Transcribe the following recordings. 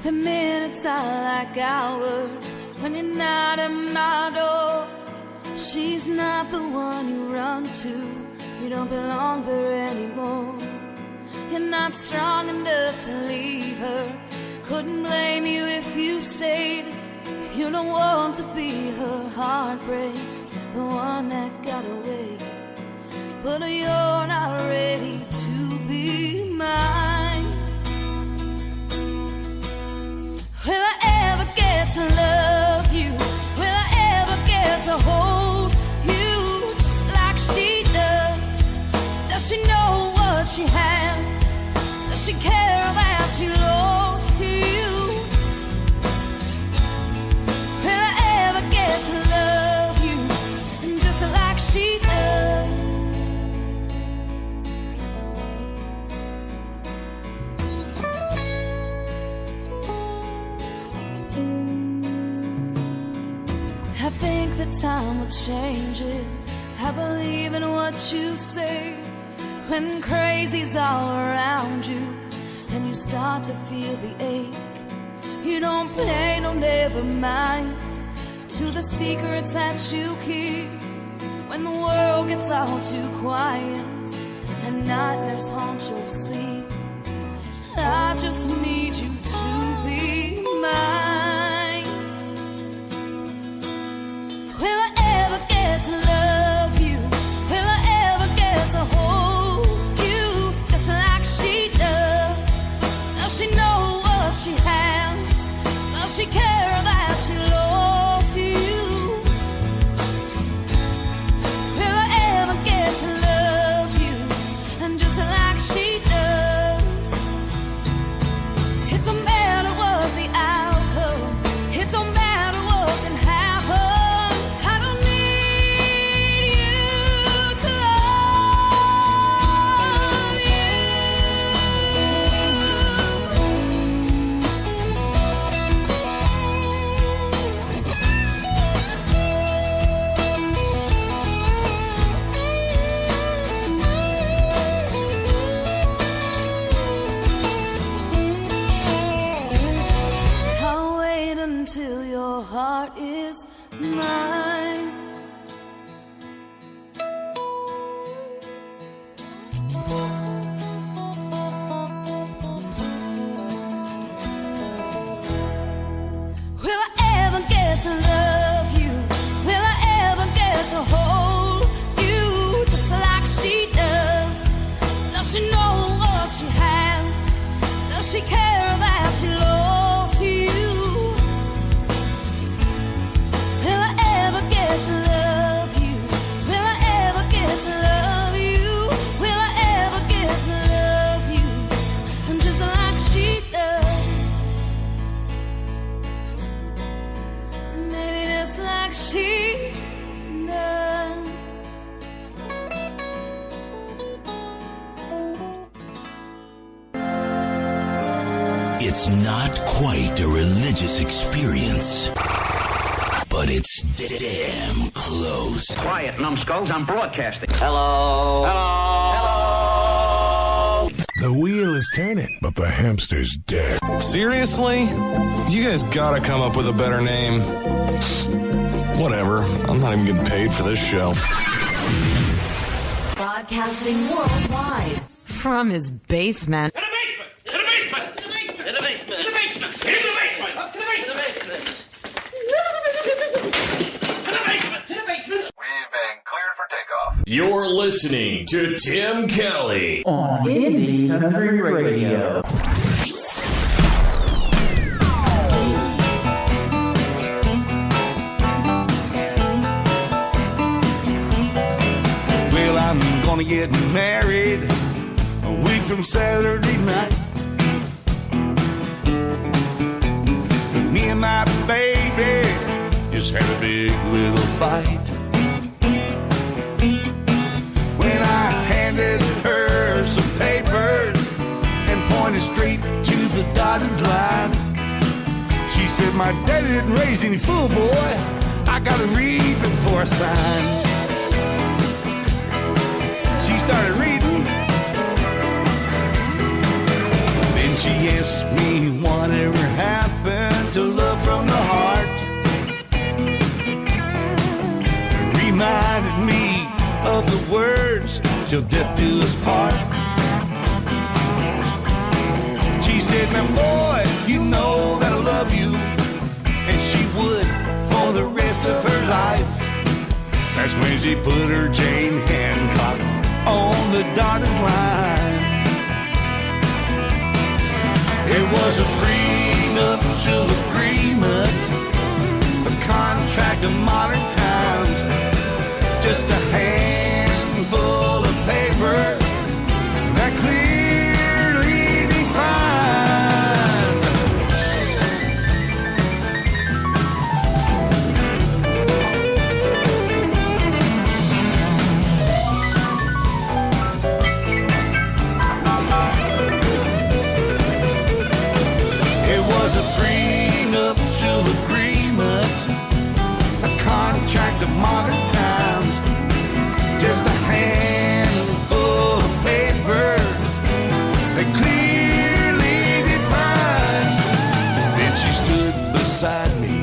The minutes are like hours when you're not at my door. She's not the one you run to. You don't belong there anymore. You're not strong enough to leave her. Couldn't blame you if you stayed. You don't want to be her heartbreak, the one that got away. But you're not ready to be mine. Will I ever get to love you? Will I ever get to hold you just like she does? Does she know what she has? Does she care that she lost to you? Will I ever get to love you just like she does? I think the time will change it. I believe in what you say. When crazy's all around you and you start to feel the ache, you don't pay no never mind to the secrets that you keep. When the world gets all too quiet and nightmares haunt your sleep, I just need you to be mine. Will I ever get to love you? Will I ever get to hold you just like she does? Does she know what she has? Does she care that she lost you? Will I ever get to love you and just like she does? It don't matter what the outcome. It don't matter what can happen. Until your heart is mine. Will I ever get to love you? Will I ever get to hold you just like she does? Does she know what she has? Does she care that she lost you? To love you, will I ever get to love you? Will I ever get to love you? And just like she does, maybe just like she does. It's not quite a religious experience, but it's damn close. Quiet, numbskulls, I'm broadcasting. Hello. Hello. Hello. The wheel is turning, but the hamster's dead. Seriously? You guys gotta come up with a better name. Whatever. I'm not even getting paid for this show. Broadcasting worldwide from his basement. In the basement! In the basement! In the basement! In the basement! In the basement! Up to the basement! We've been cleared for takeoff. You're listening to Tim Kelly on Indie Country Radio. Well, I'm gonna get married a week from Saturday night. Me and my baby just had a big little fight. When I handed her some papers and pointed straight to the dotted line, she said, my daddy didn't raise any fool, boy. I gotta read before I sign. She started reading. Then She asked me whatever happened to love from the heart. Reminded me of the words, till death do us part. She said, now boy, you know that I love you, and she would for the rest of her life. That's when she put her Jane Hancock on the dotted line. It was a prenuptial agreement, a contract of modern times, just a handful of paper that clearly defined. It was a prenuptial agreement, a contract of modern times, just a handful of papers that clearly defined. Then she stood beside me,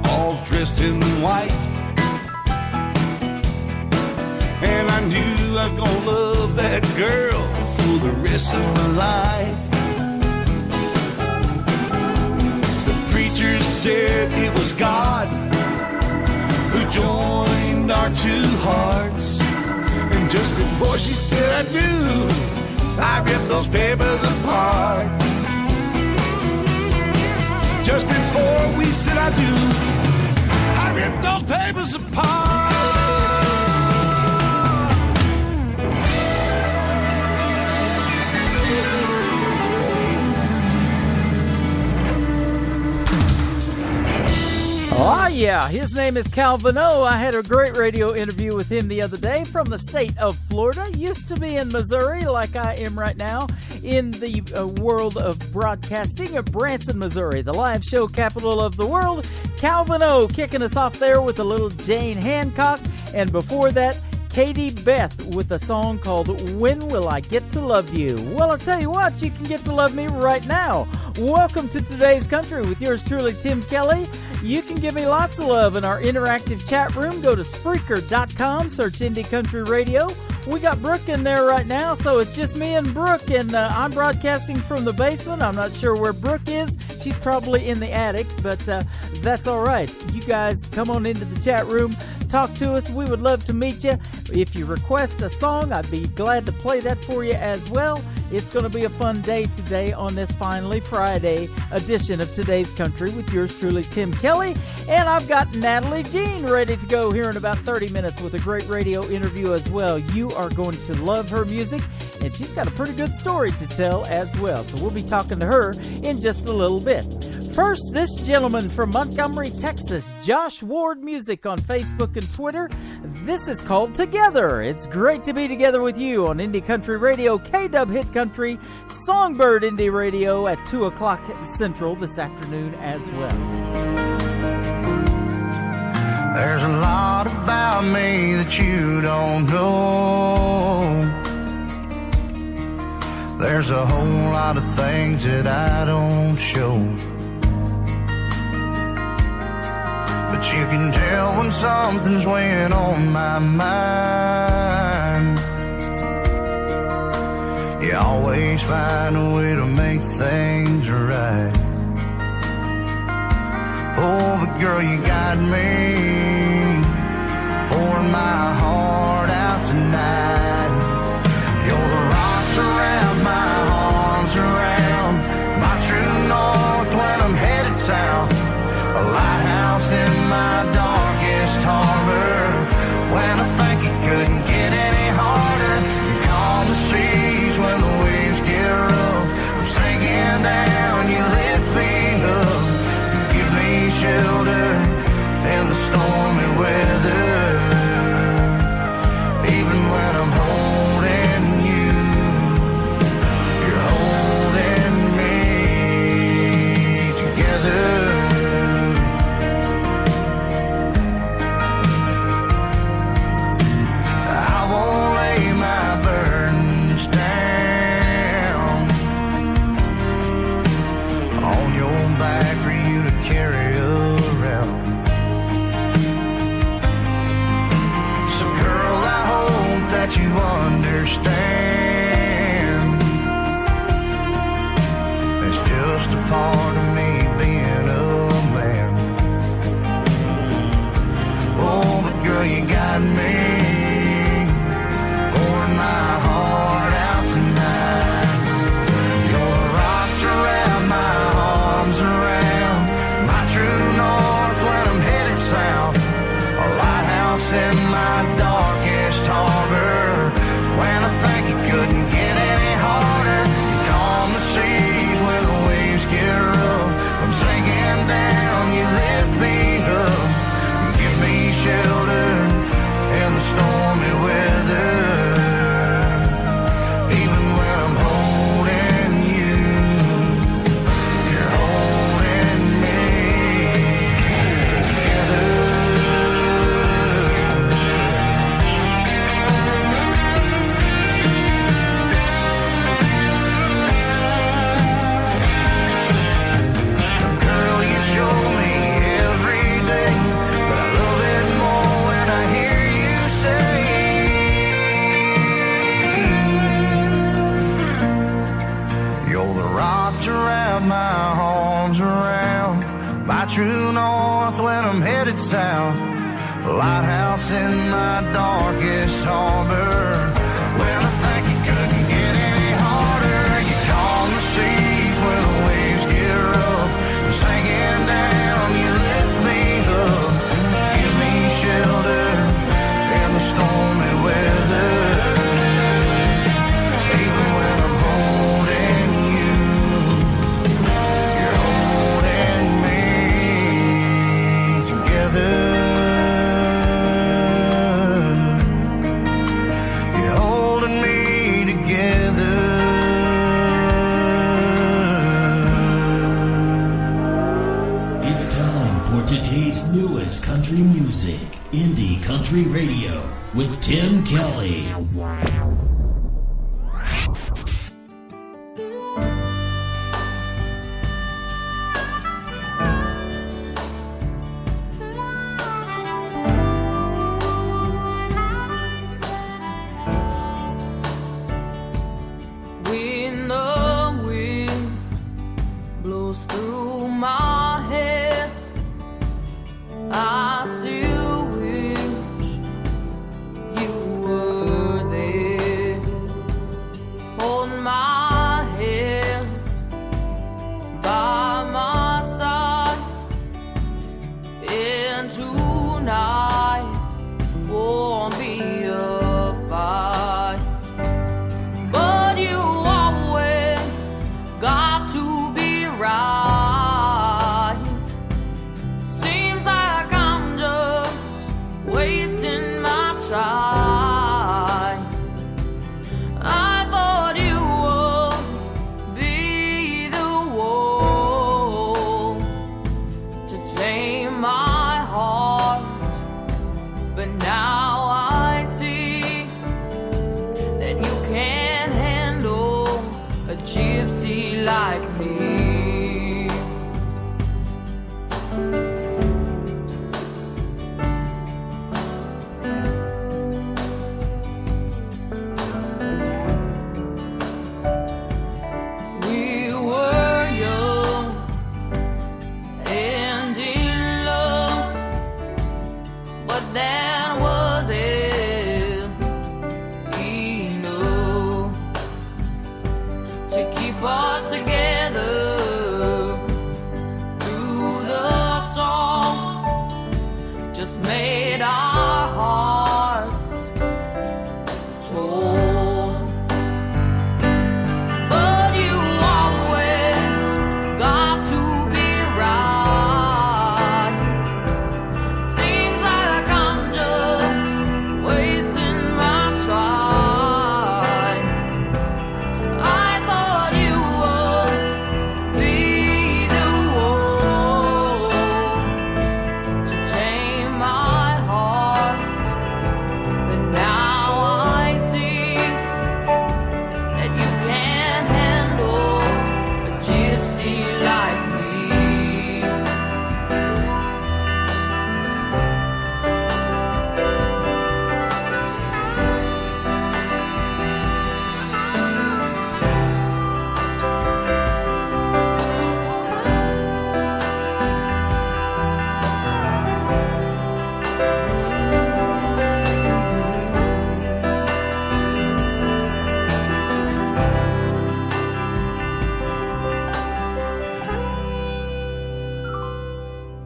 all dressed in white, and I knew I was gonna love that girl for the rest of my life. The preacher said it was God who joined our two hearts, and just before she said I do, I ripped those papers apart. Just before we said I do, I ripped those papers apart. Oh, yeah. His name is Calvin O. I had a great radio interview with him the other day from the state of Florida. Used to be in Missouri, like I am right now, in the world of broadcasting of Branson, Missouri, the live show capital of the world. Calvin O kicking us off there with a little Jane Hancock. And before that, Katie Beth with a song called When Will I Get to Love You? Well, I'll tell you what, you can get to love me right now. Welcome to Today's Country with yours truly, Tim Kelly. You can give me lots of love in our interactive chat room. Go to Spreaker.com, search Indie Country Radio. We got Brooke in there right now, so it's just me and Brooke, and I'm broadcasting from the basement. I'm not sure where Brooke is. She's probably in the attic, but that's all right. You guys come on into the chat room, talk to us. We would love to meet you. If you request a song, I'd be glad to play that for you as well. It's going to be a fun day today on this finally Friday edition of Today's Country with yours truly, Tim Kelly. And I've got Natalie Jean ready to go here in about 30 minutes with a great radio interview as well. You are going to love her music, and she's got a pretty good story to tell as well. So we'll be talking to her in just a little bit. First, this gentleman from Montgomery, Texas, Josh Ward Music on Facebook and Twitter. This is called Together. It's great to be together with you on Indie Country Radio, K-Dub Hit Country, Songbird Indie Radio at 2 o'clock Central this afternoon as well. There's a lot about me that you don't know. There's a whole lot of things that I don't show. But you can tell when something's weighing on my mind. You always find a way to make things right. Oh, but girl, you got me pouring my heart out tonight. You're the rocks around my arms, around my true north when I'm headed south. A lighthouse in my darkest harbor. When I think it couldn't get any harder. You calm the seas when the waves get rough. I'm sinking down, you lift me up. You give me shelter in the stormy weather. Even when I'm holding you, you're holding me together. north when I'm headed south. Lighthouse in my darkest harbor. When I think it couldn't get any harder, you calm the seas when the waves get rough. Sinking down, you lift me up. Give me shelter in the stormy weather. Even when I'm holding you, you're holding me together. You're holding me together. It's time for today's newest country music, Indie Country Radio, with Tim Kelly. When the wind blows through my head, I still wish you were there. Hold my hand by my side, and tonight won't be a fight. But you always got to be right. Seems like I'm just wasting my time. I thought you would be the one to tame my heart, but now I see that you can't handle a gypsy like me. We were young and in love, but that wasn't enough to keep us together through the storm. Just made our hearts torn. But you always got to be right. Seems like I'm just wasting my time. I thought you would be the one to tame my heart, but now I see that you can't handle a gypsy like me.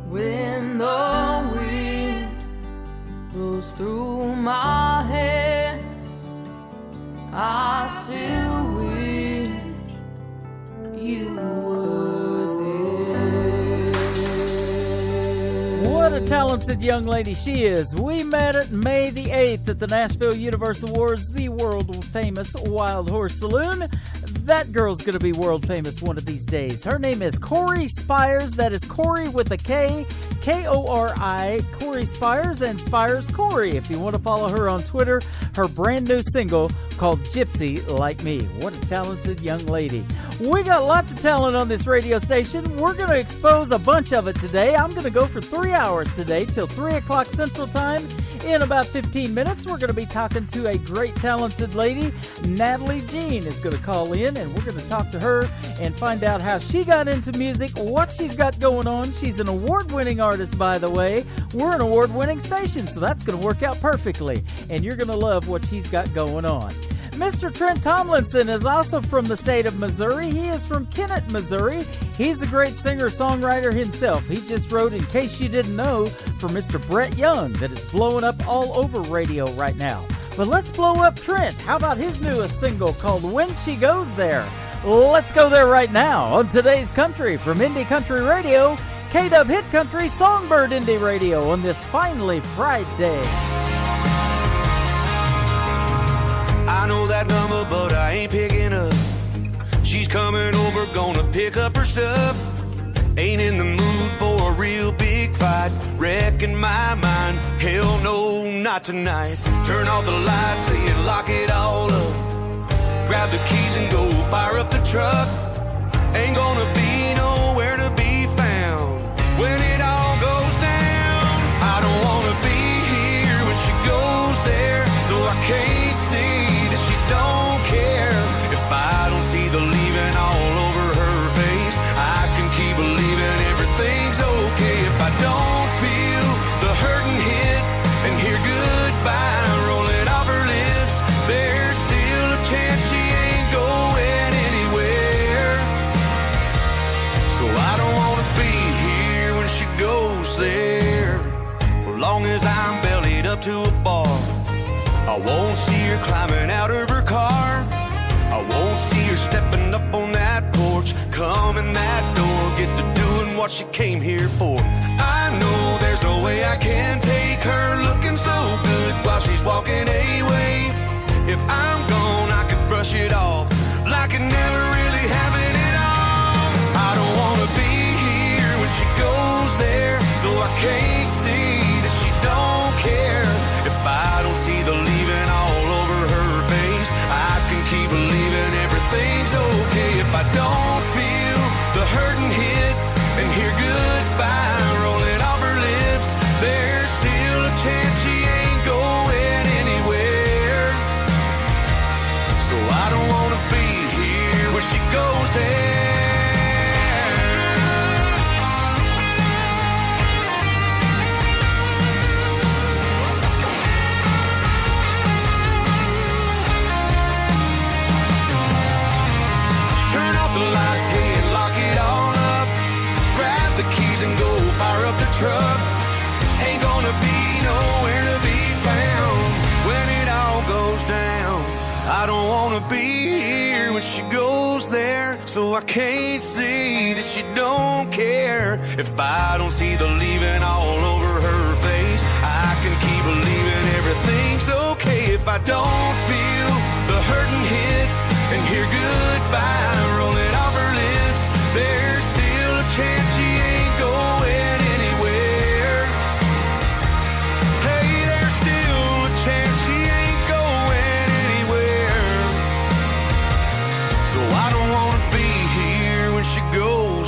When the wind blows through my head, I still wish you were there. What a talented young lady she is. We met at May the 8th at the Nashville Universal Awards, the world-famous Wild Horse Saloon. That girl's going to be world-famous one of these days. Her name is Corey Spires. That is Corey with a K, K-O-R-I, Corey Spires, and Spires Corey. If you want to follow her on Twitter, her brand new single called Gypsy Like Me. What a talented young lady. We got lots of talent on this radio station. We're going to expose a bunch of it today. I'm going to go for 3 hours today till 3 o'clock Central Time In about 15 minutes, we're going to be talking to a great talented lady. Natalie Jean is going to call in, and we're going to talk to her and find out how she got into music, what she's got going on. She's an award-winning artist, by the way. We're an award-winning station, so that's going to work out perfectly, and you're going to love what she's got going on. Mr. Trent Tomlinson is also from the state of Missouri. He is from Kennett, Missouri. He's a great singer-songwriter himself. He just wrote In Case You Didn't Know for Mr. Brett Young that is blowing up all over radio right now. But let's blow up Trent. How about his newest single called When She Goes There? Let's go there right now on Today's Country from Indie Country Radio, K-Dub Hit Country, Songbird Indie Radio on this finally Friday. I know that number, but I ain't picking up. She's coming over, gonna pick up her stuff. Ain't in the mood for a real big fight, wrecking my mind. Hell no, not tonight. Turn off the lights, say and lock it all up. Grab the keys and go fire up the truck. Ain't gonna be nowhere to be found when it all goes down. I don't wanna be here when she goes there, so I can't see that she don't care. If I don't see the leaving all over her face, I can keep believing everything's okay. If I don't feel the hurting hit and hear goodbye rolling off her lips, there's still a chance she ain't going anywhere. So I don't wanna be here when she goes there. For long as I'm bellied up to a bar, I won't see her climbing out of her car. I won't see her stepping up on that porch, coming that door, get to doing what she came here for. I know there's no way I can take her looking so good while she's walking away. If I'm gone, I could brush it off like it never really happened at all. I don't wanna be here when she goes there, so I can't see that she don't care. If I don't see the leaving all over her face, I can keep believing everything's okay. If I don't feel the hurting hit and hear goodbye rolling off her lips, there's still a chance she ain't going anywhere. So I don't wanna be here when she goes there. Truck. Ain't gonna be nowhere to be found when it all goes down. I don't wanna be here when she goes there, so I can't see that she don't care. If I don't see the leaving all over her face, I can keep believing everything's okay. If I don't feel the hurting hit and hear goodbye rolling off her lips, there's still a chance she ain't going.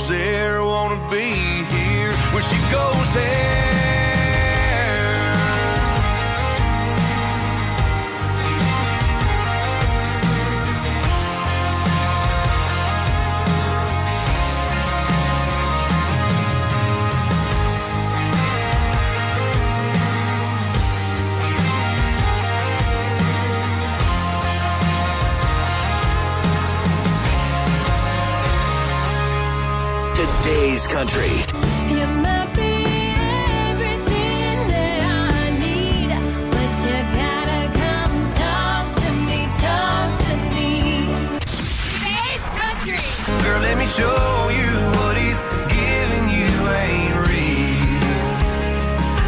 There, wanna be here when she goes there. Today's Country. You might be everything that I need, but you gotta come talk to me, talk to me. Today's Country. Girl, let me show you what he's giving you ain't real.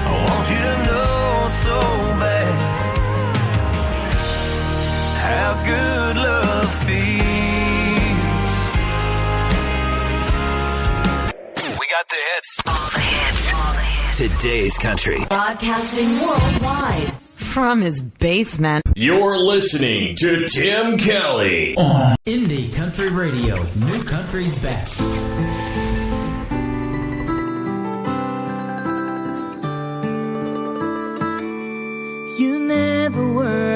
I want you to know so bad how good love feels. Got the hits. All the hits. All the hits. Today's Country. Broadcasting worldwide from his basement. You're listening to Tim Kelly on Indie Country Radio, New Country's Best.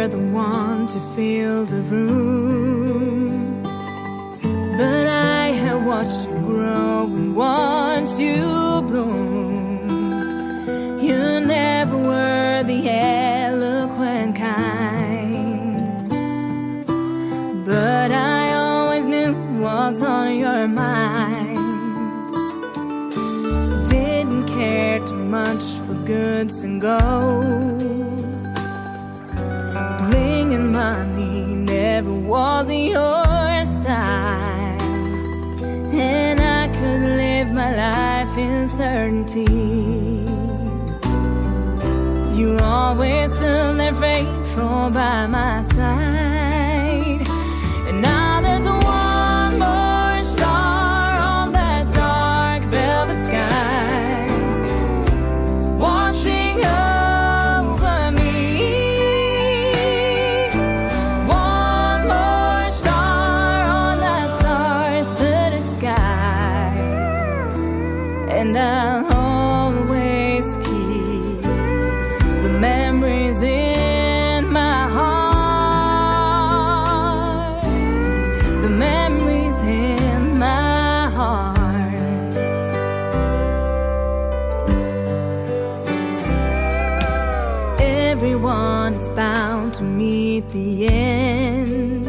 were the one to fill the room, but I have watched you grow and watched you bloom. You never were the eloquent kind, but I always knew what's on your mind. Didn't care too much for goods and gold. Bling and money never was your style, and I could live my life in certainty. You always stood there faithful by my side, and now there's one more star on that dark velvet sky, watching over me. One more star on that star-studded sky, and I'll always keep the memories in my heart, the memories in my heart. Everyone is bound to meet the end.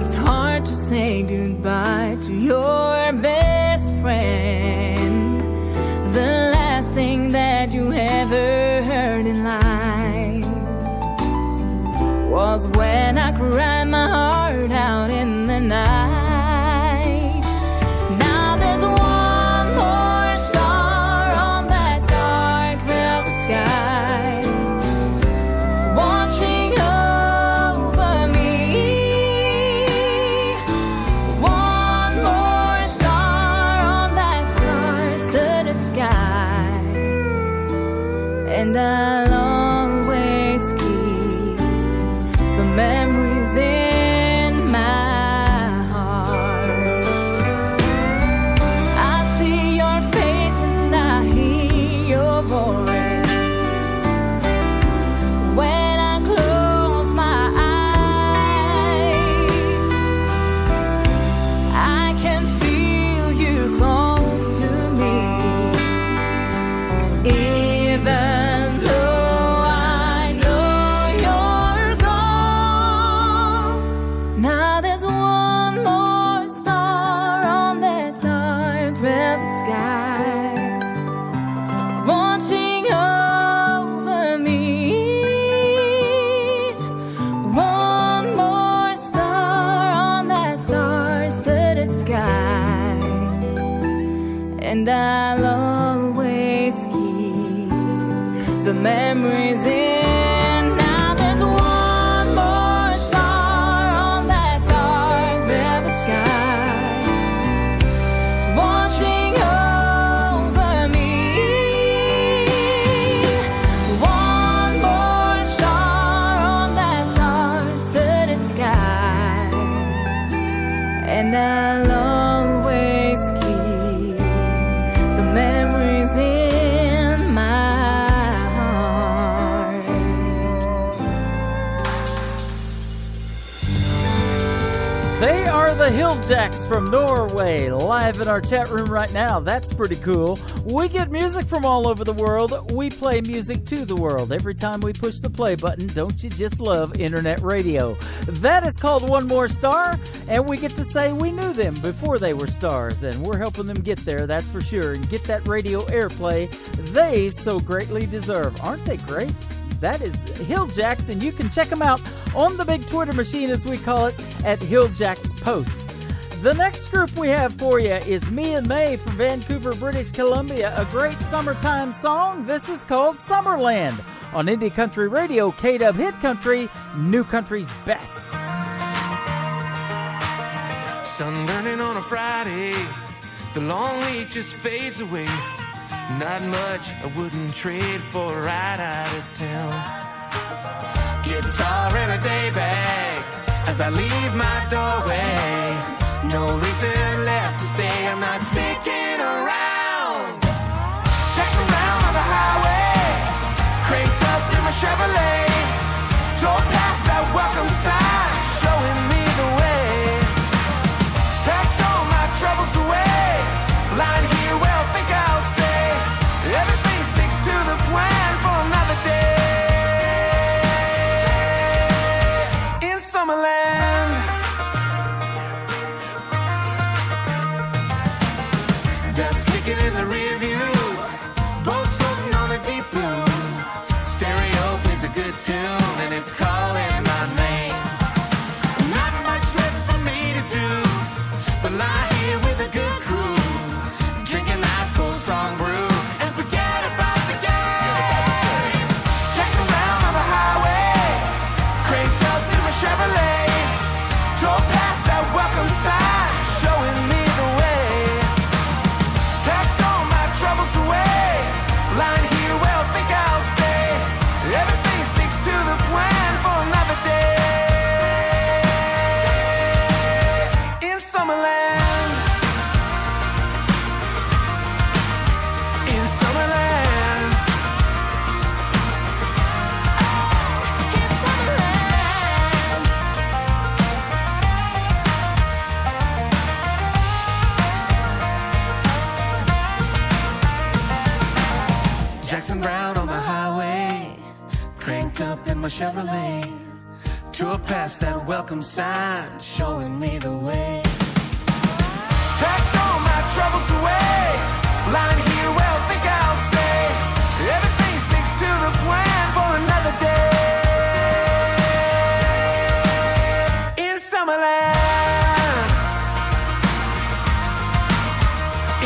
It's hard to say goodbye to your best friend, the last thing that you ever heard in life was when I cried my heart out in the night. Now there's one more star on that dark velvet sky, watching over me. One more star on that star-studded sky, and I'll always keep the memories in my heart. I see your face and I hear your voice when I close my eyes. I can feel you close to me, even though I know you're gone. Now there's one more star on that dark velvet sky, watching over me. One more star on that star-studded sky, and I'll always keep the memories in. Now there's one more star on that dark velvet sky, watching over me. One more star on that star-studded sky, and I'll always keep the memories in my heart. They are the Hilljacks from Norway, live in our chat room right now. That's pretty cool. We get music from all over the world. We play music to the world every time we push the play button. Don't you just love internet radio? That is called One More Star, and we get to say we knew them before they were stars, and we're helping them get there, that's for sure, and get that radio airplay they so greatly deserve. Aren't they great? That is Hilljacks, and you can check them out on the big Twitter machine, as we call it, at Hilljacks Post. The next group we have for you is Me and May from Vancouver, British Columbia, a great summertime song. This is called Summerland on Indie Country Radio, K-Dub Hit Country, New Country's best. Sun burning on a Friday, the long week just fades away. Not much I wouldn't trade for a ride out of town. Guitar and a day bag as I leave my doorway. No reason left to stay, I'm not sticking around. Checks around on the highway, cranked up in my Chevrolet. Drove past that welcome sign, showing me the way. Packed all my troubles away, lying here, well, think I'll stay. Everything sticks to the plan for another day. In Summerland. Dust kicking in the rear view, boats floating on a deep blue. Stereo plays a good tune and it's calling my name. Not much left for me to do, but lie here with a good crew, drinking ice cold song brew and forget about the game. Checks around on the highway, cranked up in my Chevrolet. Drove past that welcome sign, showing me the way. Packed all my troubles away, lying here, well, think I'll stay. Everything sticks to the plan for another day. In Summerland. In Summerland. In Summerland. Jackson Brown on the highway, cranked up in my Chevrolet. Drove past that welcome sign, showing me the way. Packed all my troubles away, lying here, well, think I'll stay. Everything sticks to the plan for another day. In Summerland.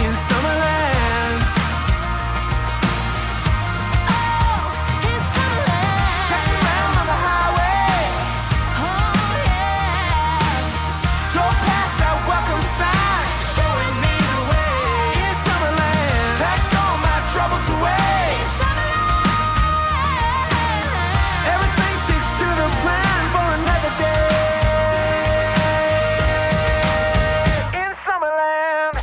In Summerland. In Summerland. Jackson Brown on the highway. Oh yeah. Drove past that welcome sign, showing me the way. In Summerland. Packed all my troubles away. In Summerland. Everything sticks to the plan for another day. In Summerland.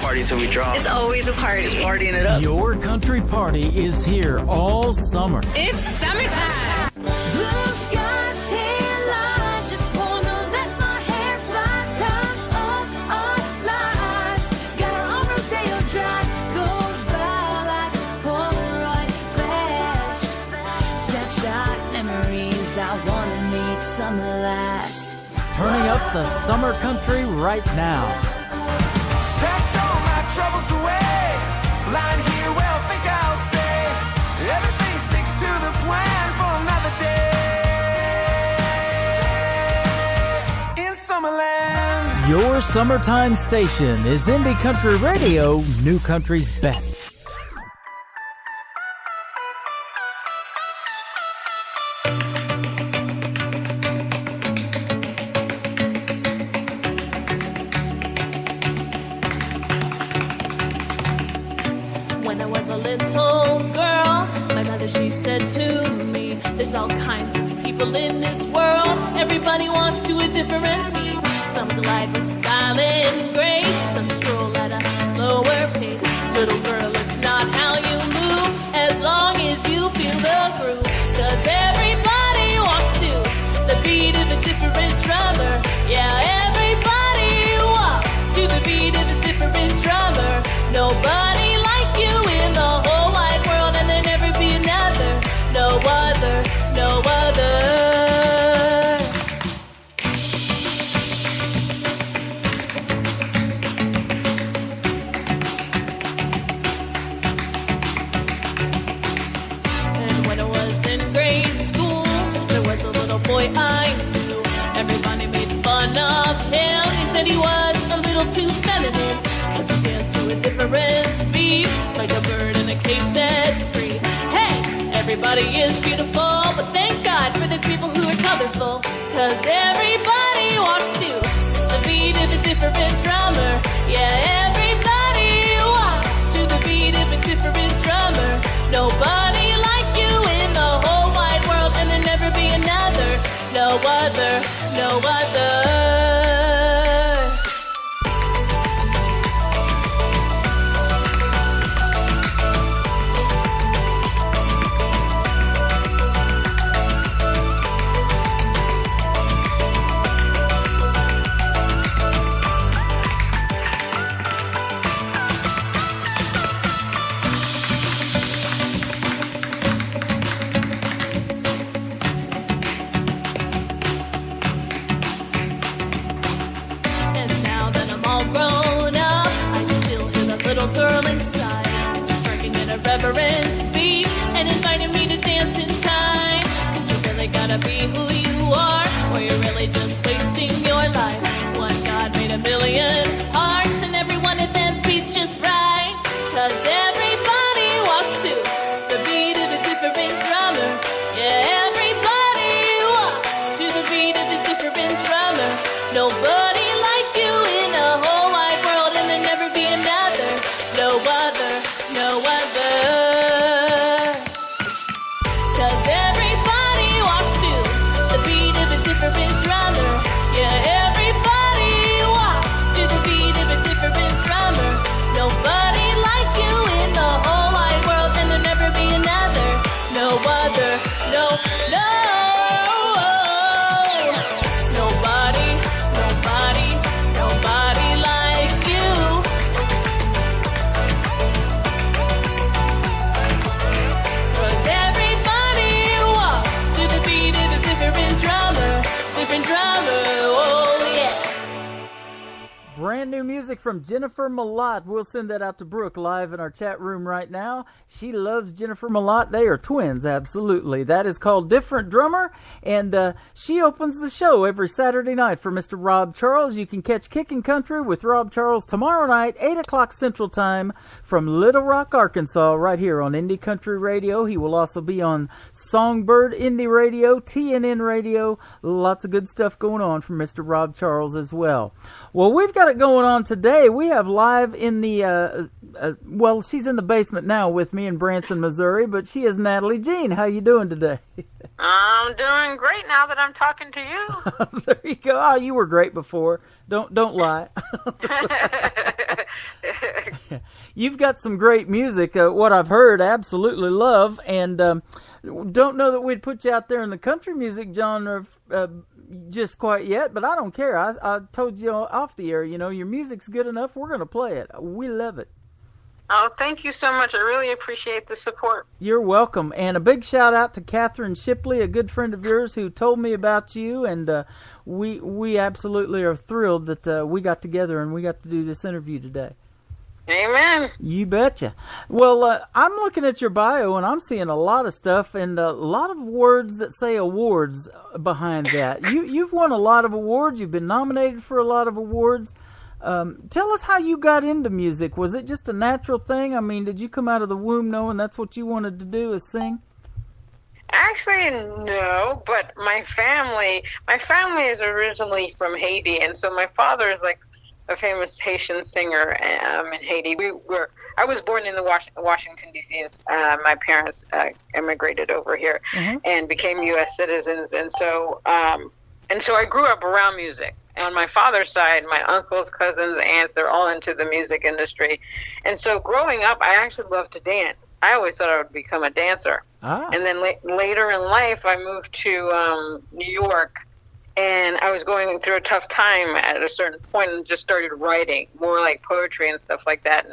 Party till we drop. It's always a party. Just partying it up. Your country party is here all summer. It's summertime. Blue skies, tan lines, just wanna let my hair fly. Time of our lives, got our own Rodeo Drive, goes by like a Polaroid flash. Snapshot memories, I wanna make summer last. Turning up the summer country right now. Packed all my troubles away, lying here, well, think I'll stay. Everything sticks to the plan for another day. In Summerland. Your summertime station is Indie Country Radio, New Country's best. When I was a little girl, my mother, she said to me, there's all kinds of people in this world. Everybody wants to a different beat. Some glide with style and grace, some stroll at a slower pace. Little girl, it's not how you move, as long as you feel the groove. 'Cause everybody walks to the beat of a different drummer. Yeah, everybody walks to the beat of a different drummer. Nobody like you in the whole wide world, and there'll never be another. No other, no other. And when I was in grade school, there was a little boy I knew. Everybody made fun of him. He said he was a little too feminine, 'cause he danced to a different beat, like a bird in a cage set free. Hey, everybody is beautiful, but thank God for the people who are colorful. 'Cause everybody walks to the beat of a different drummer. Yeah, everybody walks to the beat of a different drummer. Nobody like you in the whole wide world, and there'll never be another. No other, no other. meant to be and invited me to dance in time. 'Cause you really gotta be who you are, or you're really just wasting your life. One God made a million hearts, and every one of them beats just right. 'Cause everybody walks to the beat of a different drummer. Yeah, everybody walks to the beat of a different drummer. Nobody like you in the whole wide world, and there'll never be another. No other, no other. 'Cause everybody walks to the beat of a different drummer. Yeah, everybody walks to the beat of a different drummer. Nobody like you in the whole wide world, and there'll never be another. No other, no, no. Nobody, nobody, nobody like you. 'Cause everybody walks to the beat of a different drummer, oh yeah. Brand new music from Jennifer Malott. We'll send that out to Brooke live in our chat room right now. She loves Jennifer Malott. They are twins, absolutely. That is called Different Drummer, and she opens the show every Saturday night for Mr. Rob Charles. You can catch Kickin' Country with Rob Charles tomorrow night, 8 o'clock Central Time from Little Rock, Arkansas, right here on Indie Country Radio. He will also be on Songbird Indie Radio, TNN Radio. Lots of good stuff going on from Mr. Rob Charles as well. Well, we've got it going on today. We have live in the, well, she's in the basement now with me in Branson, Missouri, but she is Natalie Jean. How you doing today? I'm doing great now that I'm talking to you. There you go. Oh, you were great before. Don't lie. You've got some great music. What I've heard, absolutely love, and don't know that we'd put you out there in the country music genre just quite yet, but I don't care. I told you off the air, you know, your music's good enough. We're going to play it. We love it. Oh, thank you so much. I really appreciate the support. You're welcome. And a big shout out to Catherine Shipley, a good friend of yours who told me about you. And we absolutely are thrilled that we got together and we got to do this interview today. Amen. You betcha. Well, I'm looking at your bio and I'm seeing a lot of stuff and a lot of words that say awards behind that. You've won a lot of awards. You've been nominated for a lot of awards. Tell us how you got into music. Was it just a natural thing? I mean, did you come out of the womb knowing that's what you wanted to do, is sing? Actually, no, but my family is originally from Haiti, and so my father is like a famous Haitian singer in Haiti. I was born in Washington, D.C., and my parents immigrated over here and became U.S. citizens, and so I grew up around music. On my father's side, my uncles, cousins, aunts, they're all into the music industry. And so growing up, I actually loved to dance. I always thought I would become a dancer. And then later in life, I moved to New York, and I was going through a tough time at a certain point and just started writing, more like poetry and stuff like that.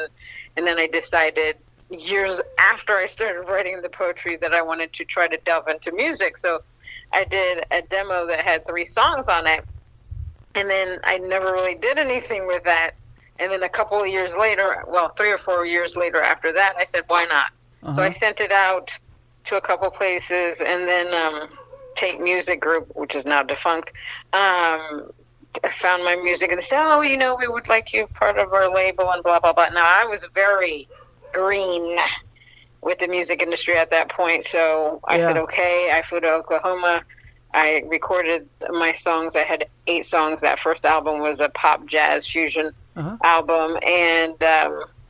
And then I decided years after I started writing the poetry that I wanted to try to delve into music. So I did a demo that had 3 songs on it. And then I never really did anything with that. And then a couple of years later, 3 or 4 years later after that, I said, why not? So I sent it out to a couple places, and then Take Music Group, which is now defunct, I found my music and they said, oh, you know, we would like you part of our label and blah, blah, blah. Now, I was very green with the music industry at that point. So I said, okay. I flew to Oklahoma. I recorded my songs. I had 8 songs. That first album was a pop jazz fusion album, and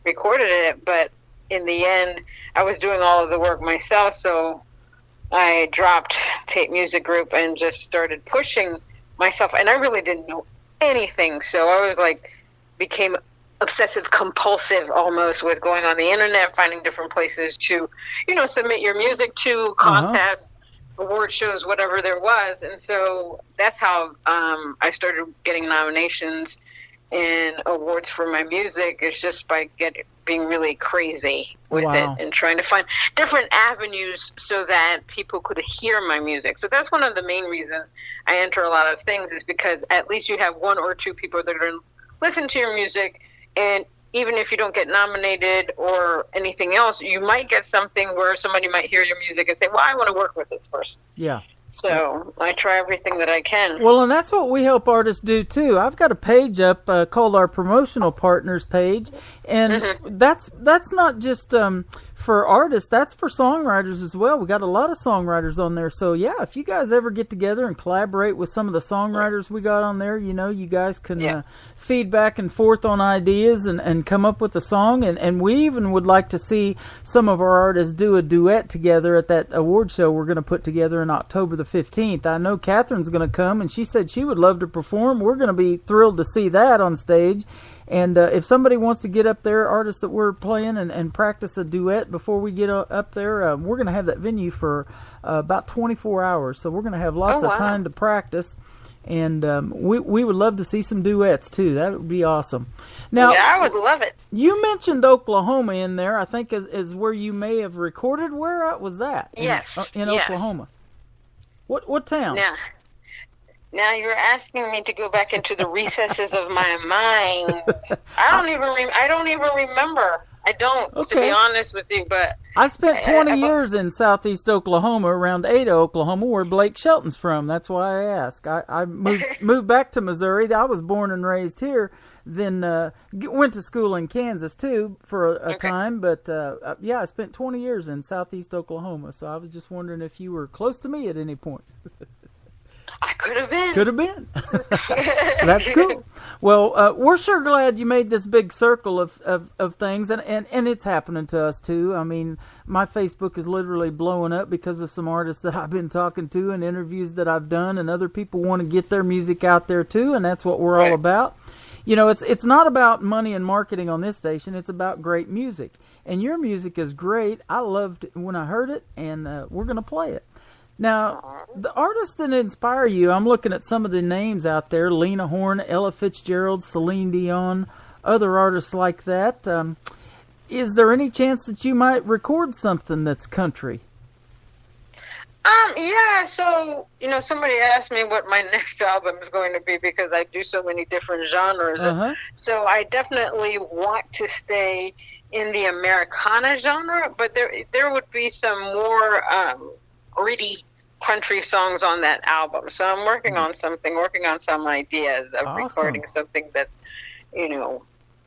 recorded it. But in the end, I was doing all of the work myself, so I dropped Tape Music Group and just started pushing myself. And I really didn't know anything, so I was became obsessive compulsive almost with going on the internet, finding different places to, submit your music to, contests, award shows, whatever there was. And so that's how I started getting nominations and awards for my music, is just by being really crazy with it and trying to find different avenues so that people could hear my music. So that's one of the main reasons I enter a lot of things, is because at least you have 1 or 2 people that are going to listen to your music, and even if you don't get nominated or anything else, you might get something where somebody might hear your music and say, well, I want to work with this person. Yeah. So I try everything that I can. Well, and that's what we help artists do, too. I've got a page up called our Promotional Partners page, and that's not just for artists, that's for songwriters as well. We got a lot of songwriters on there. So, yeah, if you guys ever get together and collaborate with some of the songwriters we got on there, you know, you guys can feed back and forth on ideas and come up with a song. And we even would like to see some of our artists do a duet together at that award show we're going to put together in October the 15th. I know Catherine's going to come, and she said she would love to perform. We're going to be thrilled to see that on stage. And if somebody wants to get up there, artists that we're playing, and practice a duet before we get up there, we're going to have that venue for about 24 hours. So we're going to have lots of time to practice. And we would love to see some duets, too. That would be awesome. Now, yeah, I would love it. You mentioned Oklahoma in there, I think, is where you may have recorded. Where was that? Yes. In Oklahoma. What town? Yeah. Now you're asking me to go back into the recesses of my mind. I don't even remember. I don't, to be honest with you. But I spent 20 years in southeast Oklahoma, around Ada, Oklahoma, where Blake Shelton's from. That's why I ask. I moved back to Missouri. I was born and raised here. Then went to school in Kansas too for a time. But yeah, I spent 20 years in southeast Oklahoma. So I was just wondering if you were close to me at any point. I could have been. Could have been. That's cool. Well, we're sure glad you made this big circle of things, and it's happening to us too. I mean, my Facebook is literally blowing up because of some artists that I've been talking to and interviews that I've done, and other people want to get their music out there too, and that's what we're all about. You know, it's not about money and marketing on this station. It's about great music, and your music is great. I loved it when I heard it, and we're going to play it. Now, the artists that inspire you, I'm looking at some of the names out there, Lena Horne, Ella Fitzgerald, Celine Dion, other artists like that. Is there any chance that you might record something that's country? Yeah, so, you know, somebody asked me what my next album is going to be because I do so many different genres. So I definitely want to stay in the Americana genre, but there would be some more gritty country songs on that album. So I'm working on some ideas of recording something that's, you know,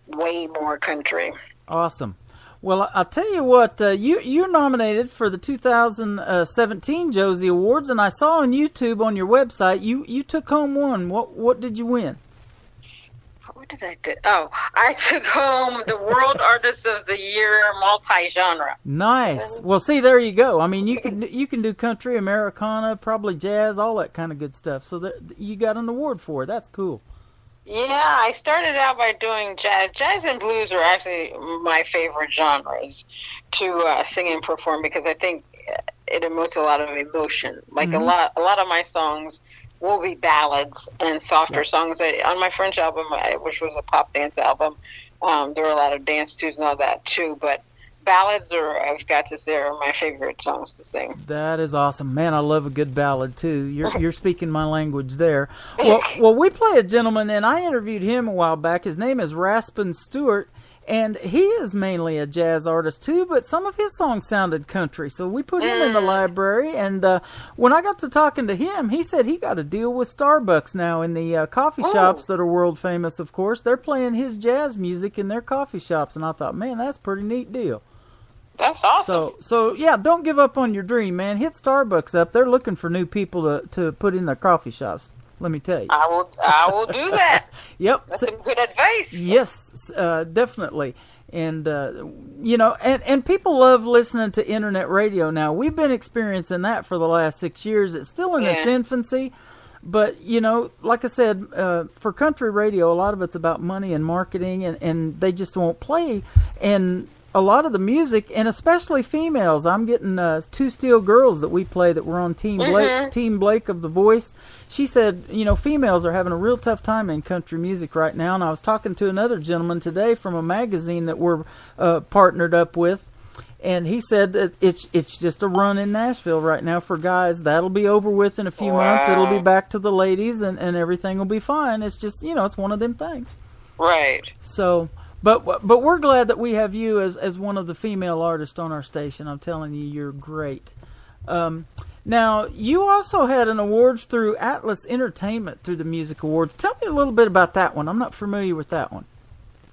way more country. Awesome. Well, I'll tell you what, you're nominated for the 2017 Josie Awards, and I saw on YouTube on your website you took home one. What did you win? What did I do? Oh, I took home the World Artist of the Year multi-genre. Nice. Well, see, there you go. I mean, you can do country, Americana, probably jazz, all that kind of good stuff. So you got an award for it. That's cool. Yeah, I started out by doing jazz. Jazz and blues are actually my favorite genres to sing and perform because I think it emotes a lot of emotion. Like a lot of my songs will be ballads and softer songs. On my French album, which was a pop dance album, there were a lot of dance tunes and all that too. But ballads I've got to say, are my favorite songs to sing. That is awesome. Man, I love a good ballad too. You're speaking my language there. Well, we play a gentleman, and I interviewed him a while back. His name is Raspin Stewart, and he is mainly a jazz artist too, but some of his songs sounded country. So we put him in the library, and when I got to talking to him, he said he got a deal with Starbucks now in the coffee shops that are world famous, of course. They're playing his jazz music in their coffee shops, and I thought, man, that's a pretty neat deal. That's awesome. So yeah, don't give up on your dream, man. Hit Starbucks up. They're looking for new people to put in their coffee shops. Let me tell you. I will do that. Yep. That's some good advice. Yes, definitely. And you know, and people love listening to internet radio now. We've been experiencing that for the last 6 years. It's still in its infancy. But, you know, like I said, for country radio, a lot of it's about money and marketing, and they just won't play. And a lot of the music, and especially females, I'm getting Two Steel Girls that we play that were on Team Blake of The Voice. She said, you know, females are having a real tough time in country music right now. And I was talking to another gentleman today from a magazine that we're partnered up with. And he said that it's just a run in Nashville right now for guys. That'll be over with in a few months. It'll be back to the ladies, and everything will be fine. It's just, you know, it's one of them things. Right. So, But we're glad that we have you as one of the female artists on our station. I'm telling you, you're great. Now, you also had an awards through Atlas Entertainment through the Music Awards. Tell me a little bit about that one. I'm not familiar with that one.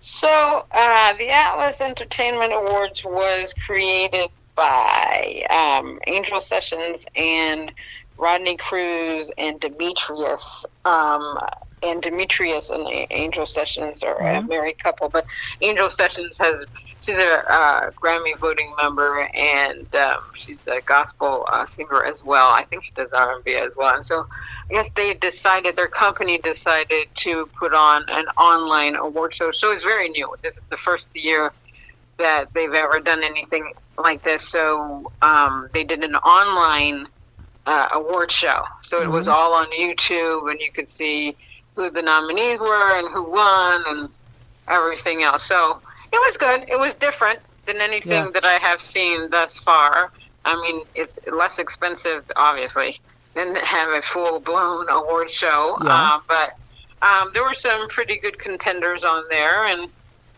So, the Atlas Entertainment Awards was created by Angel Sessions and Rodney Cruz and Demetrius. And Demetrius and Angel Sessions are a married couple, but Angel Sessions she's a Grammy voting member, and she's a gospel singer as well. I think she does R&B as well. And so I guess their company decided to put on an online award show. So it's very new. This is the first year that they've ever done anything like this. So they did an online award show. So it was all on YouTube, and you could see who the nominees were and who won and everything else. So it was good. It was different than anything that I have seen thus far. I mean, it's less expensive, obviously, than to have a full-blown award show. Yeah. But there were some pretty good contenders on there, and,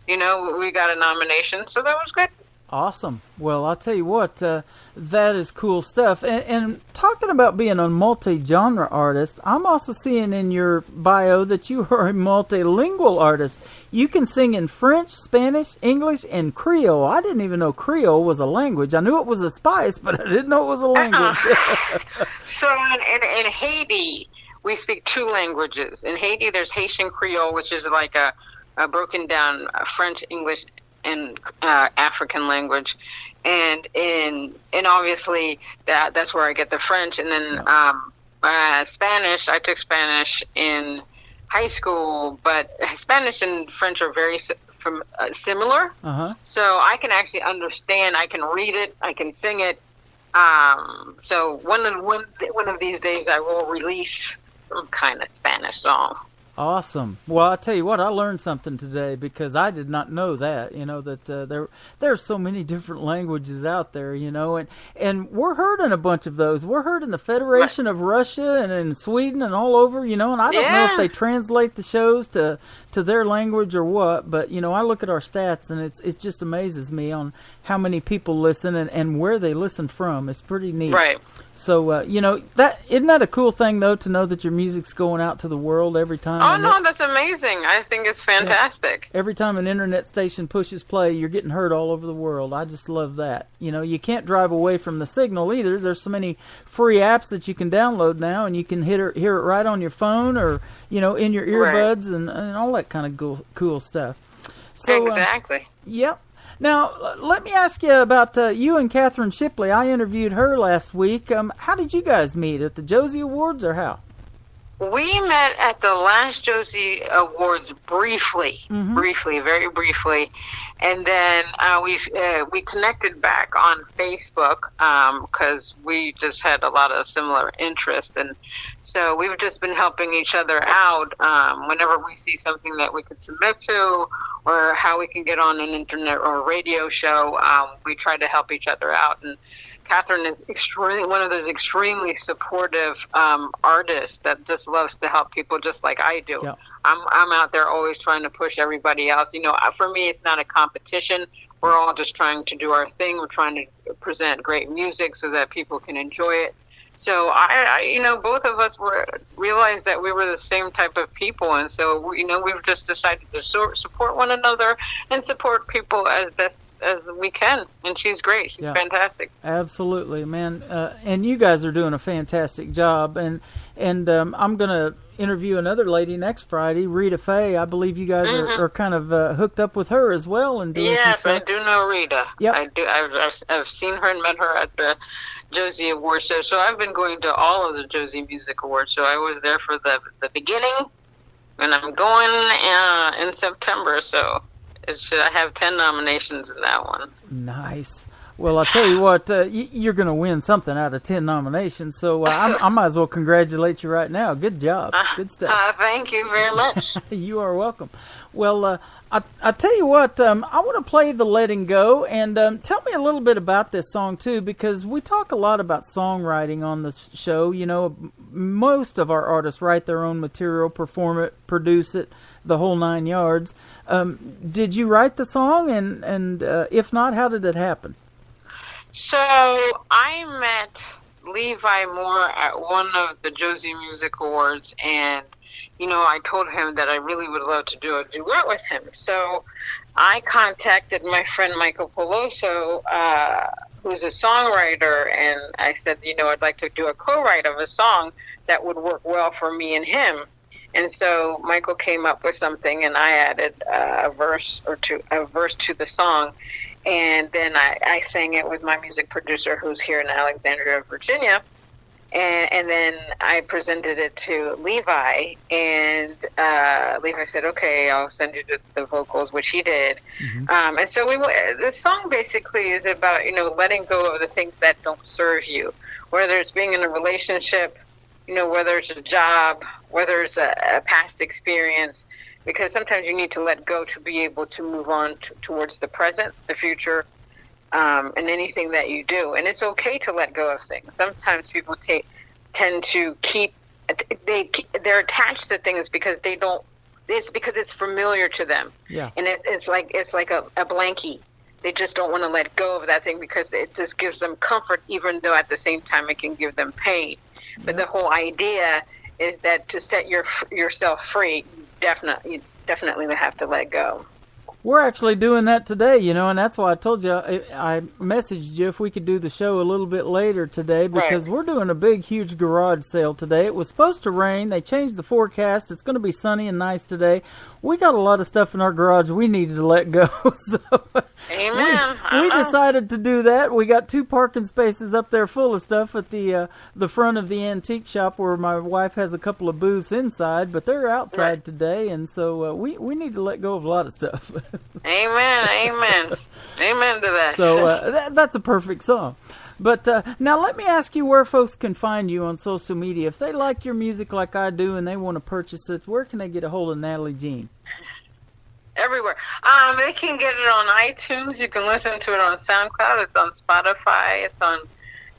we got a nomination, so that was good. Awesome. Well, I'll tell you what, that is cool stuff. And talking about being a multi-genre artist, I'm also seeing in your bio that you are a multilingual artist. You can sing in French, Spanish, English, and Creole. I didn't even know Creole was a language. I knew it was a spice, but I didn't know it was a language. So in Haiti, we speak two languages. In Haiti, there's Haitian Creole, which is like a broken down French, English, and African language, and obviously that's where I get the French, and then Spanish. I took Spanish in high school, but Spanish and French are very similar. So I can actually understand. I can read it. I can sing it. So one of these days I will release some kind of Spanish song. Awesome. Well, I'll tell you what, I learned something today because I did not know that, that there are so many different languages out there, and we're heard in a bunch of those. We're heard in the Federation of Russia and in Sweden and all over, and I don't know if they translate the shows to their language or what, but, I look at our stats and it just amazes me on how many people listen and where they listen from. It's pretty neat. Right. So, that isn't that a cool thing, though, to know that your music's going out to the world every time? Oh, no, that's amazing. I think it's fantastic. Yeah. Every time an internet station pushes play, you're getting heard all over the world. I just love that. You can't drive away from the signal either. There's so many free apps that you can download now, and you can hear it right on your phone or, in your earbuds and all that kind of cool stuff. So, exactly. Yep. Now, let me ask you about you and Catherine Shipley. I interviewed her last week. How did you guys meet? At the Josie Awards or how? We met at the last Josie Awards briefly, very briefly. And then we connected back on Facebook because we just had a lot of similar interests. And so we've just been helping each other out whenever we see something that we could submit to or how we can get on an internet or radio show. We try to help each other out. And Catherine is one of those extremely supportive artists that just loves to help people just like I do. Yeah. I'm out there always trying to push everybody else. For me, it's not a competition. We're all just trying to do our thing. We're trying to present great music so that people can enjoy it. So I both of us realized that we were the same type of people, and so we've just decided to support one another and support people as best as we can. And she's great. She's fantastic. Absolutely, man. And you guys are doing a fantastic job. And I'm going to interview another lady next Friday, Rita Faye. I believe you guys are kind of hooked up with her as well and doing some stuff. Yes, I do know Rita. Yep. I do. I've seen her and met her at the Josie Awards show. So I've been going to all of the Josie Music Awards. So I was there for the beginning, and I'm going in September. So I have 10 nominations in that one. Nice. Well, I'll tell you what, you're going to win something out of 10 nominations, so I might as well congratulate you right now. Good job. Good stuff. Thank you very much. You are welcome. Well, I tell you what, I want to play the Letting Go, and tell me a little bit about this song, too, because we talk a lot about songwriting on the show. Most of our artists write their own material, perform it, produce it. the whole 9 yards. Did you write the song? And if not, how did it happen? So I met Levi Moore at one of the Josie Music Awards, and I told him that I really would love to do a duet with him. So I contacted my friend Michael Peloso, who's a songwriter, and I said, I'd like to do a co-write of a song that would work well for me and him. And so Michael came up with something, and I added a verse to the song. And then I sang it with my music producer, who's here in Alexandria, Virginia. And then I presented it to Levi, and Levi said, "Okay, I'll send you the vocals," which he did. Mm-hmm. And so the song basically is about letting go of the things that don't serve you, whether it's being in a relationship, whether it's a job, whether it's a past experience. Because sometimes you need to let go to be able to move on towards the present, the future, and anything that you do. And it's okay to let go of things. Sometimes people tend to they're attached to things because they don't. It's because it's familiar to them. Yeah. And it's like a blankie. They just don't want to let go of that thing because it just gives them comfort, even though at the same time it can give them pain. But the whole idea is that to set yourself free, you definitely have to let go. We're actually doing that today, and that's why I told you, I messaged you if we could do the show a little bit later today, because we're doing a big, huge garage sale today. It was supposed to rain. They changed the forecast. It's going to be sunny and nice today. We got a lot of stuff in our garage we needed to let go. So Amen. We decided to do that. We got 2 parking spaces up there full of stuff at the front of the antique shop where my wife has a couple of booths inside, but they're outside today, and so we need to let go of a lot of stuff. Amen. Amen to that. So that's a perfect song. But now let me ask you where folks can find you on social media. If they like your music like I do and they want to purchase it, where can they get a hold of Natalie Jean? Everywhere. They can get it on iTunes. You can listen to it on SoundCloud. It's on Spotify. It's on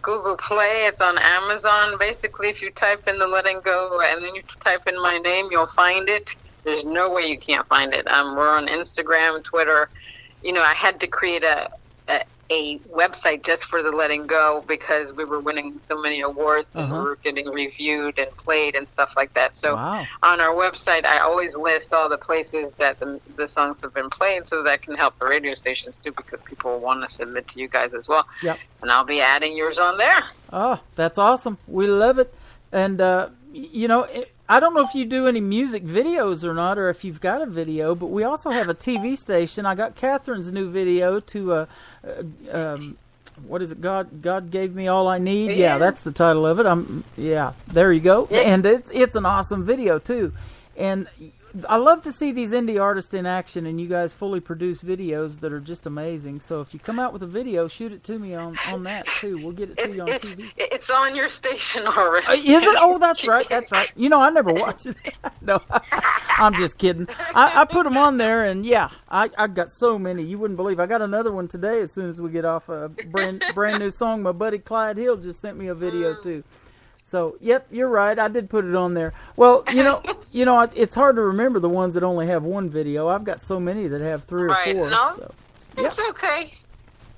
Google Play. It's on Amazon. Basically, if you type in the Letting Go and then you type in my name, you'll find it. There's no way you can't find it. We're on Instagram, Twitter. I had to create a website just for the Letting Go because we were winning so many awards and we were getting reviewed and played and stuff like that. So on our website, I always list all the places that the songs have been played, so that can help the radio stations too, because people want to submit to you guys as well. Yep. And I'll be adding yours on there. Oh, that's awesome. We love it. And, I don't know if you do any music videos or not, or if you've got a video, but we also have a TV station. I got Catherine's new video to, what is it? God Gave Me All I Need. Yeah, that's the title of it. There you go. Yeah. And it's an awesome video too. And I love to see these indie artists in action, and you guys fully produce videos that are just amazing. So if you come out with a video, shoot it to me on that too. We'll get it to you on TV. It's on your station already. Is it? Oh, that's right. That's right. I never watched it. No, I'm just kidding. I put them on there, and I got so many. You wouldn't believe. I got another one today as soon as we get off a brand new song. My buddy Clyde Hill just sent me a video too. So, yep, you're right. I did put it on there. Well, it's hard to remember the ones that only have one video. I've got so many that have 3 or 4. No, so, it's okay.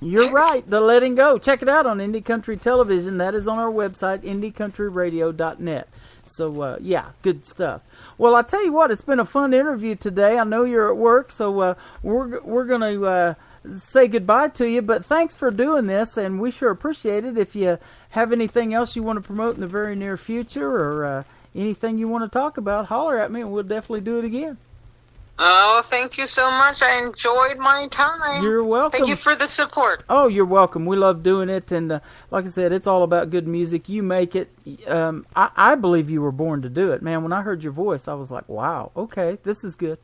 You're right. The Letting Go. Check it out on Indie Country Television. That is on our website, indiecountryradio.net. So, good stuff. Well, I tell you what, it's been a fun interview today. I know you're at work, so we're going to say goodbye to you, but thanks for doing this, and we sure appreciate it. If you have anything else you want to promote in the very near future, or anything you want to talk about, holler at me and we'll definitely do it again. Oh, thank you so much. I enjoyed my time. You're welcome. Thank you for the support. Oh, you're welcome. We love doing it, and like I said, it's all about good music. You make it. I believe you were born to do it, man. When I heard your voice, I was like, wow, okay, this is good.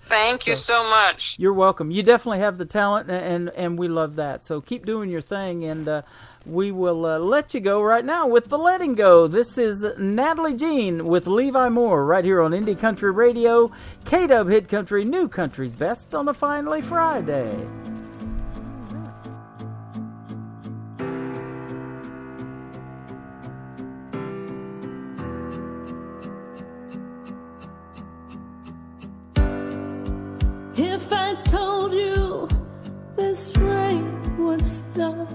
Thank you so much. You're welcome. You definitely have the talent, and we love that. So keep doing your thing, and we will let you go right now with the Letting Go. This is Natalie Jean with Levi Moore right here on Indie Country Radio, K-Dub Hit Country, New Country's Best on a Finally Friday. would stop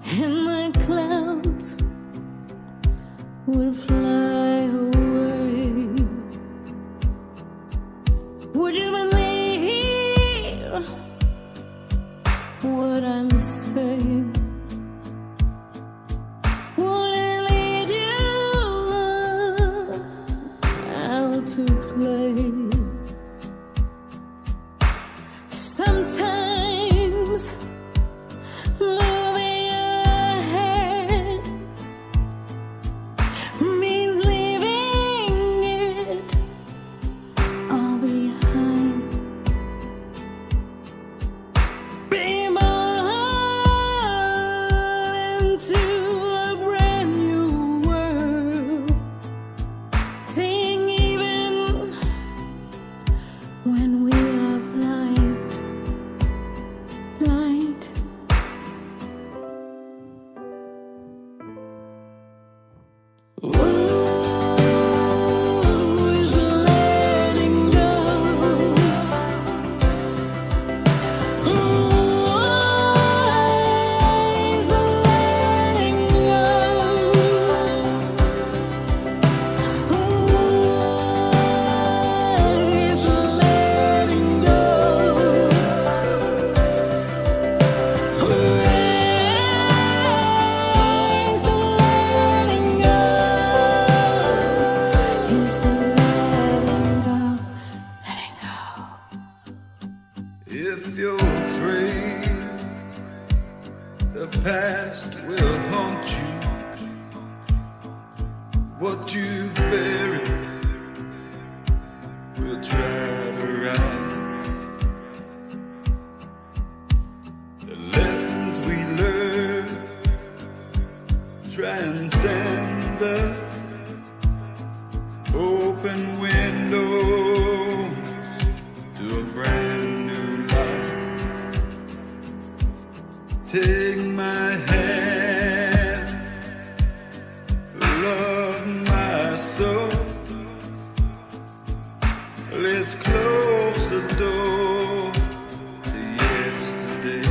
and the clouds would fly away. Would you believe what I'm saying? Would it lead you out to play? Sometimes moving ahead means leaving it all behind. Being born into a brand new world, seeing even when we are flying blind. Ooh, is letting go. Ooh, is letting go. Ooh, is letting go. If you're afraid the past will haunt you, what you've buried we'll try to rise. The lessons we learn transcend us. Open windows to a brand new life. Take my hand, love my soul. Let's close the door to yesterday.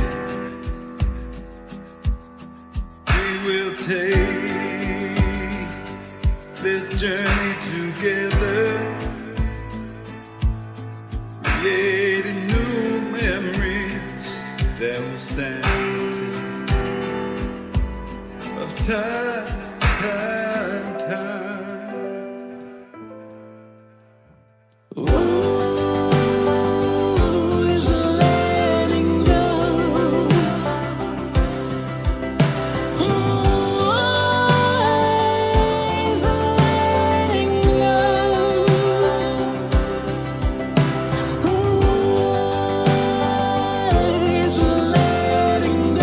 We will take this journey together, creating new memories that will stand the test of time. Ooh, is letting go. Ooh, is letting go. Ooh, is letting go.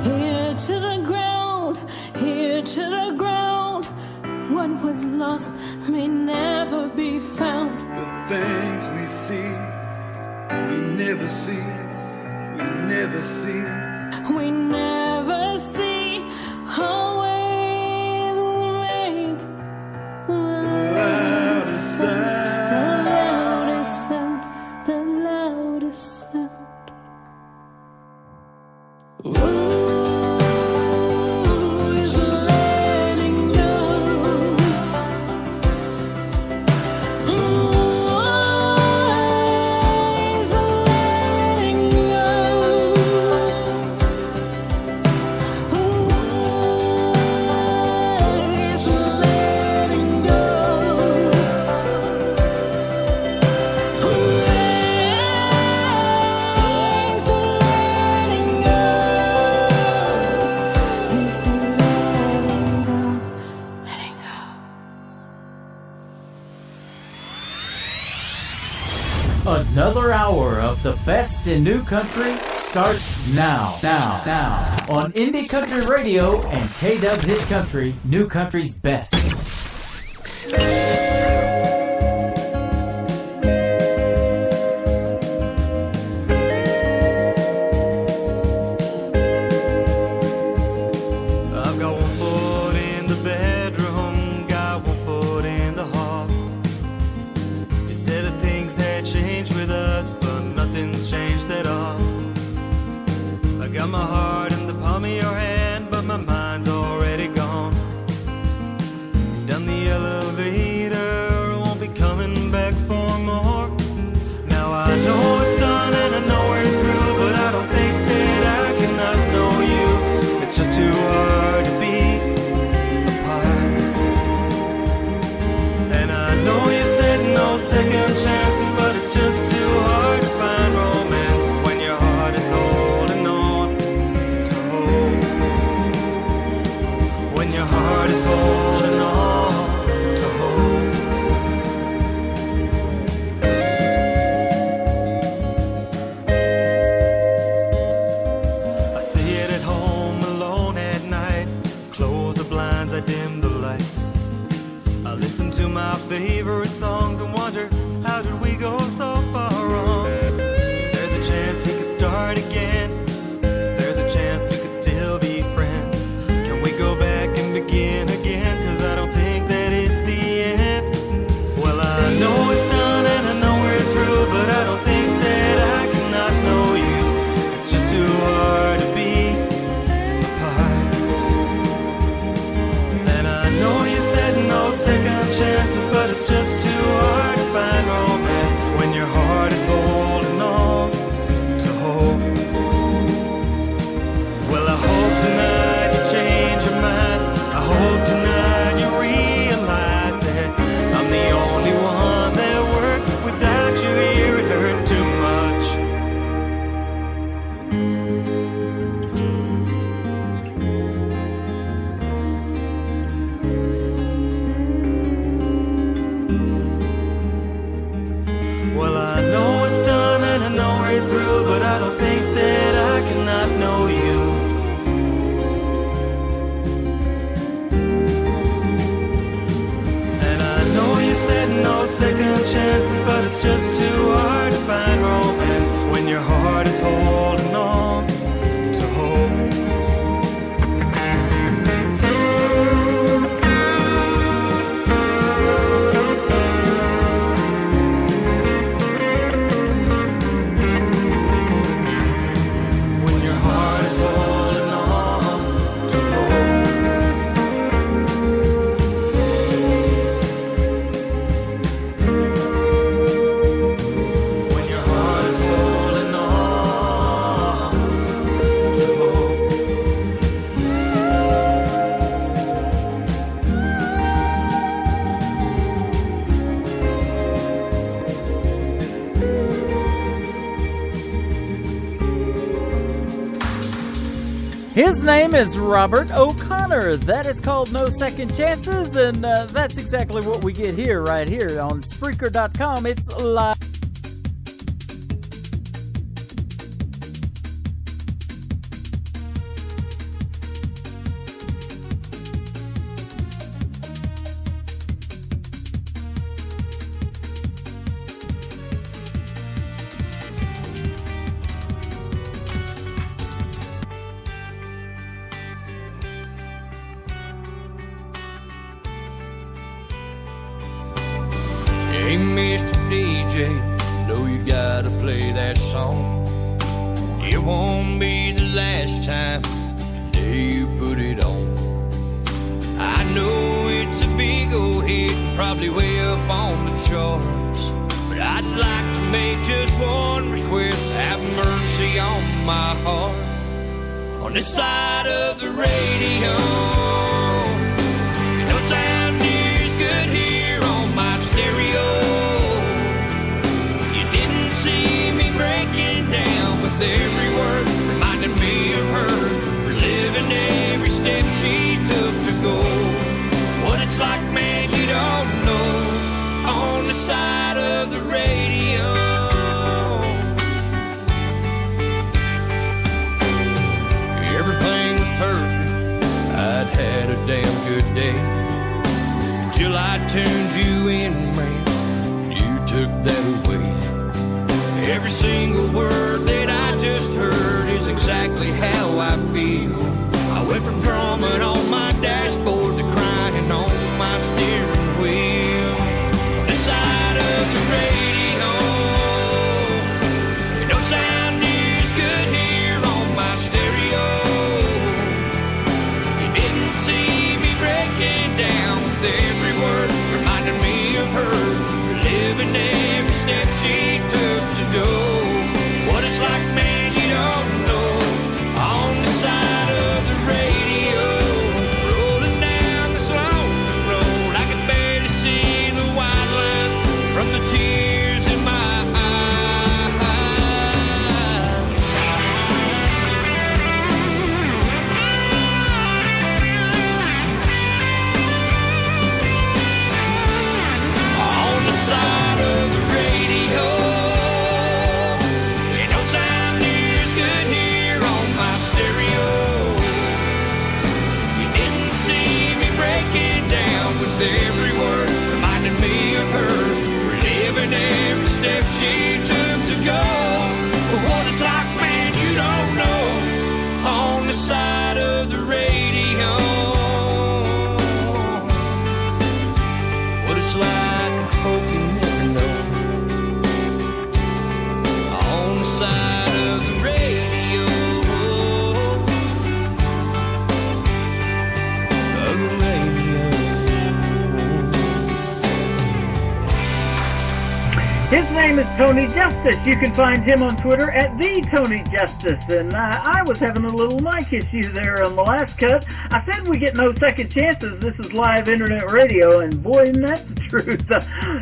Here to the ground, here to the ground. What was lost may never be found. The things we see, we never see, we never see. We never see, always make the loudest sound, the loudest sound. Ooh, is letting go. Ooh, is letting go. Another hour of the best in new country starts now on Indie Country Radio and K-Dub Hit Country, new country's best. got my heart in the palm of your hand, but my mind's already gone. Down the elevator, won't be coming back for more. Now I know it's done and I know we're through, but I don't think that I cannot know you. It's just too hard to be apart. And I know you said no second chances, but it's just too hard to find romance when your heart is holding on to hope. When your heart is holding on to hope. I sit at home alone at night, close the blinds, I dim the lights. I listen to my favorite songs and wonder, how did we go so far wrong? If there's a chance we could start again, if there's a chance we could still be friends, can we go back and begin again? Cause I don't think that it's the end. Well, I know it's done and I know we're through, but I don't think that I cannot know you. It's just too hard to be apart. And I know you said no second chances, but it's just too hard to find romance when your heart is holding on to hope. Well, I hope tonight you change your mind. I hope tonight you realize that I'm the only one that works. Without you here, it hurts too much. Well, I know it's done and I know we're through, but I don't think that I cannot know you. And I know you said no second chances, but it's just too hard to find romance when your heart is holding on to hope. When your heart is holding on to hope. When your heart is holding on to hope. His name is Robert O'Connor. That is called No Second Chances, and that's exactly what we get here, right here on Spreaker.com. It's live. Hey, Mr. DJ, know you gotta play that song. It won't be the last time today you put it on. I know it's a big old hit, probably way up on the charts, but I'd like to make just one request. Have mercy on my heart. On this side of the radio, it don't sound near as good here on my stereo. You didn't see me break it down, with every word reminding me of her, reliving every step she took to go. What it's like, man, you don't know. On the side of the radio, everything was perfect. I'd had a damn good day until I turned you in, man. You took that away. Every single word that I just heard is exactly how I feel. I went from drumming on my dashboard to crying on my steering wheel. This side of the radio, it don't sound near as good here on my stereo. step she took to go. What it's like, man, you don't know. On the side of the radio, rolling down this long road, I can barely see the white lines from the tears in my side of the radio. It don't sound near as good here on my stereo. You didn't see me breaking down with every word, reminding me of her, reliving every step she took to go. What it's like, man, you don't know. On the side of the radio, what it's like, hope you never know. On the side of the radio, of the radio. His name is Tony Justice. You can find him on Twitter at @TheTonyJustice. And I was having a little mic issue there on the last cut. I said we get no second chances. This is live internet radio, and boy, isn't that the truth.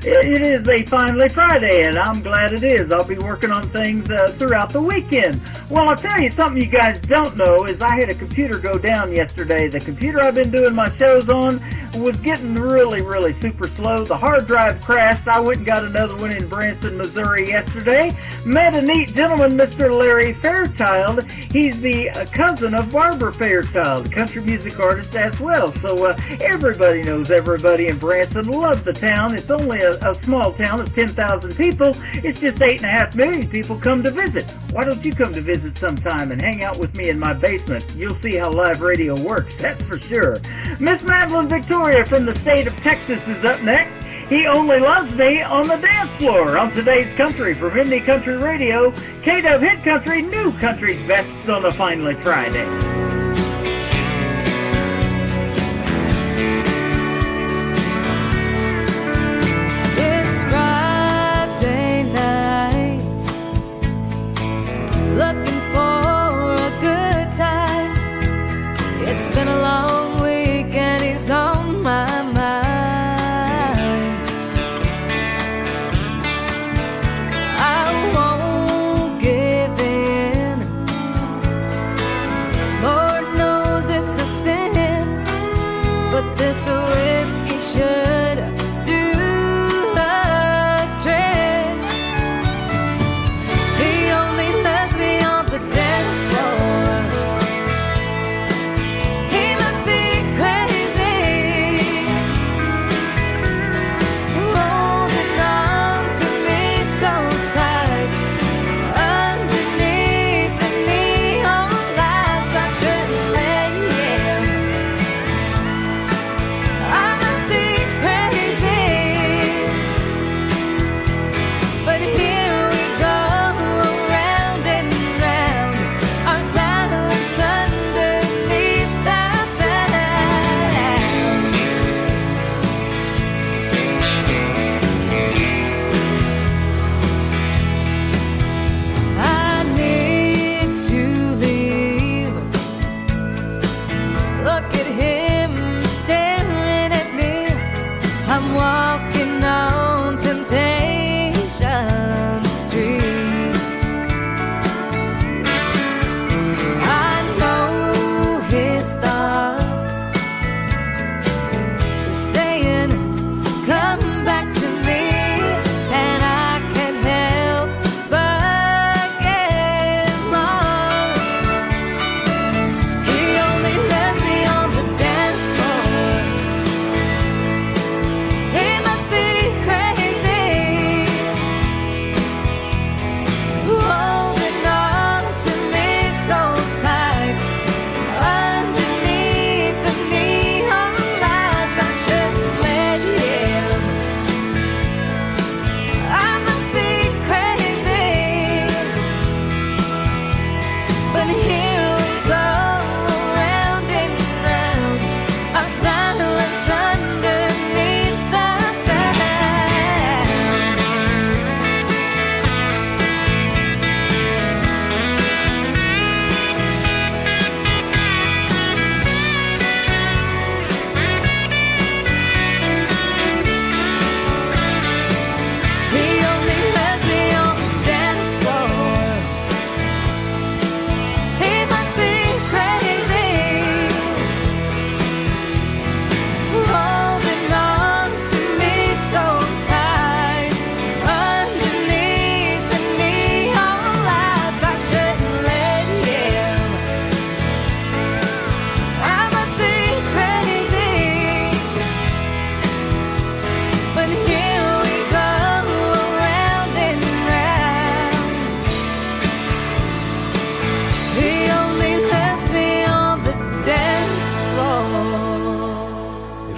It is a Finally Friday, and I'm glad it is. I'll be working on things throughout the weekend. Well, I'll tell you something you guys don't know is I had a computer go down yesterday. The computer I've been doing my shows on was getting really, really super slow. The hard drive crashed. I went and got another one in Branson, Missouri yesterday. Met a neat gentleman, Mr. Larry Fairchild. He's the cousin of Barbara Fairchild, country music artist as well. So everybody knows everybody in Branson. Loves the town. It's only a small town of 10,000 people. It's just 8.5 million people come to visit. Why don't you come to visit sometime and hang out with me in my basement? You'll see how live radio works, that's for sure. Miss Madeline Victoria from the state of Texas is up next. He Only Loves Me on the Dance Floor on today's Country from Indie Country Radio. K-Dub Hit Country, new country's best on a Finally Friday. It's Friday night, looking for a good time. It's been a long week and he's on my mind. I won't give in. Lord knows it's a sin, but this whiskey should do the trick. He only loves me on the dance floor. He must be crazy, holding on to me so tight. Underneath the neon lights, I shouldn't let him. I must be crazy.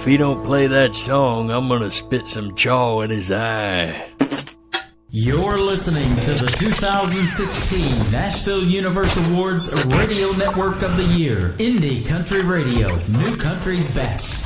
If he don't play that song, I'm gonna spit some chaw in his eye. You're listening to the 2016 Nashville Universe Awards Radio Network of the Year, Indie Country Radio, New Country's Best.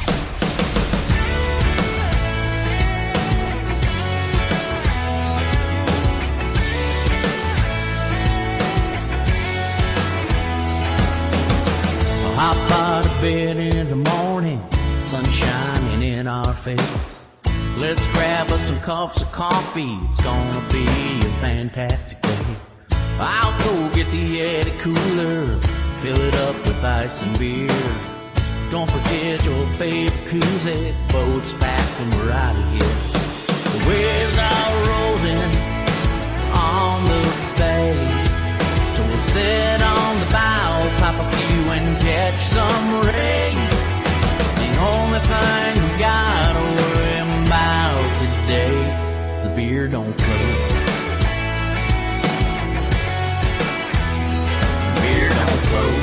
Hop out of bed in the morning, sun shining in our face. Let's grab us some cups of coffee, it's gonna be a fantastic day. I'll go get the Yeti cooler, fill it up with ice and beer. Don't forget your baby koozie, boat's packed and we're out of here. The waves are rolling on the bay, so we'll sit on the bow, pop a few and catch some rays. The only thing we gotta worry about today is the beer don't float. Beer don't float.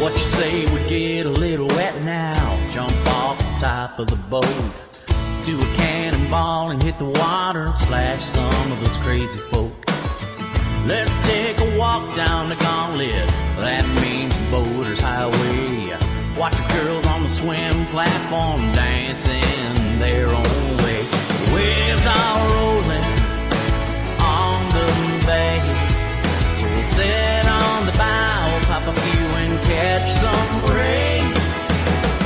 What you say we get a little wet now? Jump off the top of the boat, do a cannonball and hit the water and splash some of those crazy folk. Let's take a walk down the gauntlet, that means the Boaters Highway. Watch the girls on the swim platform dancing their own way. The waves are rolling on the bay, so we'll sit on the bow, pop a few and catch some rays.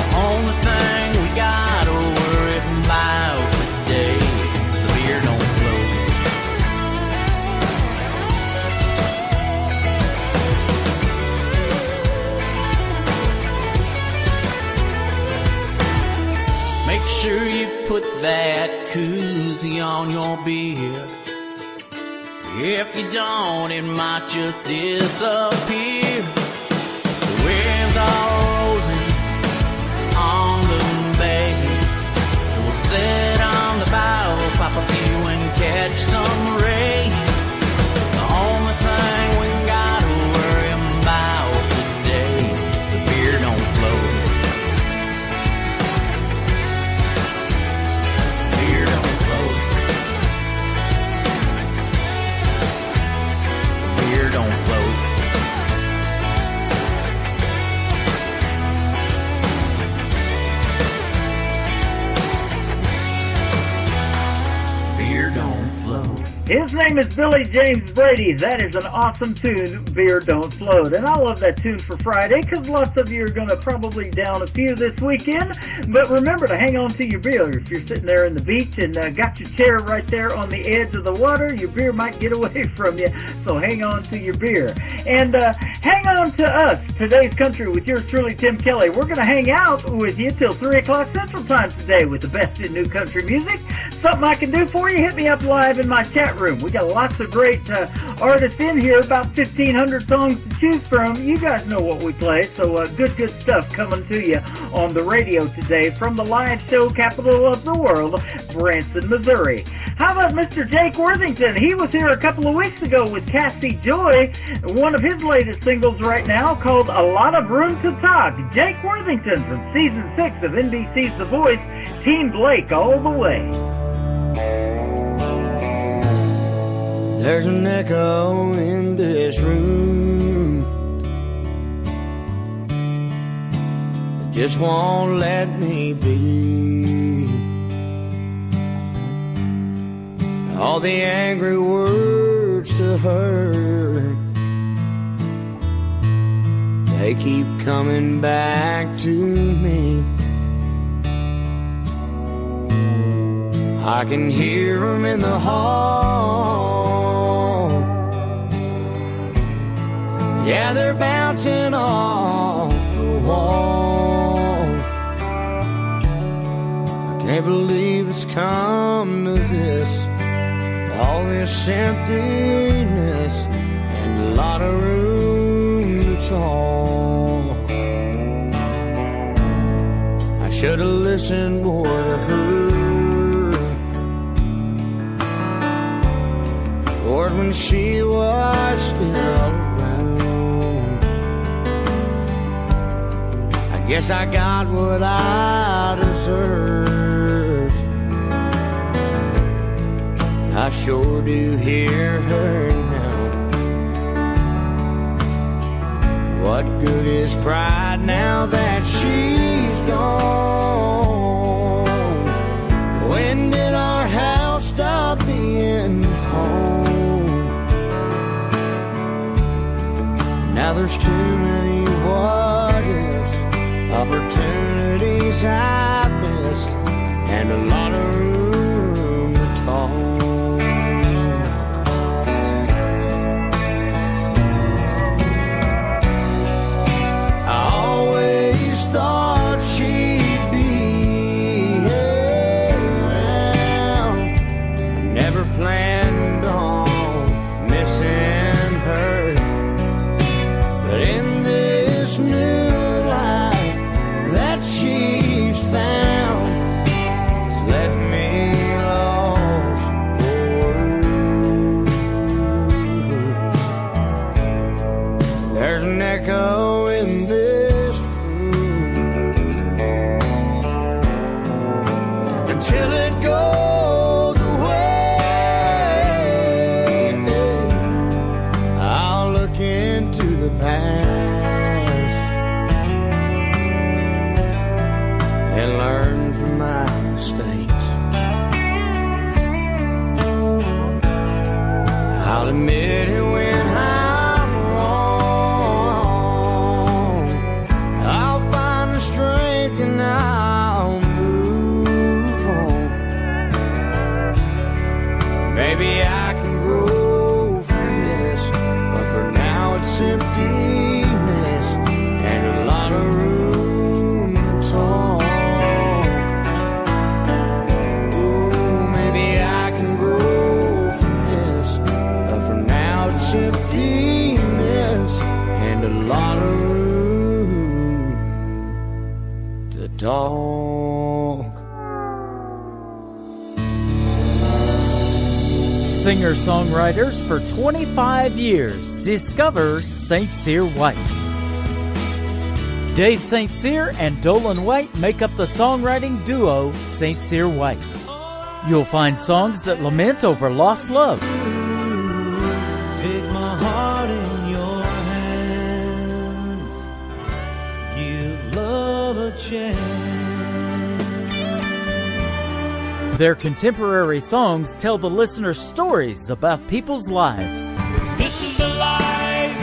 The only thing we gotta worry about today is the beer don't float. Make sure you put that koozie on your beer. If you don't, it might just disappear. The waves are rolling on the bay, so we'll sit on the bow, pop a few and catch some rays. The only thing we gotta worry about today is the beer don't float. Beer don't float. Beer don't float. Beer don't float. His name is Billy James Brady. That is an awesome tune, Beer Don't Float. And I love that tune for Friday because lots of you are going to probably down a few this weekend. But remember to hang on to your beer. If you're sitting there in the beach and got your chair right there on the edge of the water, your beer might get away from you. So hang on to your beer. And hang on to us, Today's Country, with yours truly, Tim Kelly. We're going to hang out with you till 3 o'clock Central Time today with the best in new country music. Something I can do for you, hit me up live in my chat room. We got lots of great artists in here, about 1,500 songs to choose from. You guys know what we play, so good stuff coming to you on the radio today from the live show capital of the world, Branson, Missouri. How about Mr. Jake Worthington? He was here a couple of weeks ago with Cassie Joy, one of his latest singles right now called A Lot of Room to Talk. Jake Worthington from Season 6 of NBC's The Voice, Team Blake all the way. There's an echo in this room that just won't let me be. All the angry words to her, they keep coming back to me. I can hear them in the hall. Yeah, they're bouncing off the wall. I can't believe it's come to this. All this emptiness and a lot of room to talk. I should have listened more to her. Lord, when she was still around. Yes, I got what I deserve. I sure do hear her now. What good is pride now that she's gone? When did our house stop being home? Now there's too many what ifs, opportunities I missed, and a lot of room to talk. I always thought she'd be around. I never planned on missing her. But in this new life that she's found, it's left me lost for words. There's an echo in this room until it goes away. I'll look into the past and learn from my mistakes. I'll admit it when I'm wrong. I'll find the strength and I'll move on. Maybe I can grow from this, but for now it's emptiness and a lot of room to talk. Ooh, maybe I can grow from this, but for now it's emptiness and a lot of room to talk. Singer-songwriters for 25 years. Discover St. Cyr White. Dave St. Cyr and Dolan White make up the songwriting duo St. Cyr White. You'll find songs that lament over lost love, Take my heart in your hands. Give love a chance. their contemporary songs tell the listener stories about people's lives. This is the life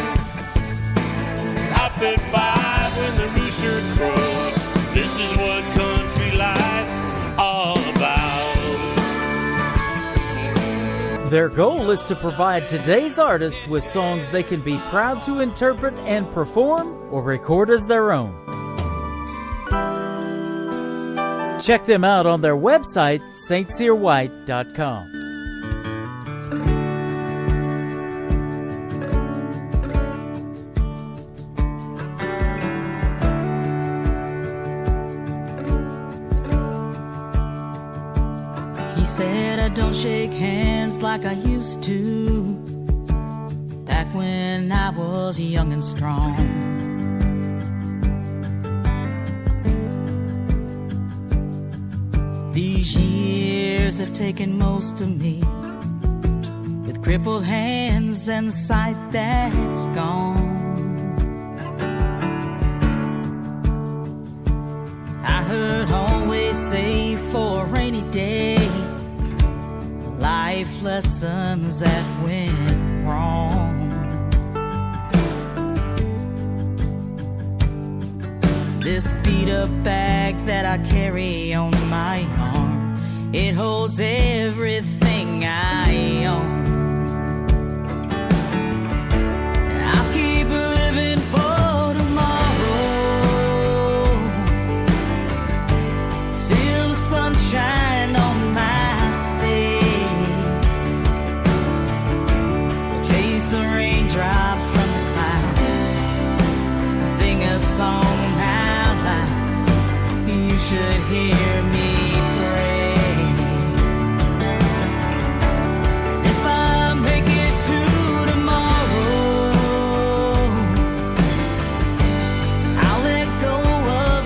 I've been by when the rooster crows. This is what country life's all about. Their goal is to provide today's artists with songs they can be proud to interpret and perform or record as their own. Check them out on their website, stcyrwhite.com. He said I don't shake hands like I used to, back when I was young and strong. These years have taken most of me, with crippled hands and sight that's gone. I heard always say for a rainy day, life lessons that went wrong. This beat up bag that I carry on my arm, it holds everything I own. I'll keep living for tomorrow, feel the sunshine on my face, taste the raindrops from the clouds, sing a song out loud. You should hear me pray. If I make it to tomorrow, I'll let go of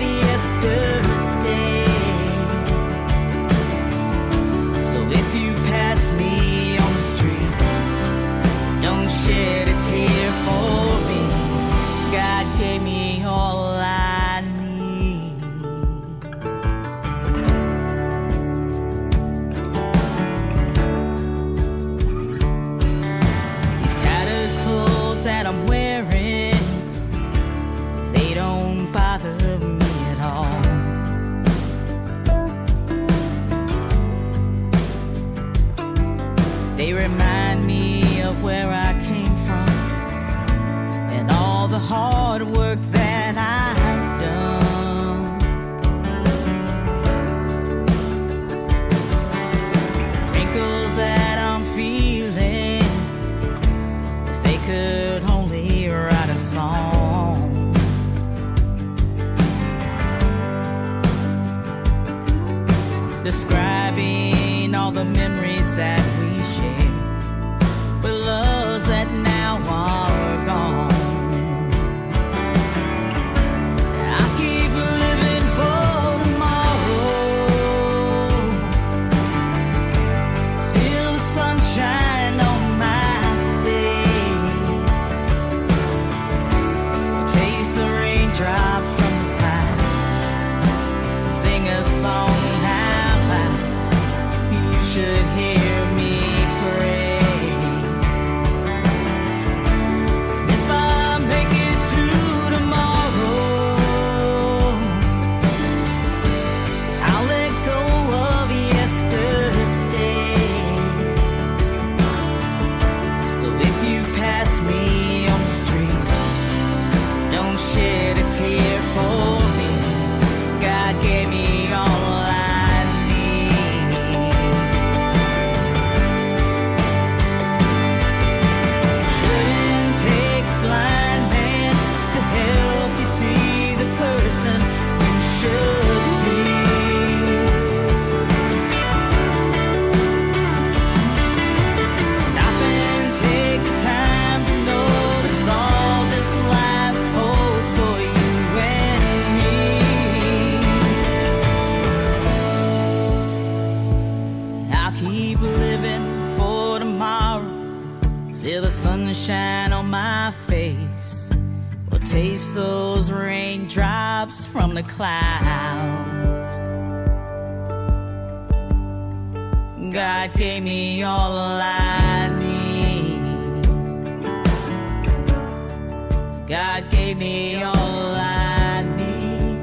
of where I came from and all the hard work that I've done. Wrinkles that I'm feeling, if they could only write a song. Describing all the memories that we shared, but loves that now are gone. I keep living for tomorrow. Feel the sunshine on my face. Taste the raindrops from the clouds. Sing a song out loud. You should hear me pray. If I make it to tomorrow, I'll let go of yesterday. So if you pass me on the street, don't shed a tear for me. God gave me all I need. Shouldn't take a blind man to help you see the person you should be. Stop and take the time to notice all this life holds for you and me. I'll keep living for tomorrow. Feel the sunshine on my face. Or taste those raindrops from the clouds. God gave me all I need. God gave me all I need.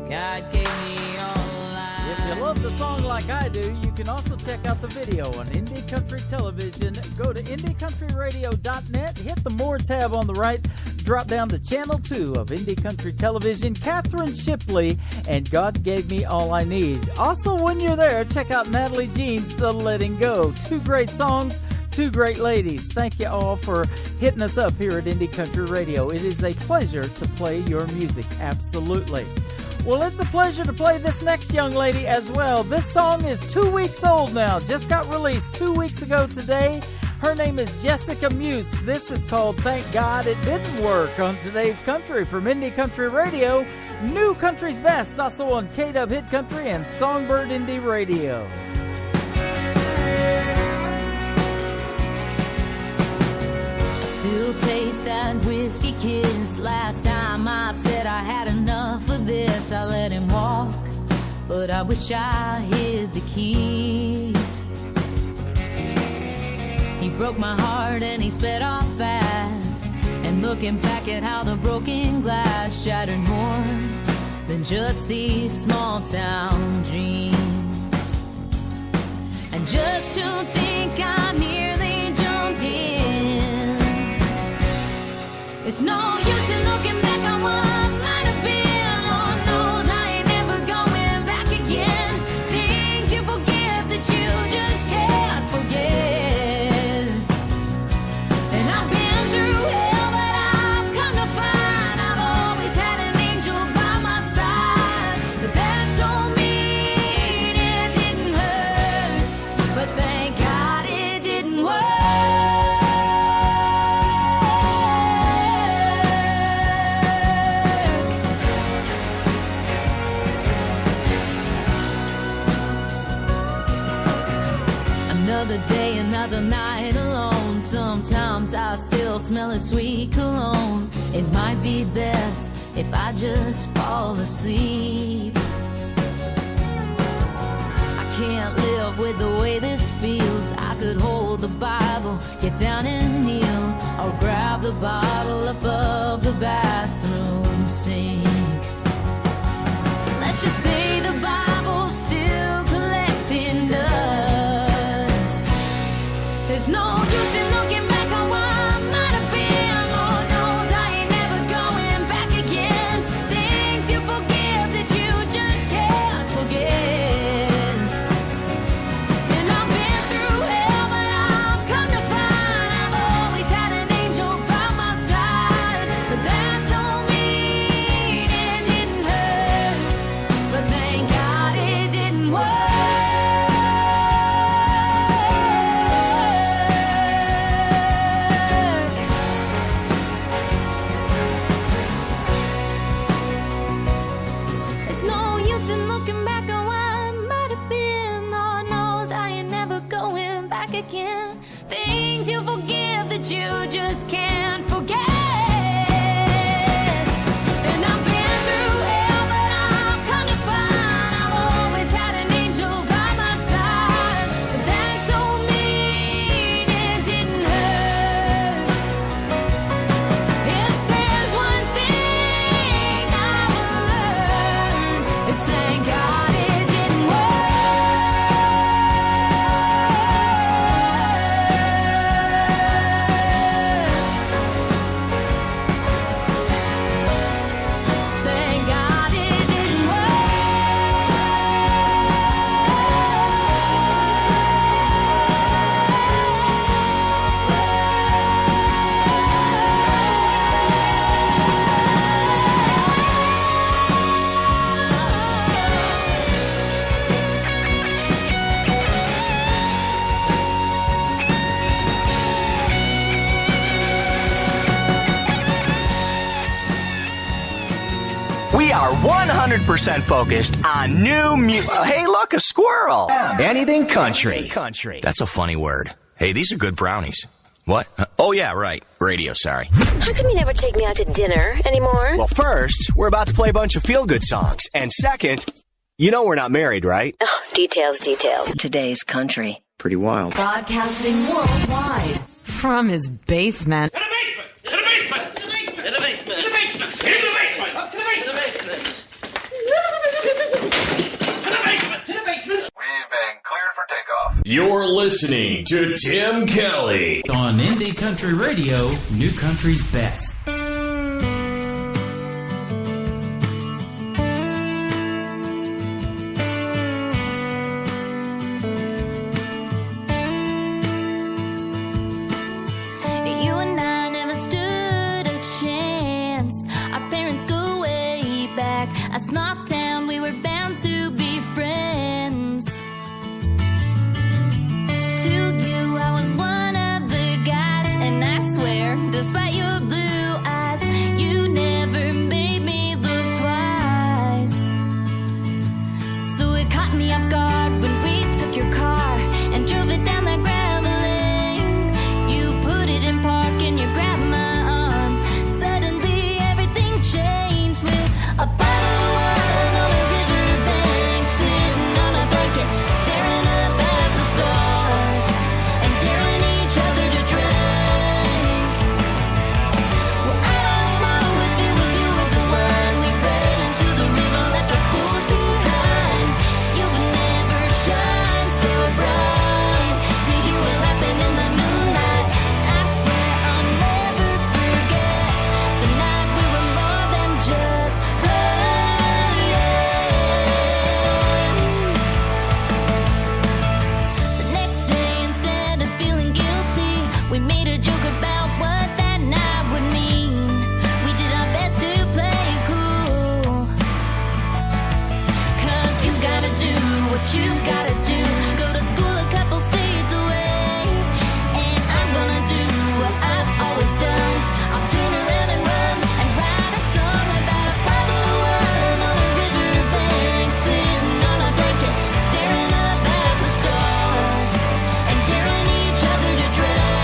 God gave me all I If you love the song like I do, you can also check out the video on Indie Country Television. Go to IndieCountryRadio.net, hit the More tab on the right, drop down to Channel 2 of Indie Country Television, Catherine Shipley, and God Gave Me All I Need. Also, when you're there, check out Natalie Jean's The Letting Go. Two great songs, two great ladies. Thank you all for hitting us up here at Indie Country Radio. It is a pleasure to play your music, absolutely. Well, it's a pleasure to play this next young lady as well. This song is 2 weeks old now, just got released 2 weeks ago today. Her name is Jessica Muse. This is called Thank God It Didn't Work on Today's Country from Indie Country Radio. New Country's Best, also on KW Hit Country and Songbird Indie Radio. I still taste that whiskey kiss. Last time I said I had enough of this, I let him walk, but I wish I hid the keys. He broke my heart and he sped off fast, and looking back at how the broken glass shattered more than just these small town dreams. And just to think I nearly jumped in, it's no use in looking back on what might have been. Lord knows I ain't never going back again. Things you forgive that you just can't forget. And I've been through hell, but I've come to find I've always had an angel by my side. But that don't mean it didn't hurt. But thank God it didn't work. Another day, another night alone. Sometimes I still smell a sweet cologne. It might be best if I just fall asleep. I can't live with the way this feels. I could hold the Bible, get down and kneel, or grab the bottle above the bathroom sink. Let's just say the Bible's still collecting dust. 100% focused on new music. Hey, look, a squirrel. Anything country. That's a funny word. Hey, these are good brownies. What? Oh, yeah, right. Radio, sorry. How come you never take me out to dinner anymore? Well, first, we're about to play a bunch of feel-good songs. And second, you know we're not married, right? Oh, details. Today's country. Pretty wild. Broadcasting worldwide from his basement. To the basement! To the basement! To the basement! To the basement! To the basement! Up to the basement! To the basement! To the basement! We've been cleared for takeoff. You're listening to Tim Kelly on Indie Country Radio, New Country's Best. Despite your blue eyes, you never made me look twice. So it caught me off guard when we took your car and drove it down that gravel lane. You put it in park and you grabbed my arm. Suddenly everything changed with a bottle of wine on a riverbank, sitting on a blanket, staring up at the stars and daring each other to drink. We made a joke about what that night would mean. We did our best to play it cool. 'Cause you gotta do what you gotta do. Go to school a couple states away. And I'm gonna do what I've always done. I'll turn around and run and write a song about a bottle of wine on a riverbank, sitting on a blanket, staring up at the stars and daring each other to drink.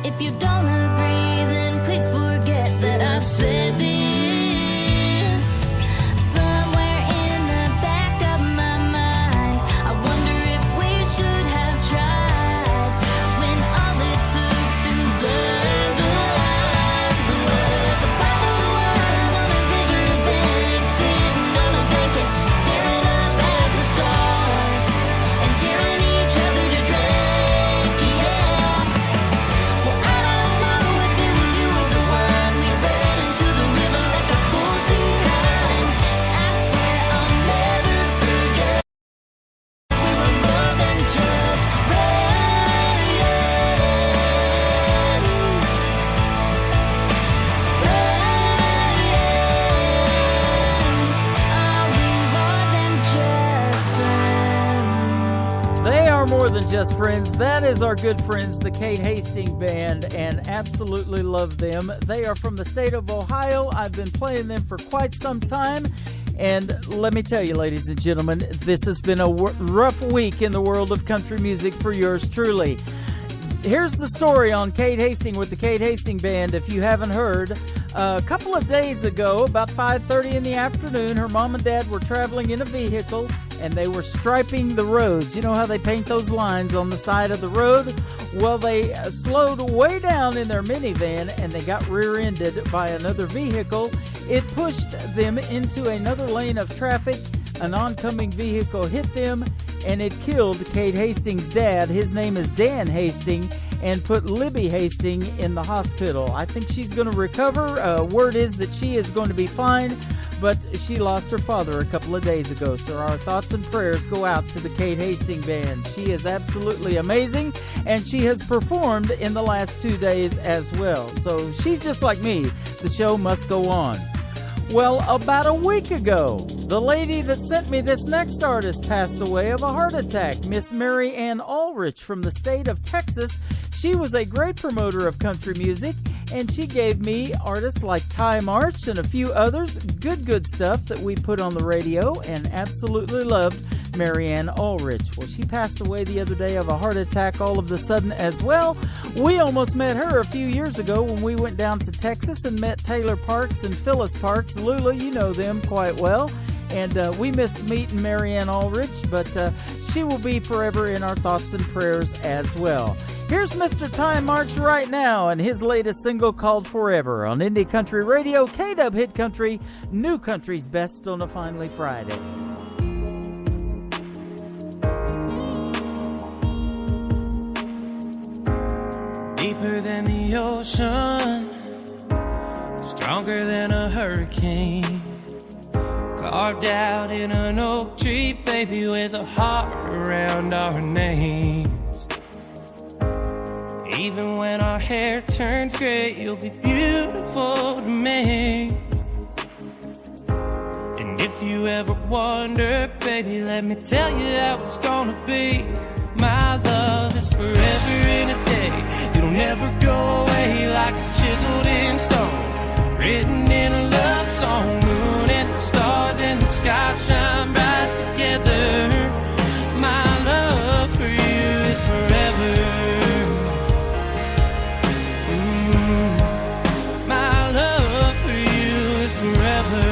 If you don't agree, then please forget that I've said this. Somewhere in the back of my mind, I wonder if we should have tried. When all it took to blur the lines was a bottle of wine on a riverbank, sitting on a blanket, staring up at the stars and daring each other to drink. Yeah. More than just friends. That is our good friends, the Kate Hastings Band, and absolutely love them. They are from the state of Ohio. I've been playing them for quite some time, and let me tell you, ladies and gentlemen, this has been a rough week in the world of country music for yours truly. Here's the story on Kate Hastings with the Kate Hastings Band, if you haven't heard. A couple of days ago, about 5:30 in the afternoon, her mom and dad were traveling in a vehicle, and they were striping the roads. You know how they paint those lines on the side of the road? Well, they slowed way down in their minivan, and they got rear-ended by another vehicle. It pushed them into another lane of traffic. An oncoming vehicle hit them, and it killed Kate Hastings' dad. His name is Dan Hastings, and put Libby Hastings in the hospital. I think she's going to recover. Word is that she is going to be fine, but she lost her father a couple of days ago. So our thoughts and prayers go out to the Kate Hastings Band. She is absolutely amazing, and she has performed in the last 2 days as well. So she's just like me. The show must go on. Well, about a week ago, the lady that sent me this next artist passed away of a heart attack. Miss Mary Ann Ulrich from the state of Texas. She was a great promoter of country music, and she gave me artists like Ty March and a few others. Good stuff that we put on the radio, and absolutely loved Mary Ann Ulrich. Well, she passed away the other day of a heart attack all of a sudden as well. We almost met her a few years ago when we went down to Texas and met Taylor Parks and Phyllis Parks. Lula, you know them quite well. And we missed meeting Mary Ann Ulrich, but she will be forever in our thoughts and prayers as well. Here's Mr. Ty March right now and his latest single called Forever on Indie Country Radio, K-Dub Hit Country, New Country's Best on a Finally Friday. Deeper than the ocean, stronger than a hurricane, carved out in an oak tree, baby, with a heart around our names. Even when our hair turns gray, you'll be beautiful to me. And if you ever wonder, baby, let me tell you how it's gonna be. My love is forever in a day. It'll never go away, like it's chiseled in stone, written in a love song. Moon and the stars and the sky shine bright together. My love for you is forever. My love for you is forever.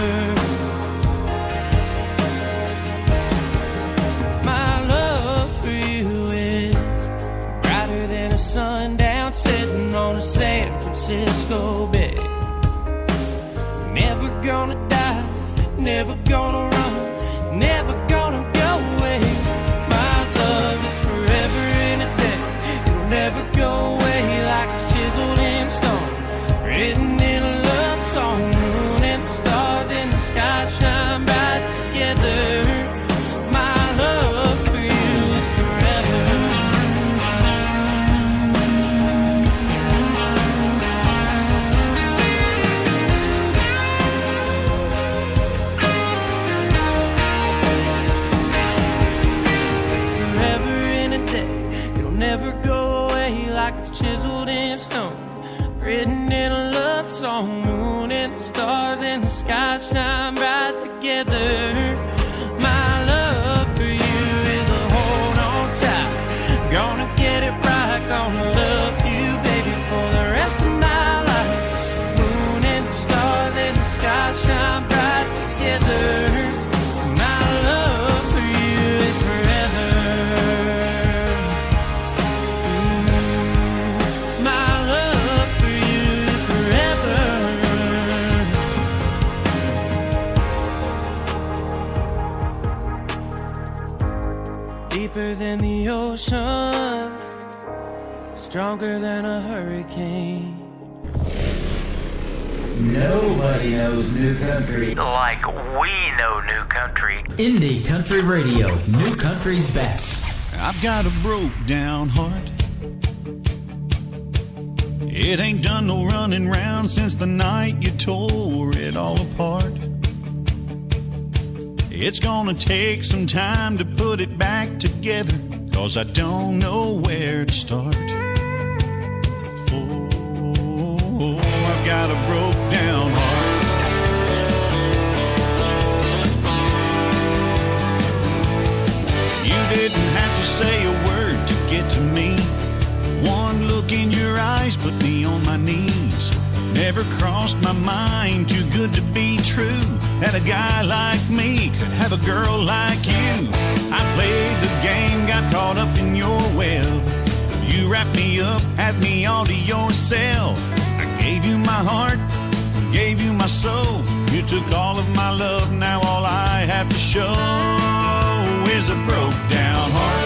My love for you is brighter than a sundown sitting on a San Francisco bay. Never gonna die, never gonna run, never gonna go away. My love is forever in a day. It'll never go away, like it's chiseled in stone, written in a love song. Moon and the stars in the sky shine bright together. My love for you is forever. Forever in a day, it'll never go away, like it's chiseled in stone, written in a love song. Moon and the stars in the sky shine bright together. My love for you is a hold on tight. Gonna get it right, gonna love you, baby, for the rest of my life. Moon and the stars in the sky shine bright together. My love for you is forever. My love for you is forever. Deeper than the ocean, stronger than a hurricane. Nobody knows new country like we know new country. Indie Country Radio, New Country's Best. I've got a broke down heart. It ain't done no running round since the night you tore it all apart. It's gonna take some time to put it back together, 'cause I don't know where to start. Oh, I've got a broke down heart. You didn't have to say a word to get to me. One look in your eyes put me on my knees. Never crossed my mind, too good to be true, that a guy like me could have a girl like you. I played the game, got caught up in your web. You wrapped me up, had me all to yourself. I gave you my heart, gave you my soul. You took all of my love, now all I have to show is a broke down heart.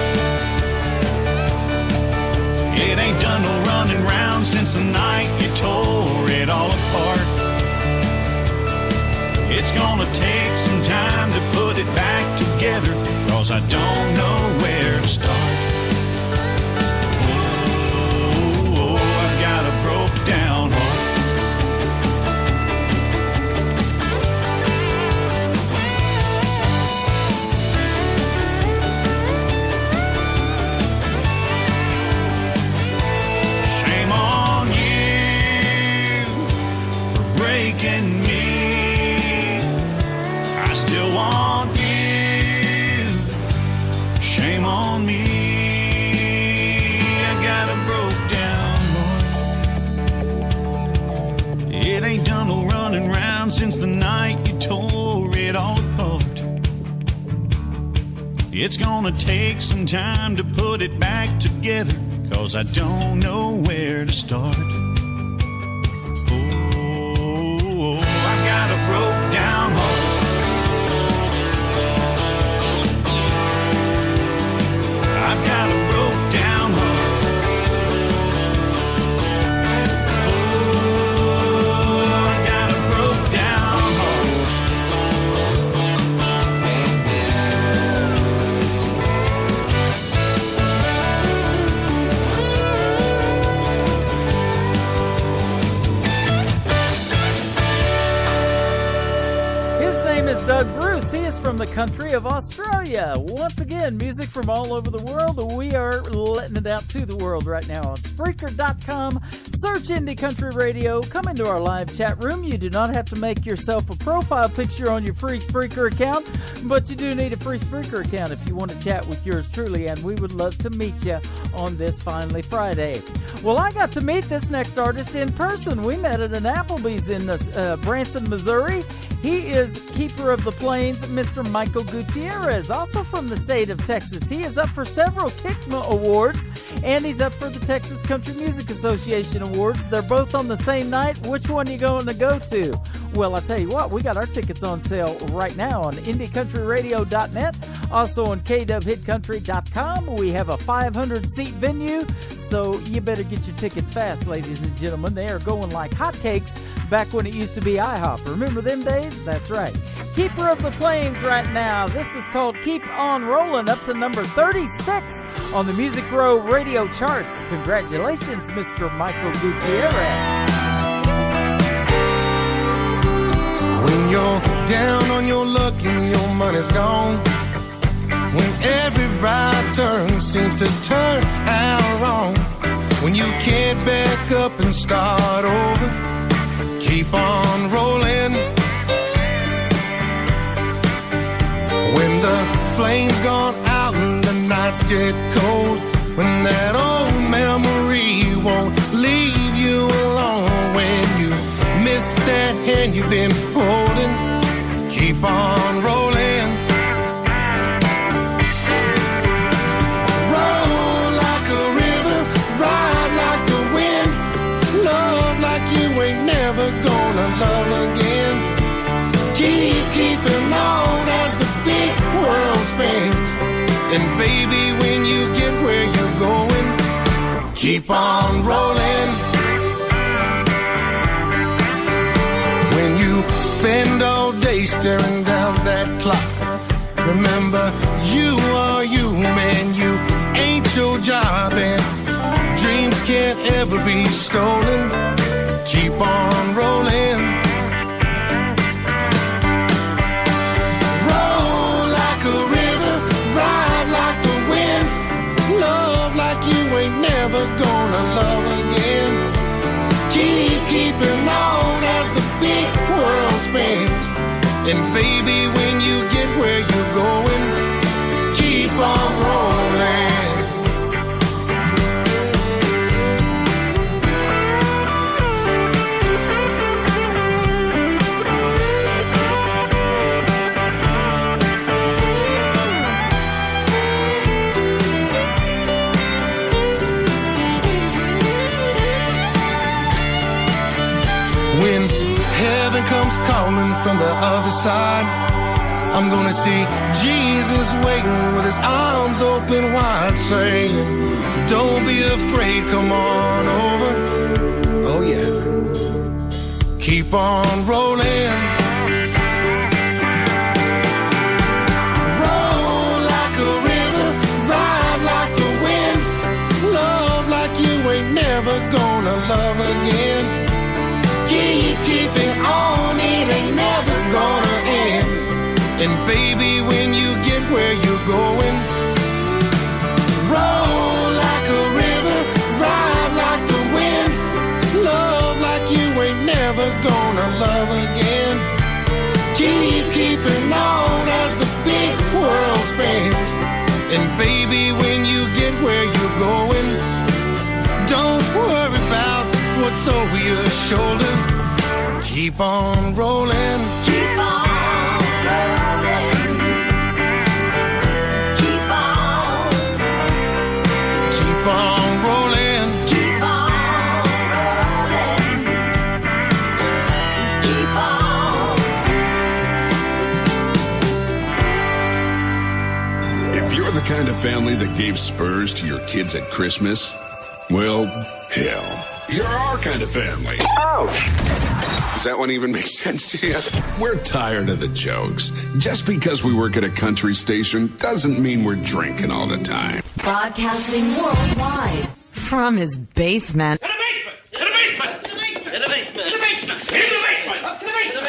It ain't done no running round since the night you tore it all apart. It's gonna take some time to put it back together, 'cause I don't know where to start. Oh, I've got a broke down heart. Shame on you for breaking me. I still want you. Shame on me. I got a broke down heart. It ain't done no running round since the night you tore it all apart. It's gonna take some time to put it back together, 'cause I don't know where to start. Oh, I got a broke down heart. I've got a broke down heart. Oh, I got a broke down heart. His name is Doug Bruce. He is from the country of Australia. Once again, music from all over the world. We are letting it out to the world right now on Spreaker.com. Search Indie Country Radio. Come into our live chat room. You do not have to make yourself a profile picture on your free Spreaker account, but you do need a free Spreaker account if you want to chat with yours truly, and we would love to meet you on this Finally Friday. Well, I got to meet this next artist in person. We met at an Applebee's in Branson, Missouri. He is Keeper of the Plains, Mr. Michael Gutierrez, also from the state of Texas. He is up for several KICMA awards, and he's up for the Texas Country Music Association Awards. They're both on the same night. Which one are you going to go to? Well, I tell you what, we got our tickets on sale right now on IndieCountryRadio.net, also on KWHitCountry.com. We have a 500-seat venue, so you better get your tickets fast, ladies and gentlemen. They are going like hotcakes back when it used to be IHOP. Remember them days? That's right. Keeper of the Plains right now. This is called Keep On Rolling, up to number 36 on the Music Row radio charts. Congratulations, Mr. Michael Gutierrez. When you're down on your luck and your money's gone, when every right turn seems to turn out wrong, when you can't back up and start over, keep on rolling. When the flame's gone out and the nights get cold, when that old memory won't leave you alone, when you miss that hand you've been holding, keep on rolling. Roll like a river, ride like the wind, love like you ain't never gonna love again. Keeping on as the big world spins, and baby, when you get where you're going, keep on rolling. When you spend all day staring down that clock, remember you are you, man, you ain't your job, and dreams can't ever be stolen. Keep on rolling. Roll like a river, ride like the wind, love like you ain't never gonna love again. Keeping on as the big world spins, and baby, when you get where you're going, keep on rolling. When heaven comes calling from the other side, I'm gonna see Jesus waiting with his arms open wide, saying, don't be afraid, come on over. Oh yeah. Keep on rolling. Roll like a river, ride like the wind, love like you ain't never gonna love again. Keep keeping on, it ain't never gonna end. And baby, when you get where you're going, roll like a river, ride like the wind, love like you ain't never gonna love again. Keep keeping on as the big world spins. And baby, when you get where you're going, don't worry about what's over your shoulder. Keep on rolling. Keep on rolling. Keep on. Keep on rolling. Keep on rolling. Keep on. If you're the kind of family that gave spurs to your kids at Christmas, well, hell, you're our kind of family. Oh! Does that one even make sense to you? We're tired of the jokes. Just because we work at a country station doesn't mean we're drinking all the time. Broadcasting worldwide from his basement. To the basement! To the basement! To the basement! To the basement! To the basement! Up to the basement! To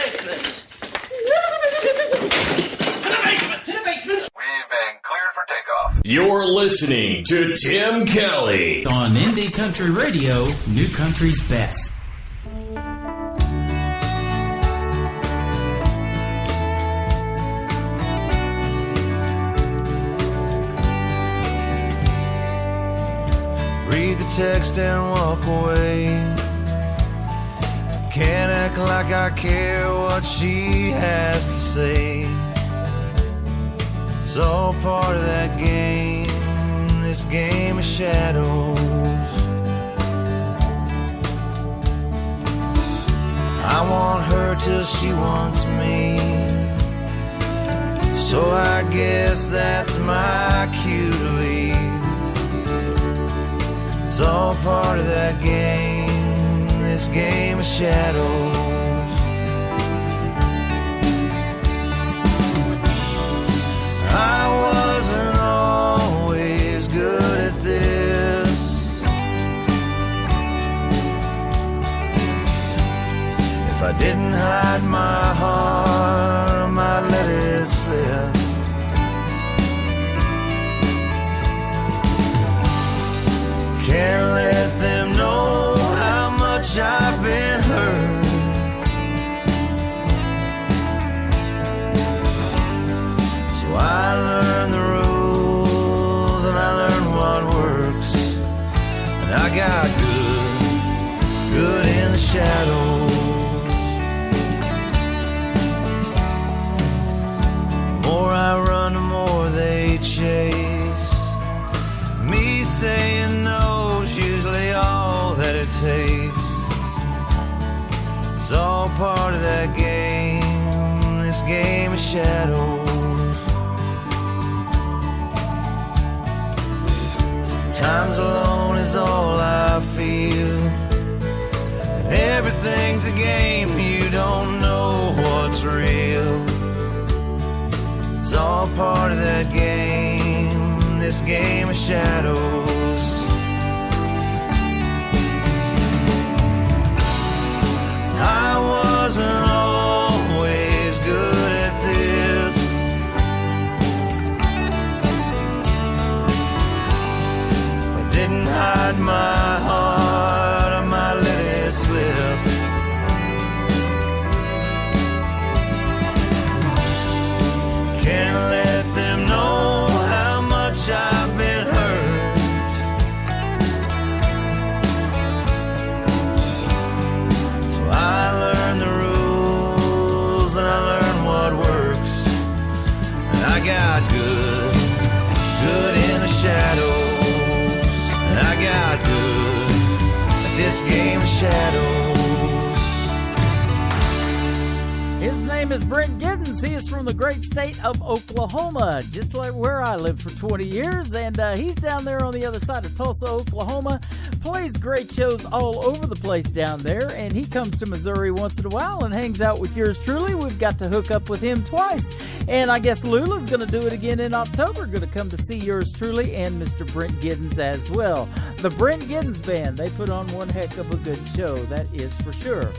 the basement! To the basement! We've been cleared for takeoff. You're listening to Tim Kelly on Indie Country Radio, New Country's Best. Read the text and walk away. Can't act like I care what she has to say. It's all part of that game, this game of shadows. I want her till she wants me, so I guess that's my cue to leave. It's all part of that game, this game of shadows. I wasn't always good at this. If I didn't hide my heart, I might let it slip. Can't let them know how much I've been hurt. So I learned the rules and I learned what works. And I got good in the shadows. The more I run, the more they chase. Me saying no's usually all that it takes. It's all part of that game, this game of shadows. Sometimes alone is all I feel, and everything's a game, you don't know what's real. It's all part of that game, this game of shadows. I wasn't always good at this. I didn't hide my heart, I might let it slip. Can't let them know how much I've been hurt. So I learned the rules and I learned what works. And I got good in the shadows. And I got good at this game of shadows. His name is Brent Giddens. He is from the great state of Oklahoma, just like where I lived for 20 years. And he's down there on the other side of Tulsa, Oklahoma. Plays great shows all over the place down there. And he comes to Missouri once in a while and hangs out with yours truly. We've got to hook up with him twice. And I guess Lula's going to do it again in October. Going to come to see yours truly and Mr. Brent Giddens as well. The Brent Giddens Band, they put on one heck of a good show. That is for sure.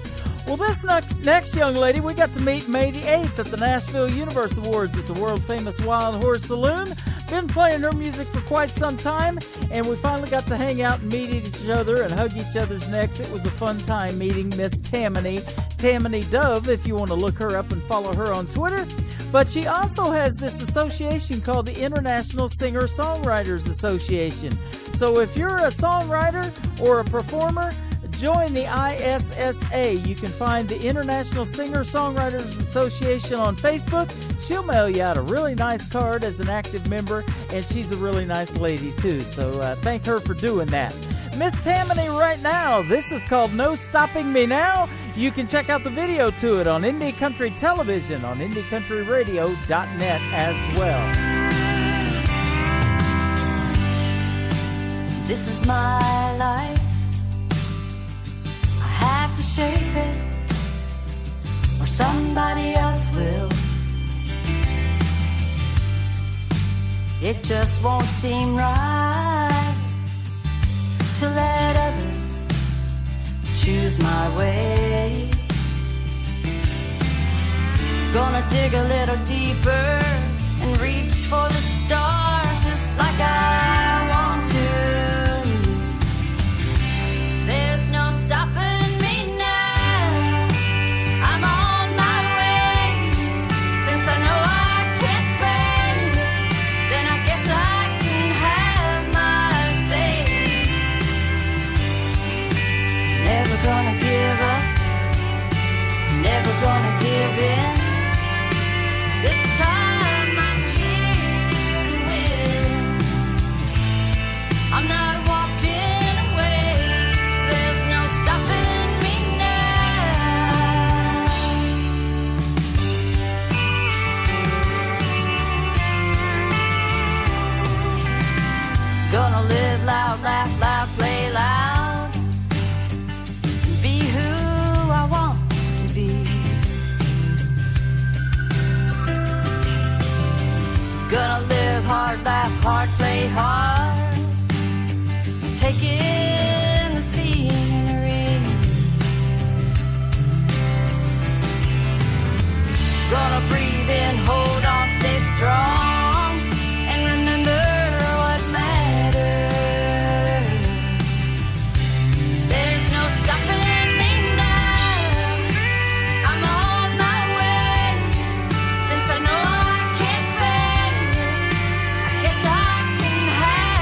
Well, this next young lady we got to meet May the 8th at the Nashville Universe Awards at the world-famous Wild Horse Saloon. Been playing her music for quite some time, and we finally got to hang out and meet each other and hug each other's necks. It was a fun time meeting Miss Tammany Dove, if you want to look her up and follow her on Twitter. But she also has this association called the International Singer-Songwriters Association. So if you're a songwriter or a performer, join the ISSA. You can find the International Singer-Songwriters Association on Facebook. She'll mail you out a really nice card as an active member, and she's a really nice lady too. So thank her for doing that. Miss Tammany right now. This is called No Stopping Me Now. You can check out the video to it on Indie Country Television on IndieCountryRadio.net as well. This is my life. Have to shape it, or somebody else will. It just won't seem right to let others choose my way. Gonna dig a little deeper and reach for the stars just like I want to. There's no stopping. Gonna give up, never gonna give in. This time I'm here to win. I'm not walking away, there's no stopping me now. Gonna live loud, laugh loud, play loud. Gonna live hard, laugh hard, play hard. Take in the scenery. Gonna breathe in, hold on, stay strong, and remember what matters. There's no stopping me now. I'm on my way, since I know I can't fail. I guess I can have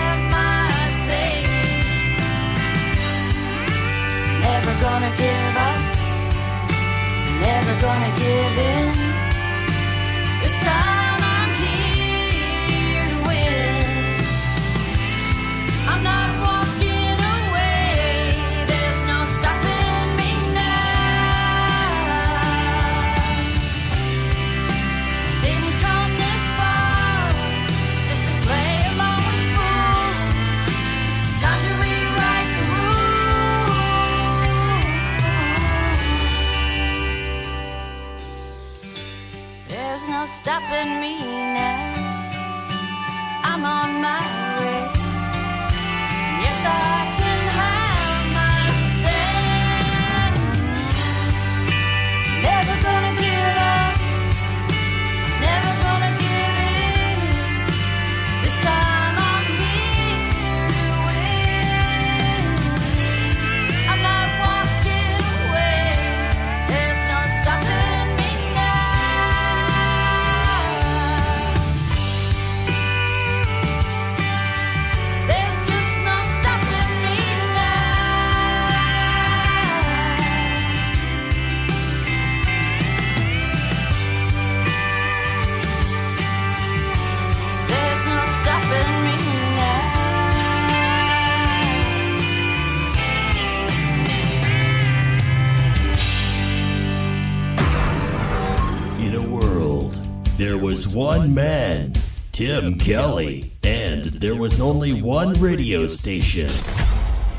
was one man, Tim Kelly, and there was only one radio station,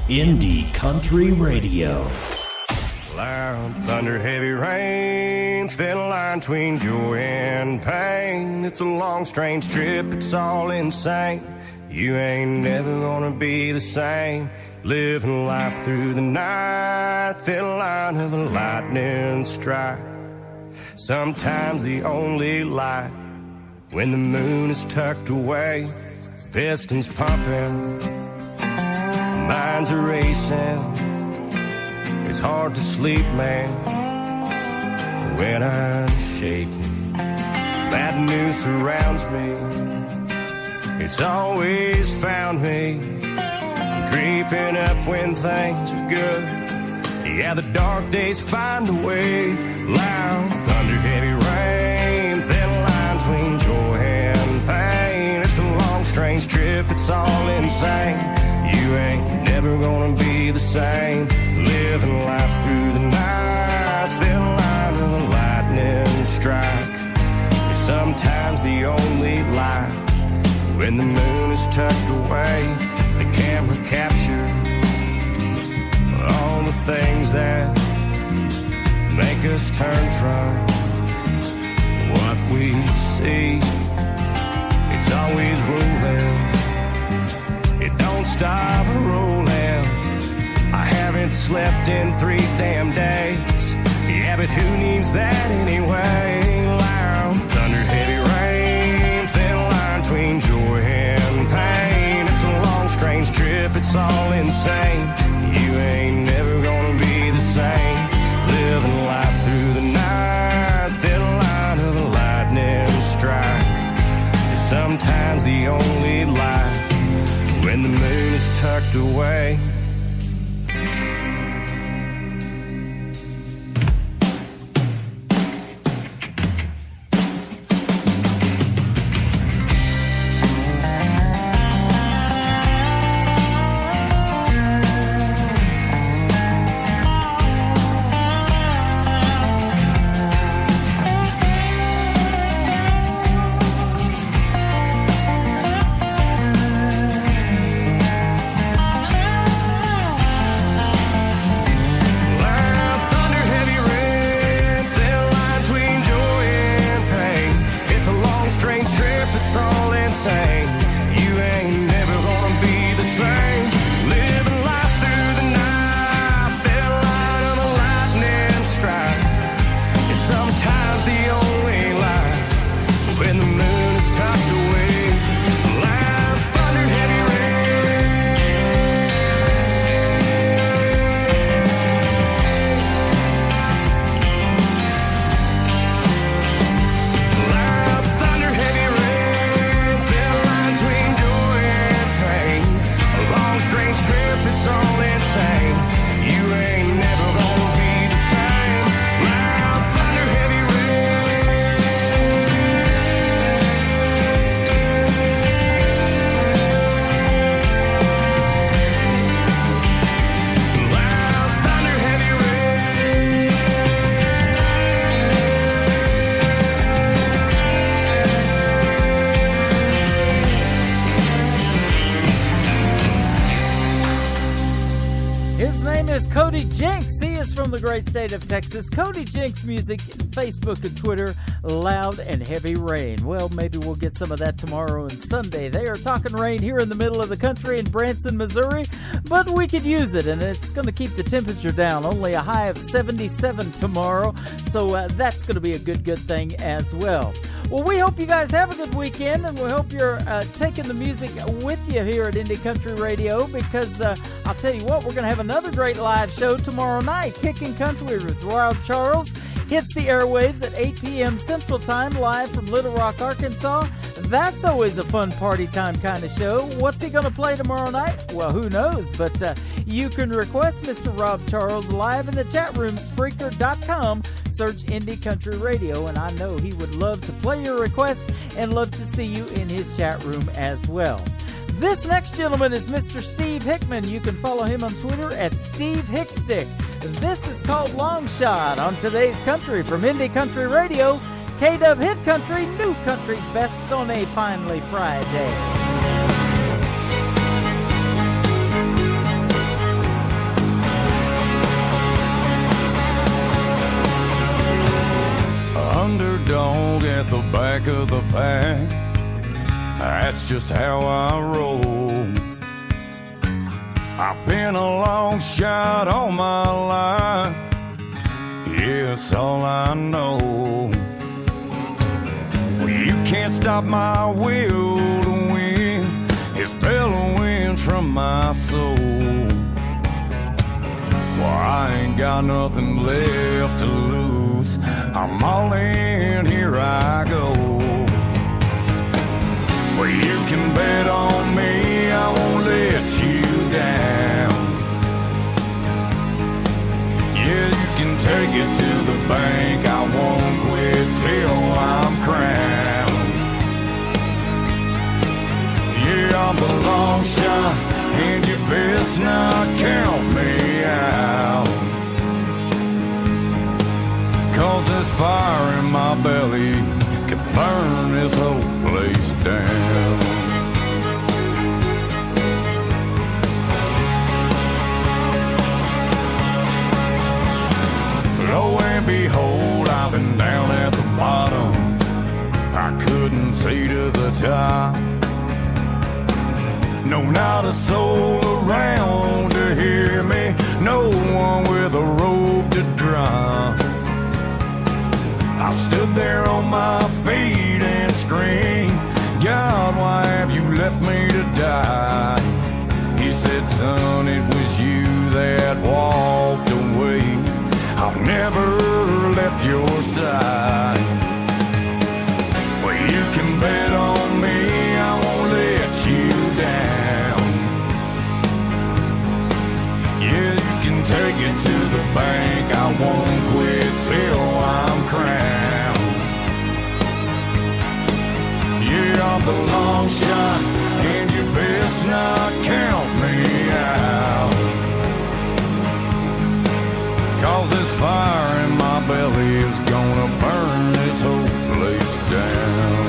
Indie Country Radio. Loud thunder, heavy rain, thin line between joy and pain. It's a long, strange trip, it's all insane. You ain't never gonna be the same. Living life through the night, thin line of a lightning strike. Sometimes the only light when the moon is tucked away. Pistons pumping, minds are racing. It's hard to sleep, man, when I'm shaking. Bad news surrounds me. It's always found me creeping up when things are good. Yeah, the dark days find a way. Loud thunder, heavy rain, thin line between joy and pain. It's a long, strange trip, it's all insane. You ain't never gonna be the same. Living life through the night, thin line of a lightning strike. It's sometimes the only light when the moon is tucked away. The camera captures all the things that make us turn from what we see. It's always rolling, it don't stop rolling. I haven't slept in 3 damn days. Yeah, but who needs that anyway? Loud thunder, heavy rain, thin line between joy and pain. It's a long, strange trip, it's all insane. You ain't never gonna be the same. Living life through the night, thin line of a lightning strike. It's sometimes the only light when the moon is tucked away. Cody Jinks. He is from the great state of Texas. Cody Jinks music, Facebook and Twitter, Loud and Heavy Rain. Well, maybe we'll get some of that tomorrow and Sunday. They are talking rain here in the middle of the country in Branson, Missouri, but we could use it, and it's going to keep the temperature down. Only a high of 77 tomorrow, so that's going to be a good thing as well. Well, we hope you guys have a good weekend, and we hope you're taking the music with you here at Indie Country Radio, because I'll tell you what, we're going to have another great live show tomorrow night. Kicking Country with Rob Charles hits the airwaves at 8 p.m. Central Time, live from Little Rock, Arkansas. That's always a fun party time kind of show. What's he going to play tomorrow night? Well, who knows, but you can request Mr. Rob Charles live in the chat room, Spreaker.com. Search Indie Country Radio, and I know he would love to play your request and love to see you in his chat room as well. This next gentleman is Mr. Steve Hickman. You can follow him on Twitter at Steve Hickstick. This is called Long Shot on Today's Country from Indie Country Radio, K-Dub Hit Country, New Country's Best on a finally Friday. Underdog at the back of the pack, that's just how I roll. I've been a long shot all my life, yeah, it's all I know. Well, you can't stop my will to win, it's bellowing from my soul. Well, I ain't got nothing left to lose, I'm all in, here I go. Well, you can bet on me, I won't let you down. Yeah, you can take it to the bank, I won't quit till I'm crowned. Yeah, I'm the long shot, and you best not count me out. 'Cause this fire in my belly could burn this whole place down. Lo and behold, I've been down at the bottom, I couldn't see to the top. No, not a soul around to hear me, no one with a rope to drop. I stood there on my feet and screamed, God, why have you left me to die? He said, son, it was you that walked away, I've never left your side. Well, you can bet on me, I won't let you down. Yeah, you can take it to the bank, I won't quit till I'm crowned. Yeah, I'm the long shot, and you best not count me out. 'Cause this fire in my belly is gonna burn this whole place down.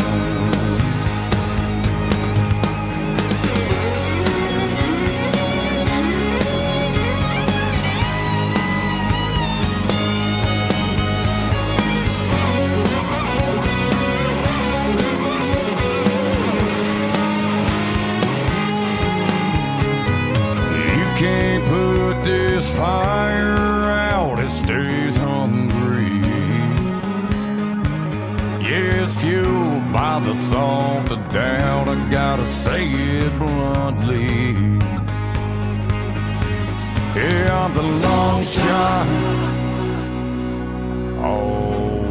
Can't put this fire out, it stays hungry. Yeah, it's fueled by the thought, the doubt, I gotta say it bluntly. Yeah, I'm the long shot. Alright.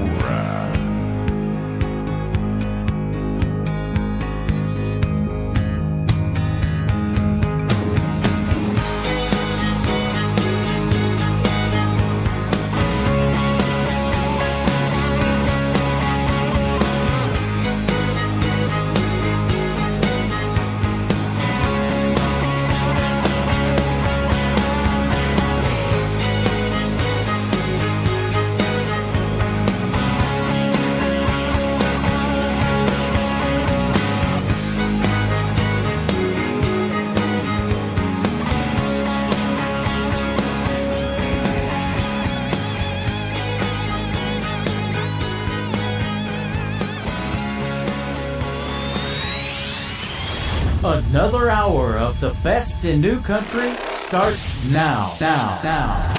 Another hour of the best in new country starts now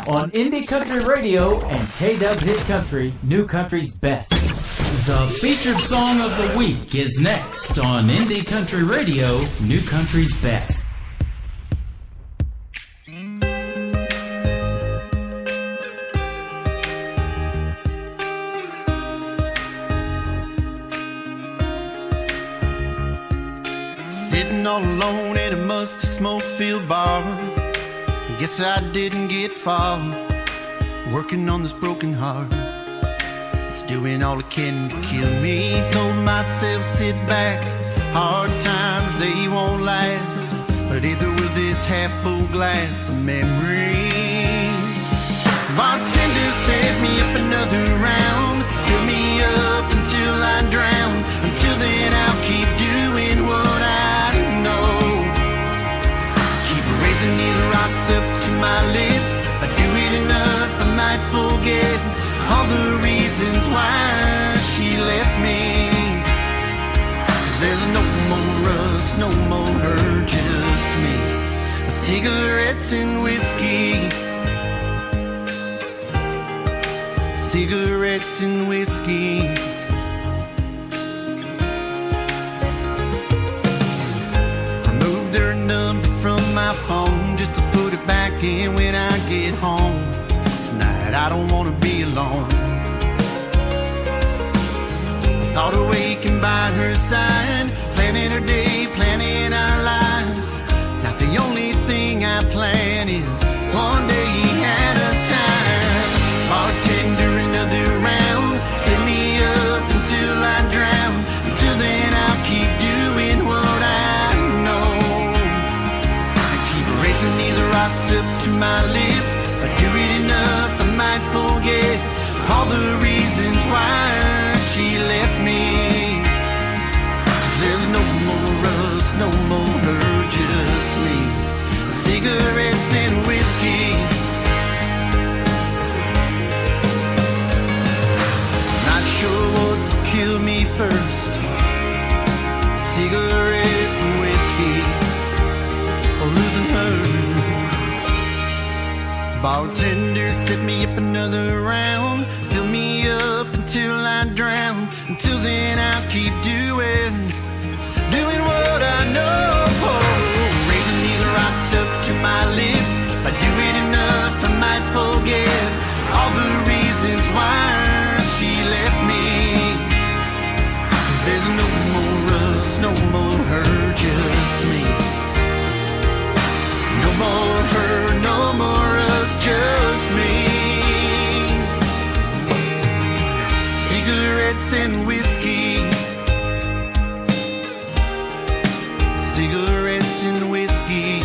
on Indie Country Radio and K-Dub Hit Country, New Country's Best. The featured song of the week is next on Indie Country Radio, New Country's Best. Sitting all alone at a musty smoke-filled bar. Guess I didn't get far. Working on this broken heart. It's doing all it can to kill me. Told myself, sit back. Hard times, they won't last. But either with this half-full glass of memories. Bartender set me up another round. Fill me up until I drown. Until then I'll keep doing what I know. Keep raising these rocks up to my lips. If I do it enough I might forget all the reasons why she left me. 'Cause there's no more us, no more her, just me. Cigarettes and whiskey. Cigarettes and whiskey. Removed her number from my phone just to put it back in when I get home. Tonight I don't want to be alone. I thought of waking by her side, planning her day, planning our lives. Now the only thing I plan is one day at a time. Bartender, another round, fill me up until I drown. Until then I'll keep doing what I know. I keep raising these rocks up to my lips. If I do it enough I might forget all the reasons why she left me. 'Cause there's no more us, no more her, just me. Cigarettes and whiskey. Not sure what will kill me first, cigarettes and whiskey, or losing her. Bartender, set me up another round, fill me up until I drown. Until then I'll keep doing what I know. Raising these rocks up to my lips. If I do it enough I might forget all the reasons why she left me. 'Cause there's no more us, no more her, just me. No more her, no more us, just me. Cigarettes and whiskey. Cigarettes and whiskey.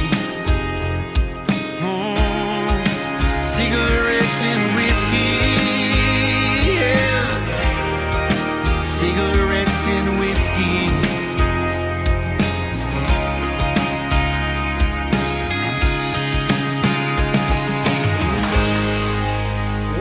Cigarettes and whiskey. Yeah. Cigarettes and whiskey.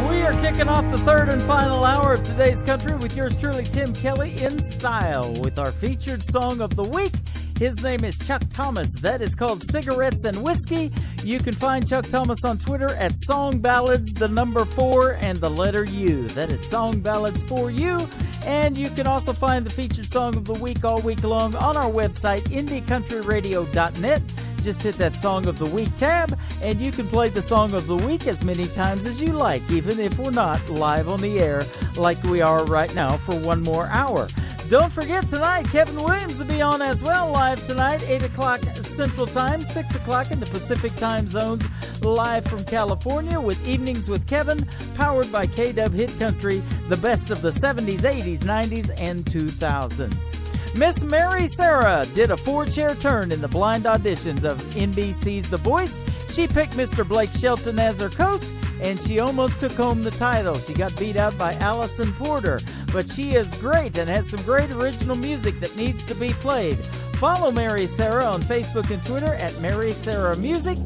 We are kicking off the third and final hour of today's country with yours truly, Tim Kelly, in style, with our featured song of the week. His name is Chuck Thomas. That is called Cigarettes and Whiskey. You can find Chuck Thomas on Twitter at Song Ballads, the number 4 and the letter U. That is Song Ballads for you. And you can also find the featured song of the week all week long on our website, indiecountryradio.net. Just hit that Song of the Week tab, and you can play the Song of the Week as many times as you like, even if we're not live on the air like we are right now for one more hour. Don't forget tonight, Kevin Williams will be on as well, live tonight, 8 o'clock Central Time, 6 o'clock in the Pacific Time Zones, live from California with Evenings with Kevin, powered by KW Hit Country, the best of the 70s, 80s, 90s, and 2000s. Miss Mary Sarah did a 4-chair turn in the blind auditions of NBC's The Voice. She picked Mr. Blake Shelton as her coach, and she almost took home the title. She got beat out by Allison Porter, but she is great and has some great original music that needs to be played. Follow Mary Sarah on Facebook and Twitter at Mary Sarah Music.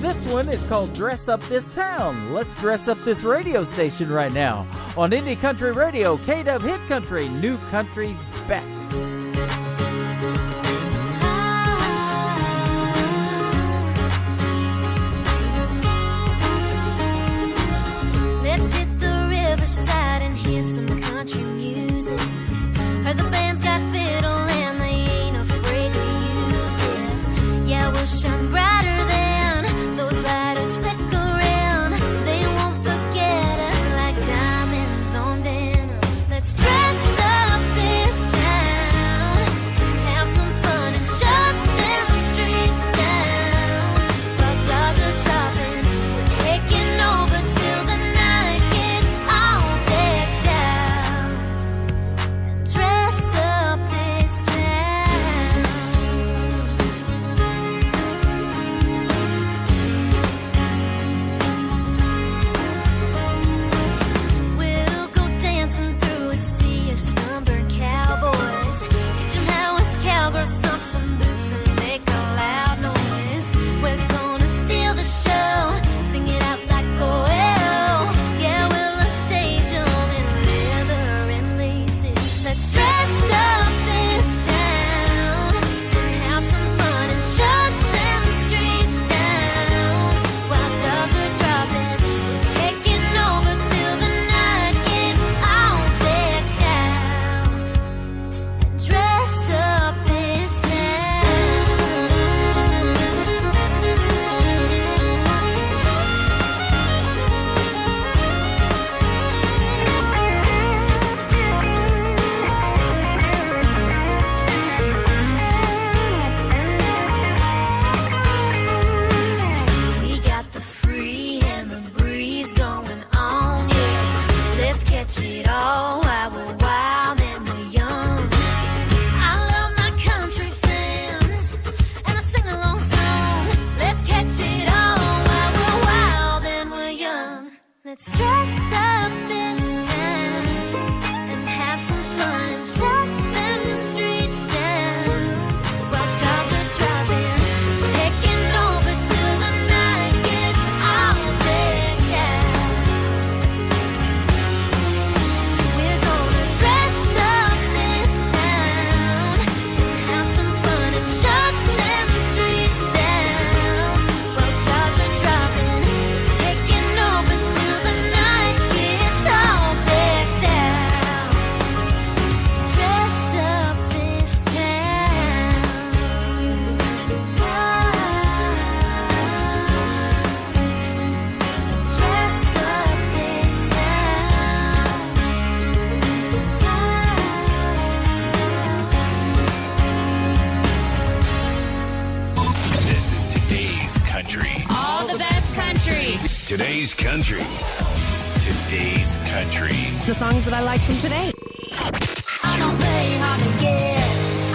This one is called Dress Up This Town. Let's dress up this radio station right now on Indie Country Radio, KW Hit Country, New Country's Best. Let's hit the riverside and hear some country music. Heard the band's got fiddle and they ain't afraid to use it. Yeah, we'll shine brighter than those lighters flicker around. They won't forget us like diamonds on denim. Let's dress up this town. Today's country. Today's country. The songs that I like from today. I don't play hard to get,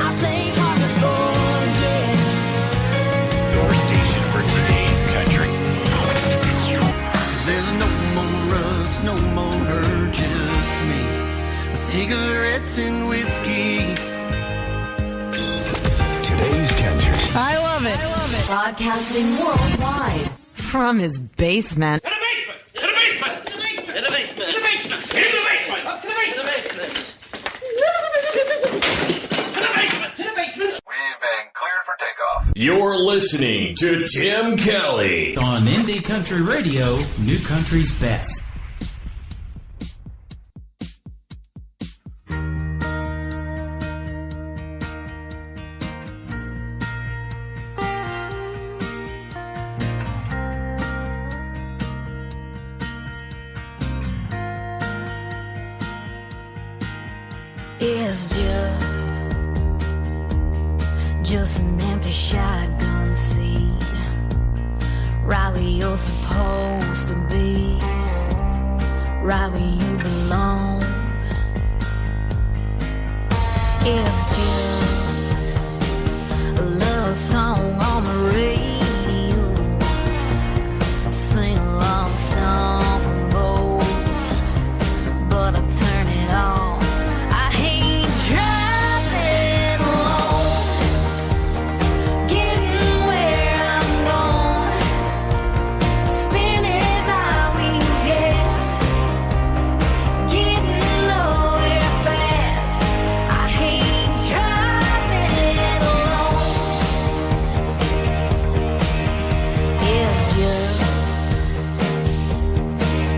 I play hard to forget. Your station for today's country. There's no more us, no more her, just me. Cigarettes and whiskey. Today's country. I love it. Broadcasting worldwide from his basement. To the basement! To the basement! To the basement! To the basement! To the basement! Up to the basement! To the basement! To the basement! We've been cleared for takeoff. You're listening to Tim Kelly on Indie Country Radio, New Country's Best. It's just an empty shotgun seat, right where you're supposed to be, right where you belong. It's just a love song on the radio, a sing-along song from Ghost, but I turn it on.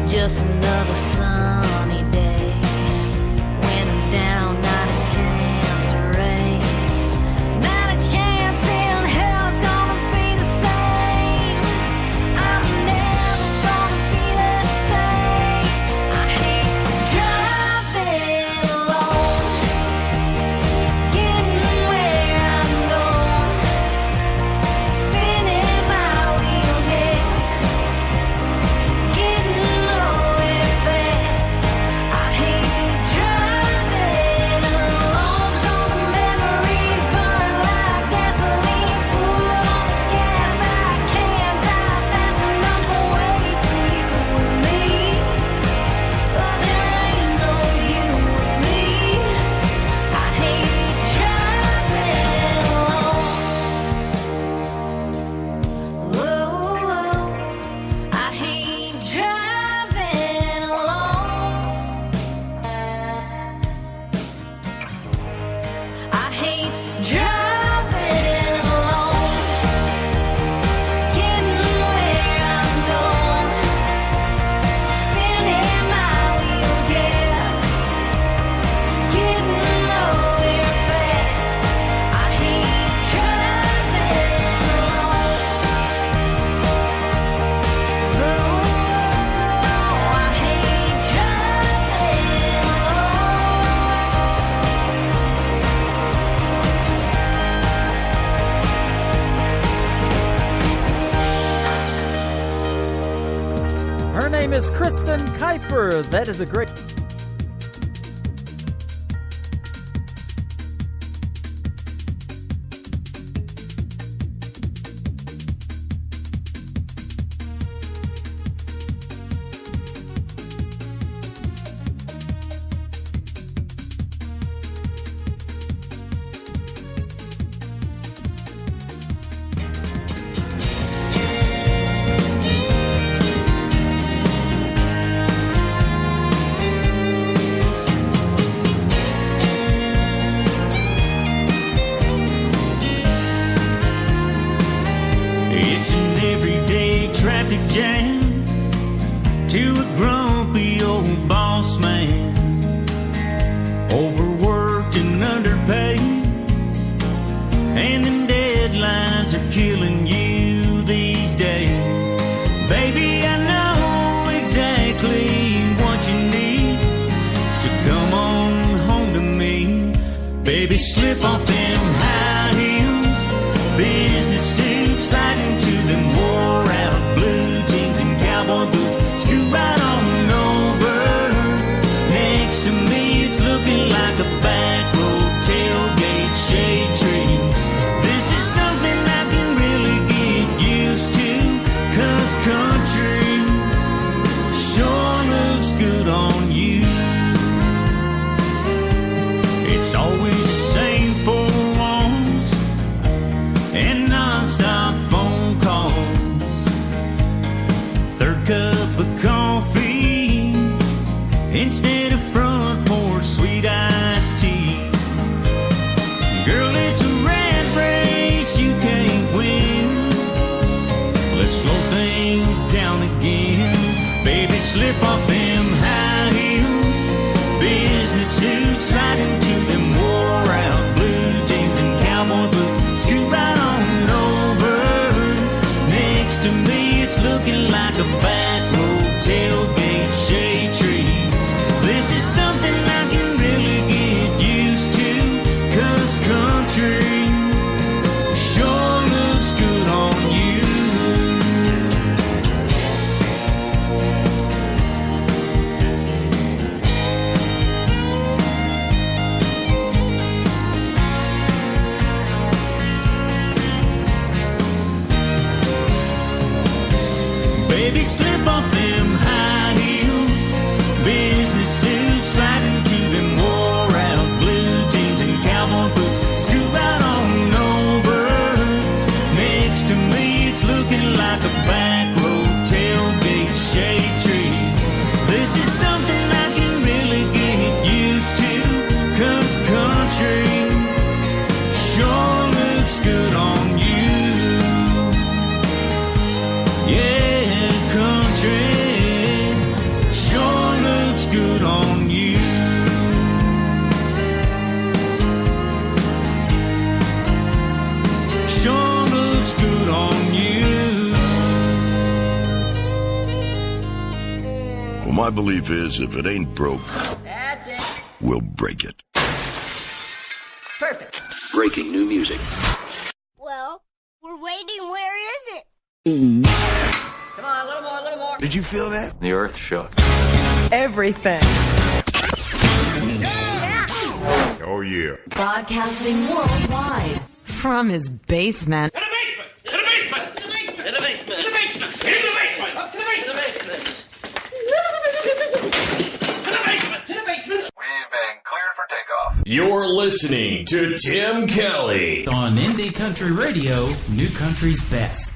Just another sunny day, when it's down, not a chance to rain, not a chance in hell it's gonna be the same. I'm never gonna be the same. I hate driving alone, getting where I'm going, spinning my wheels, yeah, getting Is Kristen Kuiper. That is a great... Jam to a grumpy old boss man, overworked and underpaid, and them deadlines are killing you these days. Baby, I know exactly what you need, so come on home to me. Baby, slip off them high heels, business suits, slide into them wore out blue jeans and cowboy boots. slow things down again. Baby, slip off them high heels, business suits, slide into them wore-out blue jeans and cowboy boots. Scoot right on over. Next to me, it's looking like a back road tailgate shade tree. This is something I can really get used to, 'cause country sure looks good on you. Baby, slip off them high heels, business suits, slide into them wore-out blue jeans and cowboy boots. Scoot right on over. Next to me, it's looking like a back road tailgate shade tree. This is something I can really get used to, 'cause country sure looks good on you. Yeah, country sure looks good on you. Sure looks good on you. Well, my belief is if it ain't broke, That's it. we'll break it. Perfect. Breaking new music. Well, we're waiting. Where is it? Come on, a little more, a little more. Did you feel that? The earth shook. Everything. Yeah. Oh, yeah. Broadcasting worldwide from his basement. To the basement! To the basement! To the basement! To the basement! To the basement! Up to the basement! To the basement! To the basement! We've been cleared for takeoff. You're listening to Tim Kelly On Indie Country Radio, New Country's Best.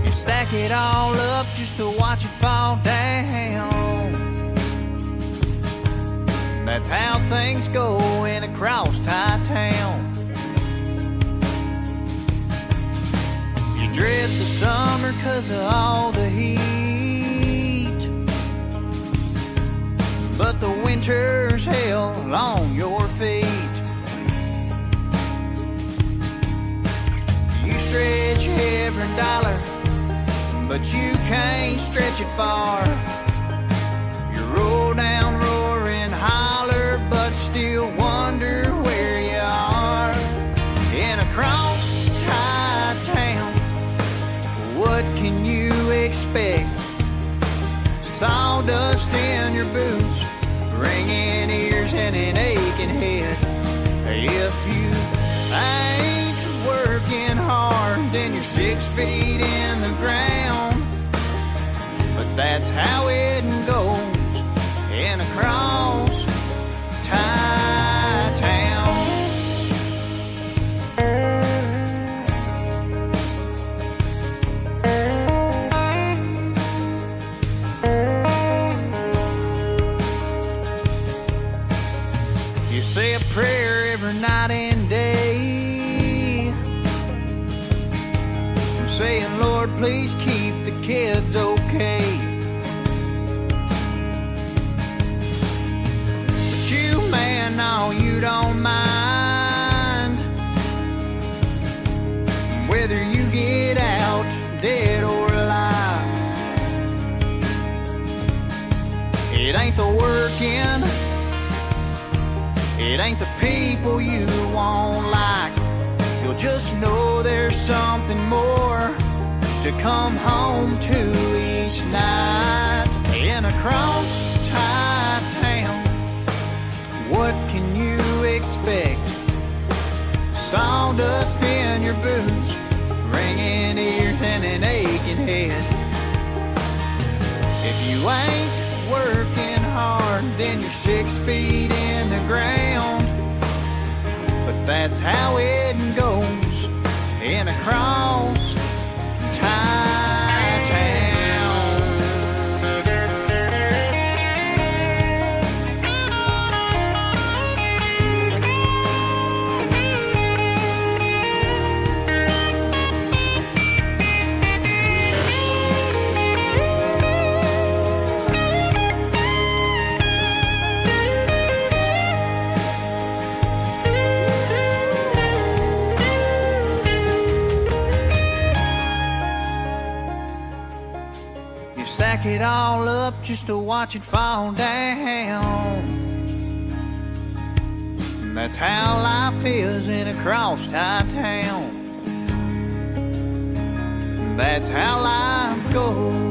You stack it all up just to watch it fall down. That's how things go in a cross-tie town. You dread the summer 'cause of all the heat, but the winter's hell on your feet. You stretch every dollar, but you can't stretch it far. You roll down, roar and holler, but still wonder where you are. In a cross-tie town, what can you expect? Sawdust in your boots, ringing ears and an aching head. If you ain't working hard, then you're 6 feet in the ground. But that's how it goes in a cross-tie town. You say a prayer every night and day, saying, Lord, please keep the kids okay. But you, man, no, you don't mind whether you get out dead or alive. It ain't the working, it ain't the people you won't like. You'll just know there's something more to come home to each night. In a cross-tie town, what can you expect? Sawdust in your boots, ringing ears and an aching head. If you ain't working hard, then you're 6 feet in the ground. That's how it goes in a cross tie town. Stack it all up just to watch it fall down. That's how life is in a cross-tie town. That's how life goes.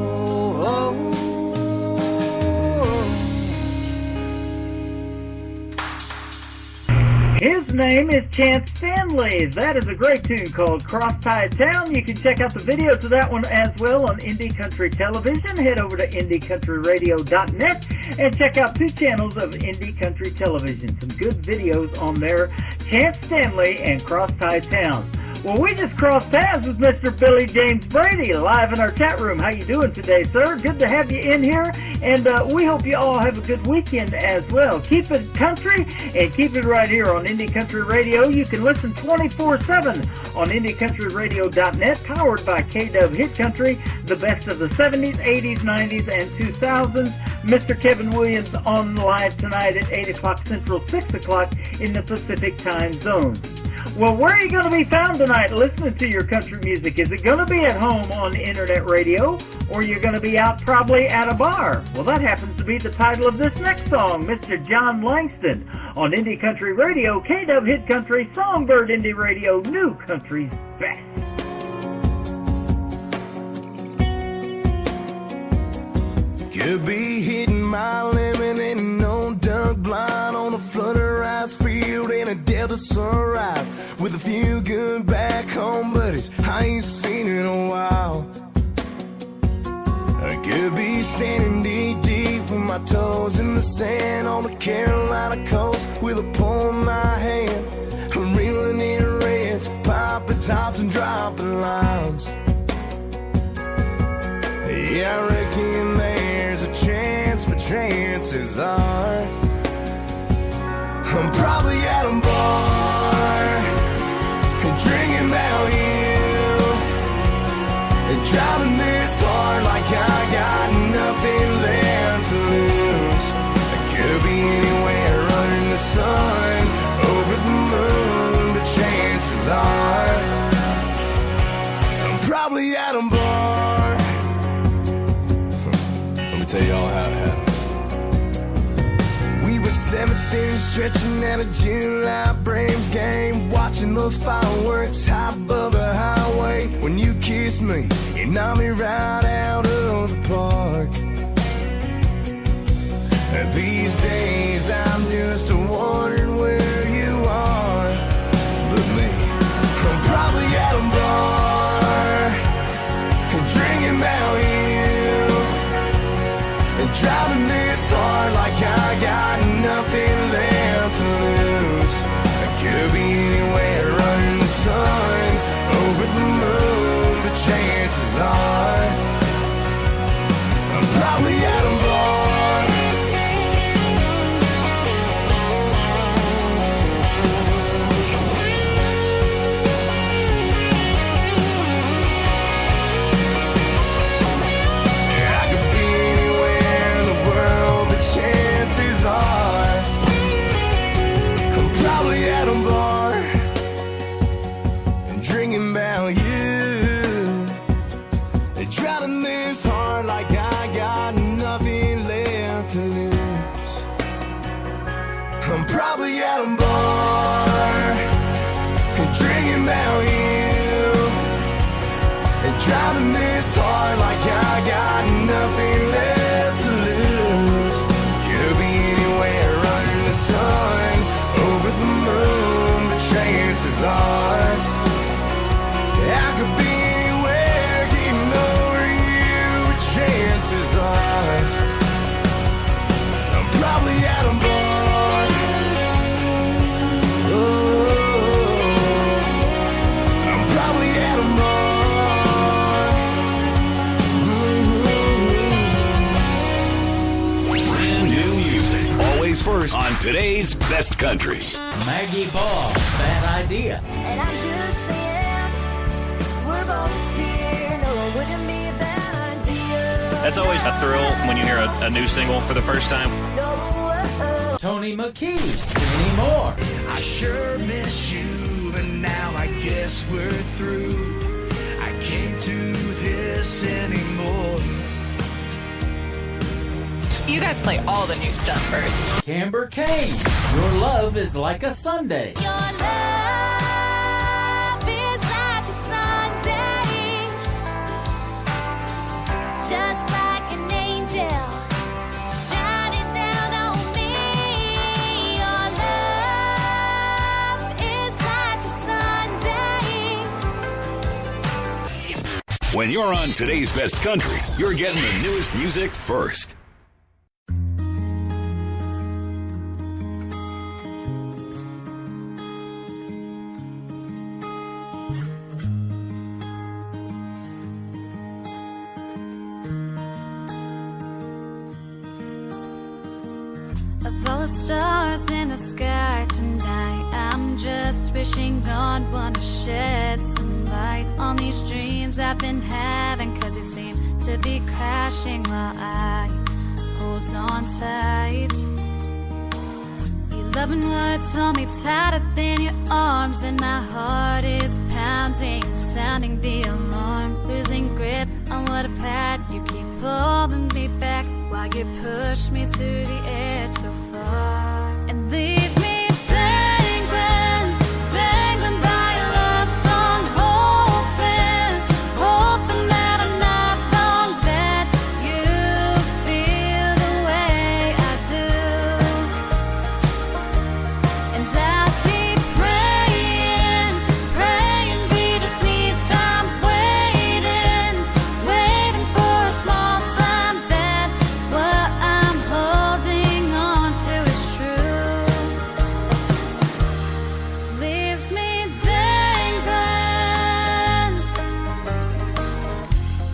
His name is Chance Stanley. That is a great tune called Cross Tie Town. You can check out the video to that one as well on Indie Country Television. Head over to IndieCountryRadio.net and check out 2 channels of Indie Country Television. Some good videos on there. Chance Stanley and Cross Tie Town. Well, we just crossed paths with Mr. Billy James Brady live in our chat room. How you doing today, sir? Good to have you in here, and we hope you all have a good weekend as well. Keep it country, and keep it right here on Indie Country Radio. You can listen 24/7 on IndieCountryRadio.net, powered by KW Hit Country, the best of the 70s, 80s, 90s, and 2000s. Mr. Kevin Williams on live tonight at 8 o'clock Central, 6 o'clock in the Pacific Time Zone. Well, where are you going to be found tonight listening to your country music? Is it going to be at home on internet radio, or you're going to be out probably at a bar? Well, that happens to be the title of this next song, Mr. John Langston on Indie Country Radio, KW Hit Country, Songbird Indie Radio, New Country's Best. Could be hitting my limit in an old duck blind on a flooded rice field in a Delta sunrise with a few good back home buddies I ain't seen in a while. I could be standing knee deep with my toes in the sand on the Carolina coast with a pole in my hand. I'm reeling in reds, popping tops and dropping limes. Yeah, I reckon there's a chance, but chances are I'm probably at a bar and drinking about you and driving this hard like I got nothing left to lose. I could be anywhere under the sun, over the moon, but chances are I'm probably at a bar. Tell y'all how it happened. We were 7th inning stretching at a July Braves game, watching those fireworks high above the highway. When you kissed me, you knocked me right out of the park. These days I'm just wondering where you are. But me, I'm probably at a bar drinking about you and driving this hard like I got nothing left to lose. I could be anywhere under the sun, over the moon, but chances are I'm probably at a bar. I'm probably at a bar and drinking about you and driving this hard like I got nothing left to lose. I'm probably at a bar and drinking about you and driving this hard like I got nothing left to lose. Could be anywhere under the sun, over the moon, but chances are I could be anywhere getting over you, but chances are I'm probably at a bar. Oh. today's best country. Maggie Ball, Bad Idea. And I'm just saying, we're both here. No, it wouldn't be a bad idea. That's always a thrill when you hear a new single for the first time. Tony McKee, Anymore. I sure miss you, but now I guess we're through. I can't do this anymore. You guys play all the new stuff first. Camber Kane, Your Love is Like a Sunday. Your love is like a Sunday, just like an angel shining down on me. Your love is like a Sunday. When you're on today's best country, you're getting the newest music first. Of all the stars in the sky tonight, I'm just wishing on one to shed some light on these dreams I've been having, 'cause you seem to be crashing while I hold on tight. Your loving words hold me tighter than your arms, and my heart is pounding, sounding the alarm, losing grip on what I've had. You keep pulling me back while you push me to the edge so far, and leave me dangling, dangling by a love song, hoping, hoping that I'm not wrong, that you feel the way I do. And I'll keep praying, praying we just need time, waiting, waiting for a small sign that what I'm holding on to is true. Leaves me dangling.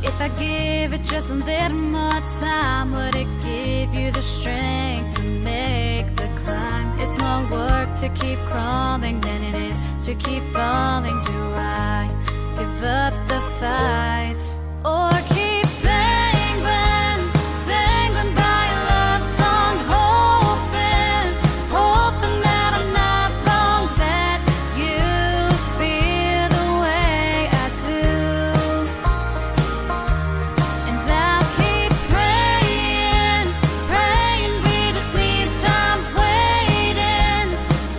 If I give it just a little more time, would it give you the strength to make the climb? It's more work to keep crawling than it is to keep falling. Do I give up the fight, or keep dangling, dangling by a love song, hoping, hoping that I'm not wrong, that you feel the way I do. And I'll keep praying, praying we just need time, waiting,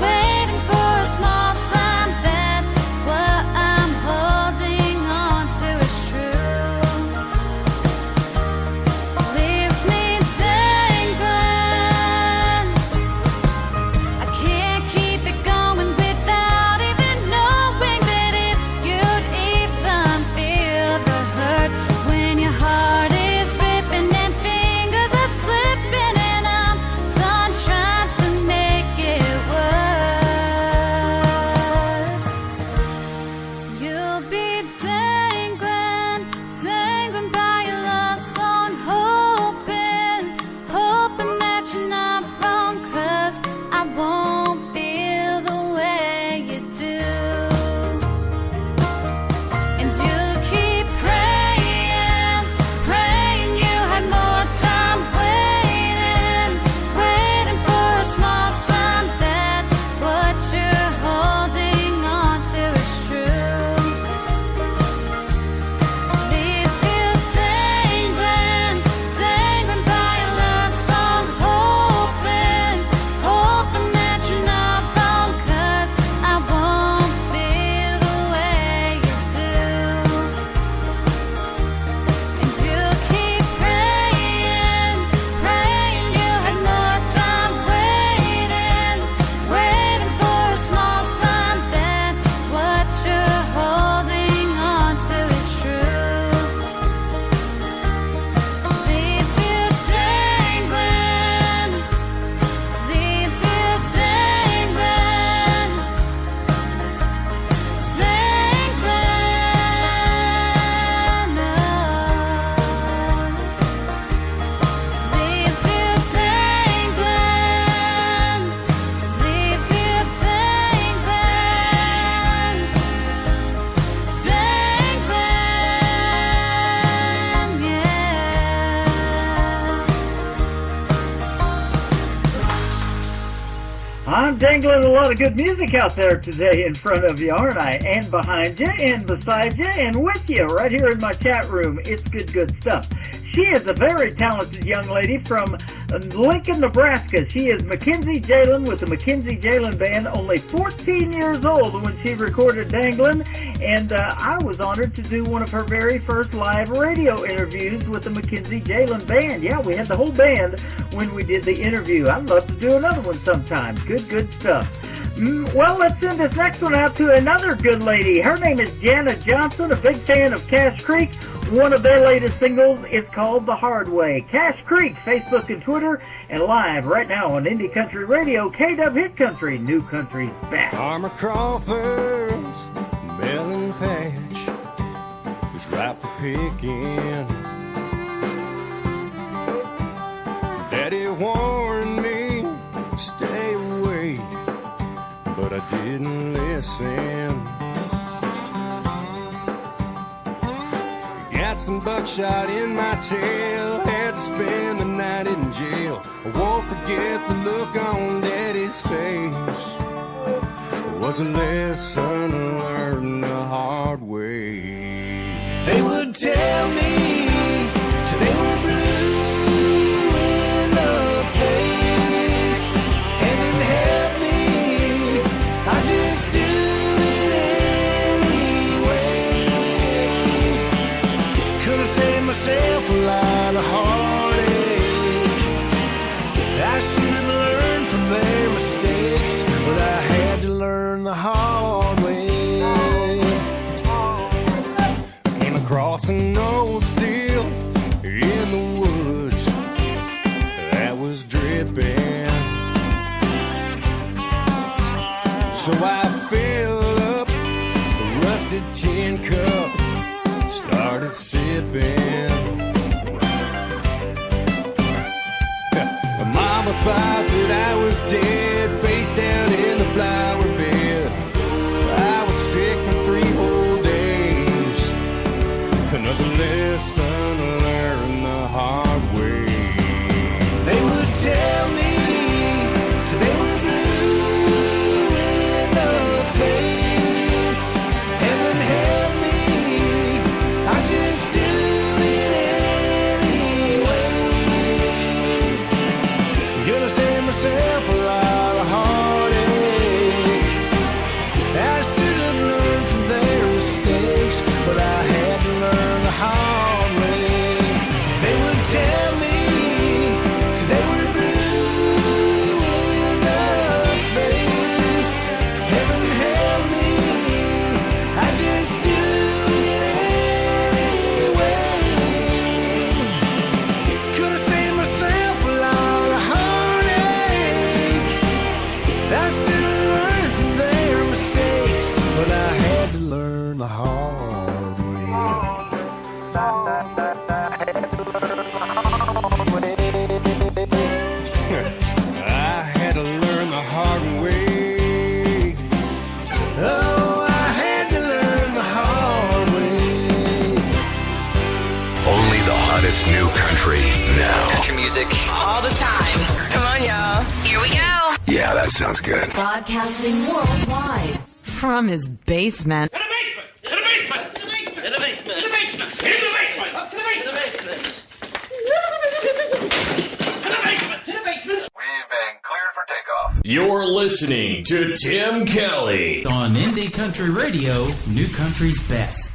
waiting for a small sign that what I'm holding on to is true. dangling a lot of good music out there today in front of you, aren't I? And behind you, and beside you, and with you, right here in my chat room. It's good stuff. She is a very talented young lady from Lincoln, Nebraska. She is Mackenzie Jalen with the Mackenzie Jalen Band, only 14 years old when she recorded Danglin', and I was honored to do one of her very first live radio interviews with the Mackenzie Jalen Band. Yeah, we had the whole band when we did the interview. I'd love to do another one sometime. Good stuff. Well, let's send this next one out to another good lady. Her name is Jana Johnson, a big fan of Cash Creek. One of their latest singles is called The Hard Way. Cash Creek, Facebook and Twitter, and live right now on Indie Country Radio, KW Hit Country, New Country's Best. Farmer Crawford's melon patch was ripe for picking. Daddy warned me, stay away, but I didn't listen. Got some buckshot in my tail, had to spend the night in jail. I won't forget the look on Daddy's face. It was a lesson learned the hard way. They would tell me till they were blue in the face. Heaven help me, I just do. Myself a lot of heartache. I should have learned from their mistakes, but I had to learn the hard way. Came across an old steel in the woods that was dripping, so I filled up a rusted tin cup, started sipping. My mama thought that I was dead, face down in the flower bed. I was sick for 3 whole days. Another lesson learned the hard way. They would tell me till they were blue in the face. Heaven help me, I just do it anyway. Gonna save myself a lot of heartache. I should have learned from their mistakes, but I had to learn the hard way. They would tell me till they were blue in the face. Heaven help me, I just do it anyway. Could have saved myself a lot of heartache. I should have learned from their mistakes, but I had to learn the hard way. I had to learn the hard way. Oh, I had to learn the hard way. Only the hottest new country now. Country music all the time. Come on, y'all. Here we go. Yeah, that sounds good. Broadcasting worldwide from his basement. In the basement! In the basement! In the basement! In the basement! In the basement! In the basement! Up to the basement! In the basement! In the basement! We've been cleared for takeoff. You're listening to Tim Kelly on Indie Country Radio, New Country's Best.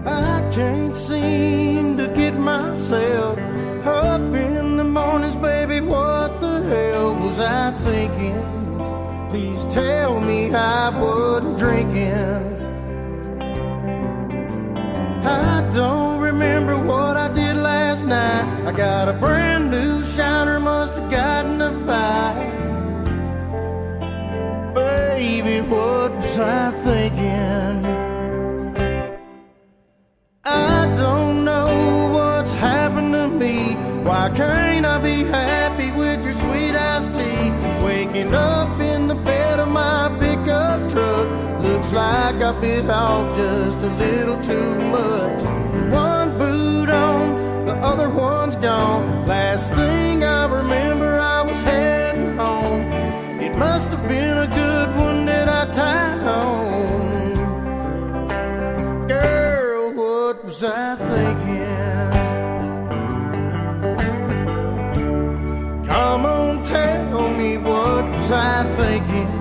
I can't seem to get myself up in the mornings, baby. What the hell was I thinking? Please tell me I wasn't drinking. I don't remember what I did last night. I got a brand new shiner, must have gotten a fight. Baby, what was I thinking? I don't know what's happened to me. Why can't I be happy with your sweet iced tea? Waking I bit off just a little too much. One boot on, the other one's gone. Last thing I remember, I was heading home. It must have been a good one that I tied home. Girl, what was I thinking? Come on, tell me, what was I thinking?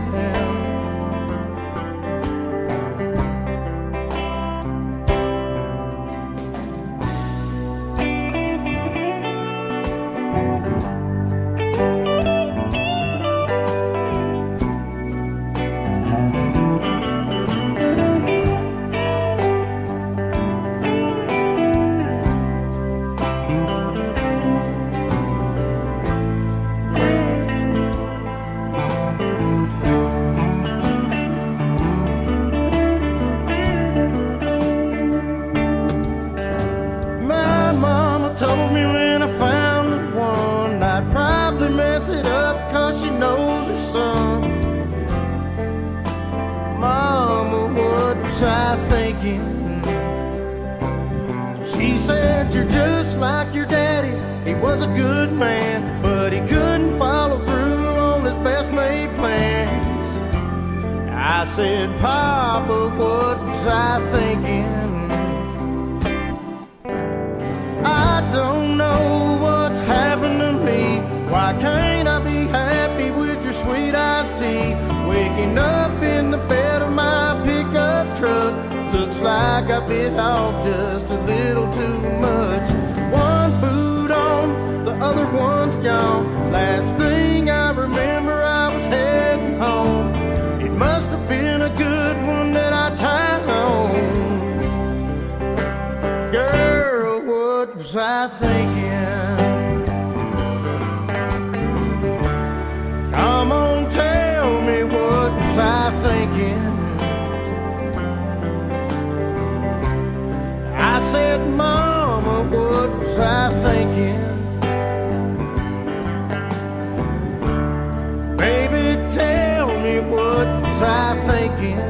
She said, you're just like your daddy. He was a good man, but he couldn't follow through on his best laid plans. I said, Papa, what was I thinking? I don't know what's happened to me. Why can't I be happy with your sweet iced tea? Waking up in the bed of my pickup truck, looks like I bit off just a little too much. One boot on, the other one's gone. Last thing I remember, I was heading home. It must have been a good one that I tied home. Girl, what was I thinking? Come on, tell me, what was I thinking? I said, Mama, what was I thinking? Baby, tell me, what was I thinking?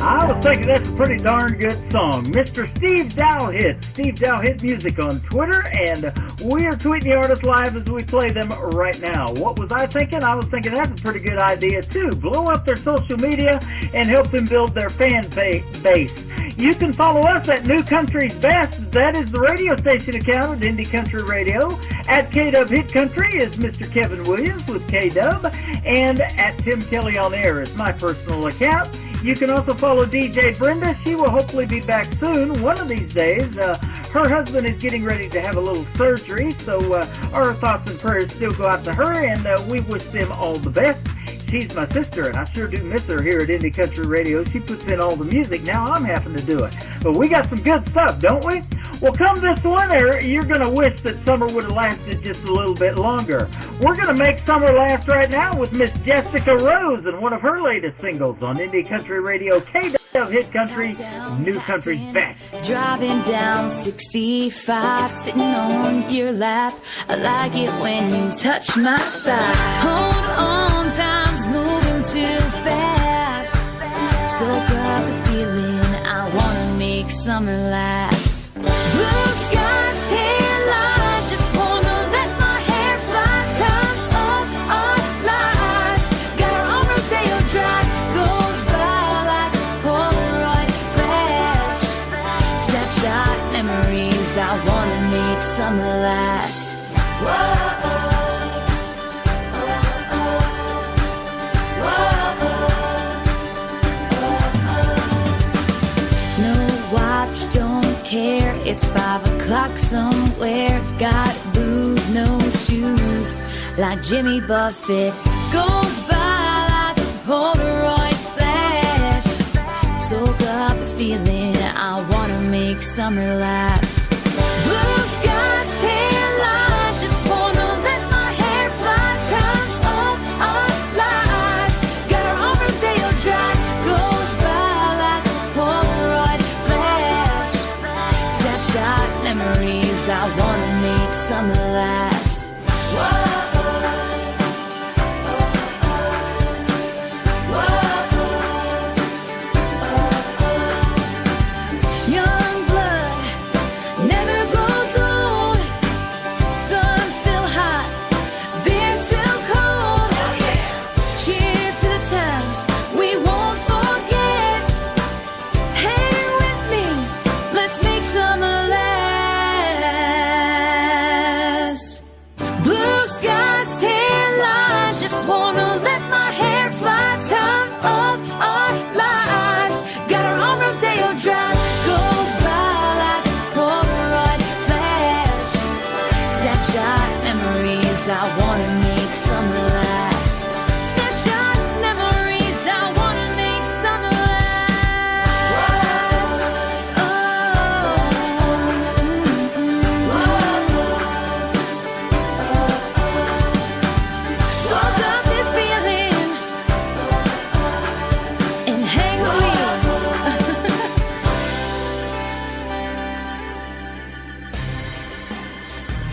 I was thinking that's a pretty darn good song. Mr. Steve Dowhit. Steve Dowhit Music on Twitter, and we are tweeting the artists live as we play them right now. What was I thinking? I was thinking that's a pretty good idea, too. Blow up their social media and help them build their fan base. You can follow us at New Country's Best. That is the radio station account at Indie Country Radio. At KDub Hit Country is Mr. Kevin Williams with KDub. And at Tim Kelly on Air is my personal account. You can also follow DJ Brenda. She will hopefully be back soon, one of these days. Her husband is getting ready to have a little surgery, so our thoughts and prayers still go out to her, and we wish them all the best. She's my sister, and I sure do miss her here at Indie Country Radio. She puts in all the music. Now I'm having to do it. But we got some good stuff, don't we? Well, come this winter, you're going to wish that summer would have lasted just a little bit longer. We're going to make summer last right now with Miss Jessica Rose and one of her latest singles on Indie Country Radio, KDub Hit Country, New Country's Best. Driving down 65, sitting on your lap. I like it when you touch my thigh. Hold on, time's moving too fast. Soak up this feeling, I wanna make summer last. Blue skies, tan lines, just wanna let my hair fly. Time of our lives, got our own Rodeo Drive, goes by like a Polaroid flash. Snapshot memories, I wanna make summer last. Whoa. Don't care, it's 5 o'clock somewhere. Got booze, no shoes, like Jimmy Buffett. Goes by like a Polaroid flash. Soak up this feeling, I wanna make summer last. Blue skies, tan lines, just wanna let my hair fly. Time of our lives, got our own Rodeo Drive, goes by like a Polaroid flash. Snapshot memories, I wanna make summer last. Whoa. Snapshot memories, I wanna make some last. Snapshot memories, I wanna make some last. Soak up this feeling and hang with me.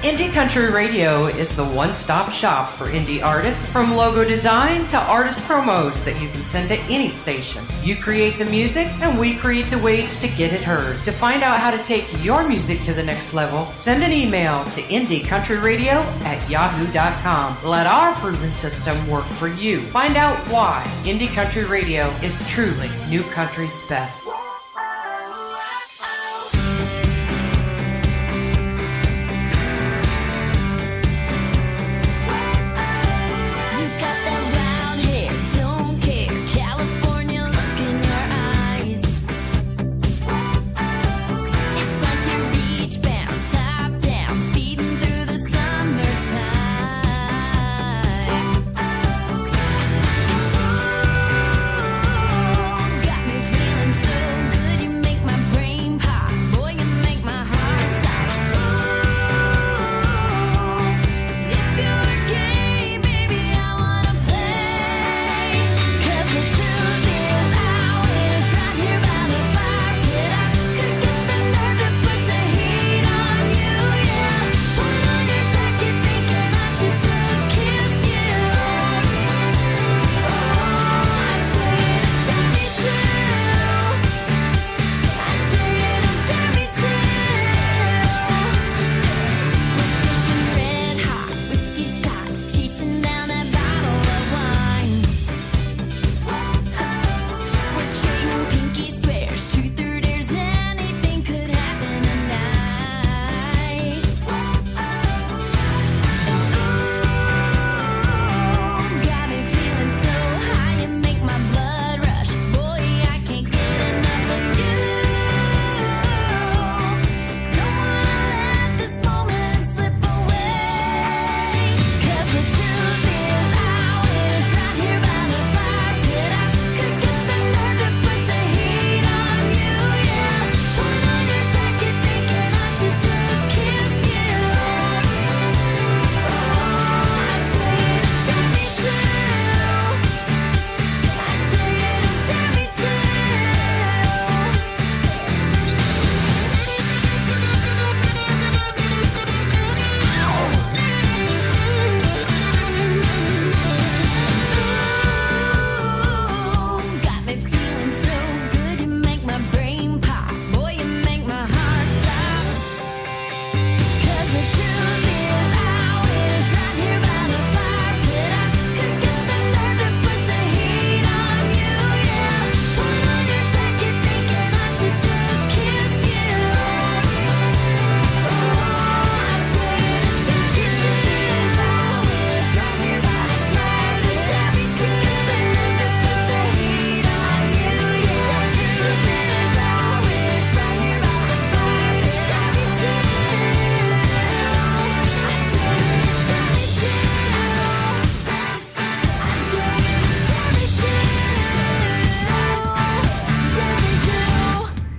Indie Country Radio is the one-stop shop for indie artists, from logo design to artist promos that you can send to any station. You create the music and we create the ways to get it heard. To find out how to take your music to the next level, send an email to indiecountryradio@yahoo.com. Let our proven system work for you. Find out why Indie Country Radio is truly New Country's best.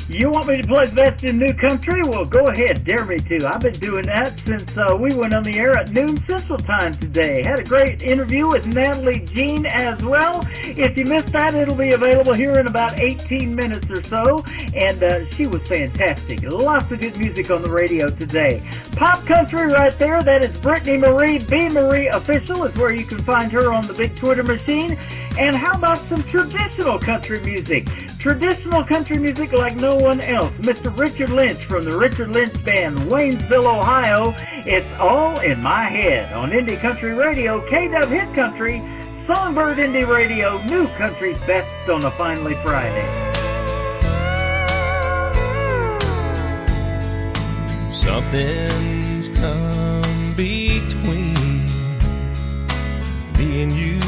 You want me to play best in new country? Well, go ahead, dare me to. I've been doing that since we went on the air at noon Central Time today. Had a great interview with Natalie Jean as well. If you missed that, it'll be available here in about 18 minutes or so. And she was fantastic. Lots of good music on the radio today. Pop country right there. That is Brittany Marie. B. Marie Official is where you can find her on the big Twitter machine. And how about some traditional country music? Traditional country music like no one else. Mr. Richard Lynch from the Richard Lynch Band, Waynesville, Ohio. It's all in my head on Indie Country Radio, KW Hit Country, Songbird Indie Radio, New Country's best on a finally Friday. Something's come between me and you.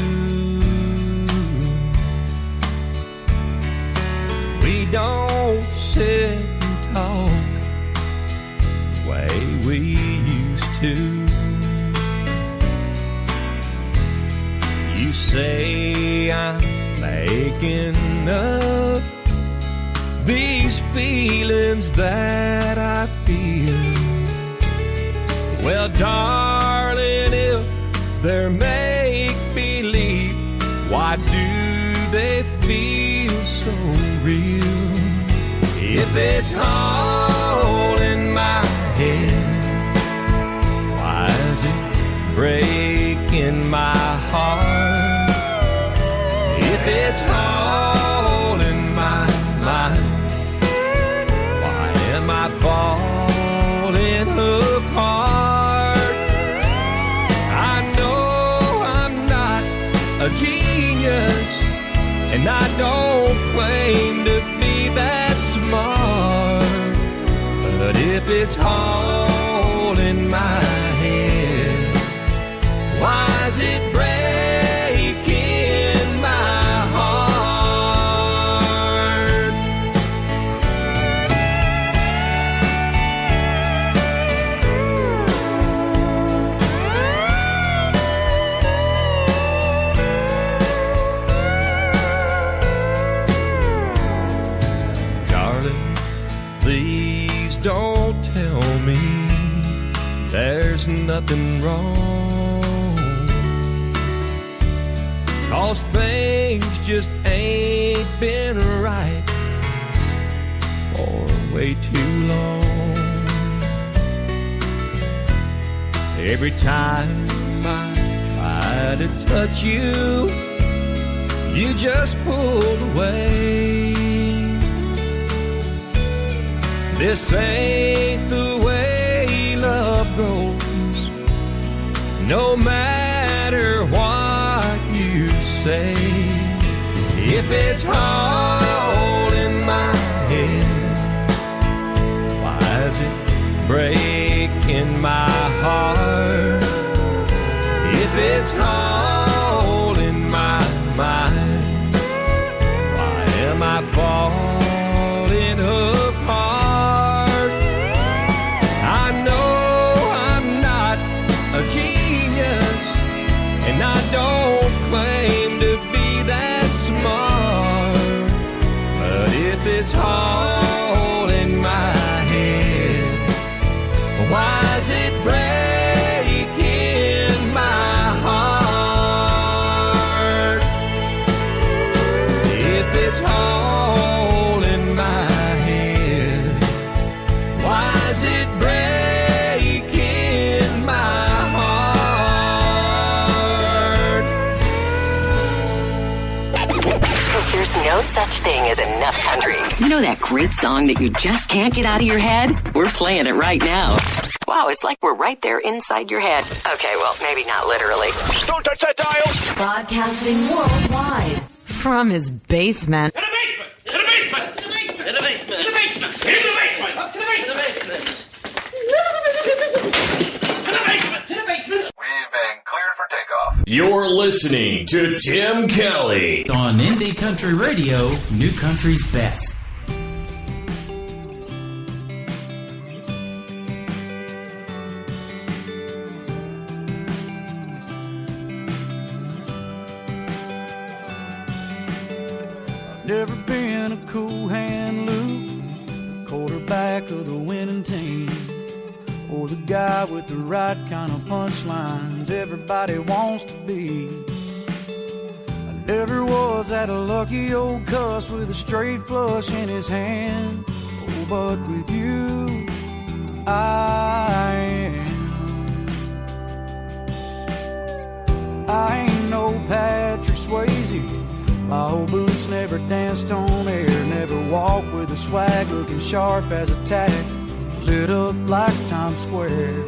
We don't sit and talk the way we used to. say I'm making up these feelings that I feel. Well, darling, if they're make-believe, why do they feel so real? If it's all in my head, why is it breaking my heart? If it's all in my mind, why am I falling apart? I know I'm not a genius, and I don't claim to be that smart, but if it's all in my head, why is it breaking my heart? Darling, please don't tell me there's nothing wrong, 'cause things just ain't been right for way too long. Every time I try to touch you, you just pulled away. This ain't the way love goes, no matter what you say. If it's all in my head, why is it breaking my heart? If it's all in my mind, why am I falling apart? I know I'm not a genius, and I don't claim to be that smart, but if it's all in my head, why is it breaking my heart? If it's all in my head, why is it breaking my heart? 'Cause there's no such thing as enough country. You know that great song that you just can't get out of your head? We're playing it right now. Wow, it's like we're right there inside your head. Okay, well, maybe not literally. Don't touch that dial! Broadcasting worldwide from his basement. To the basement! To the basement! To the basement! To the basement! To the basement! To the basement! Up to the basement! To the basement! To the basement! We've been cleared for takeoff. You're listening to Tim Kelly on Indie Country Radio, New Country's Best. Never been a cool hand, Luke, the quarterback of the winning team, or the guy with the right kind of punchlines everybody wants to be. I never was that lucky old cuss with a straight flush in his hand. Oh, but with you, I am. I ain't no Patrick Swayze. My old boots never danced on air, never walked with a swag looking sharp as a tack, lit up like Times Square.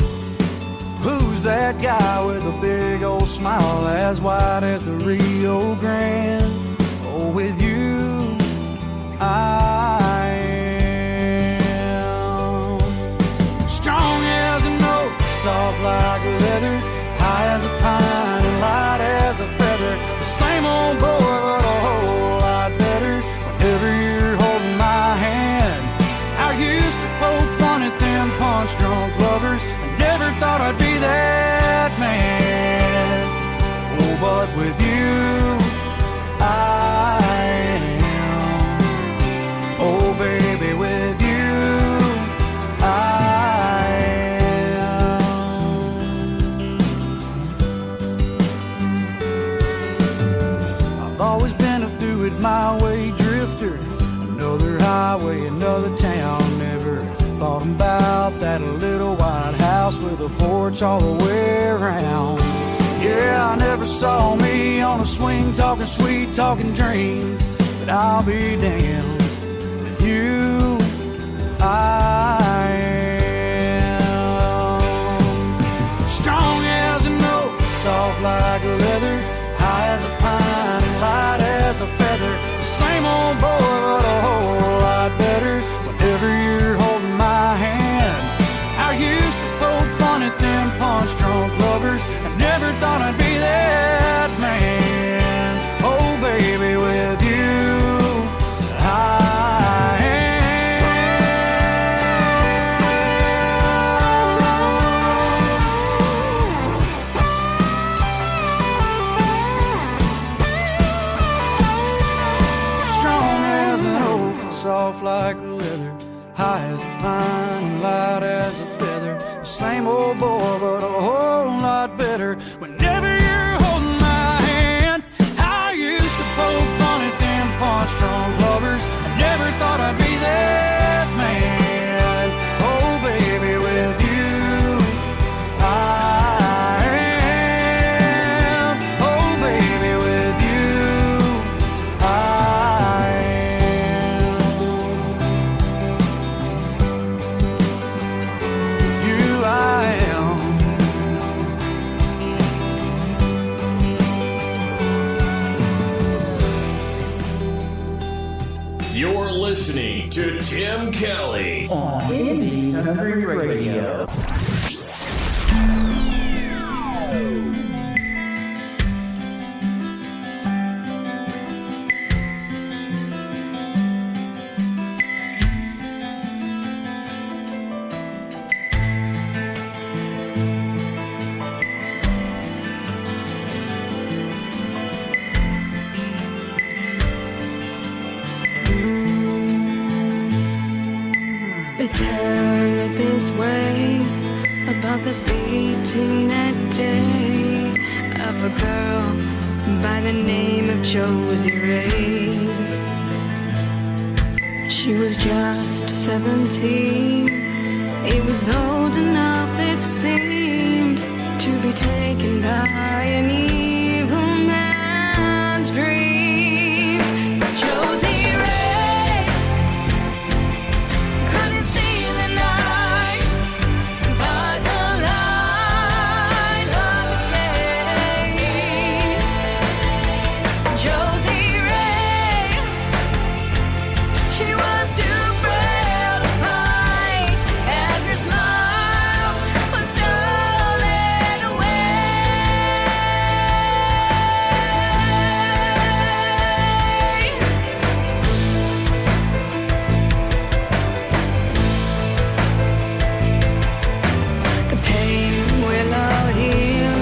Who's that guy with a big old smile as wide as the Rio Grande? Oh, with you, I am. Strong as an oak, soft like leather, high as a pine and light as a feather. The same old boy, but a whole lot better whenever you're holding my hand. I used to poke fun at them punch-drunk lovers. I never thought I'd be that man. Oh, but with you, of the town. Never thought about that little white house with a porch all the way around. Yeah, I never saw me on a swing talking sweet, talking dreams. But I'll be damned, with you I am. Strong as an oak, soft like leather, high as a pine and light as a feather. The same old boy, but a whole lot better whenever you're holding my hand. I used to poke fun at them punch-drunk lovers. I never thought I'd be that man. Oh, baby, with you I soft like leather, high as a pine and light as a feather. The same old boy, but a whole lot better whenever you're holding my hand. I used to poke fun at them punch-drunk lovers. I never thought I'd be that man. Oh, baby, with you I am. Oh, baby, with you I You're listening to Tim Kelly on Indie Country Radio. Bitter this way about the beating that day of a girl by the name of Josie Ray. She was just 17. It was old enough, it seemed, to be taken by an evil man's dreams. Josie Ray couldn't see the night, but the light of day. Josie Ray, she was too frail to fight as her smile was stolen away. The pain will all heal,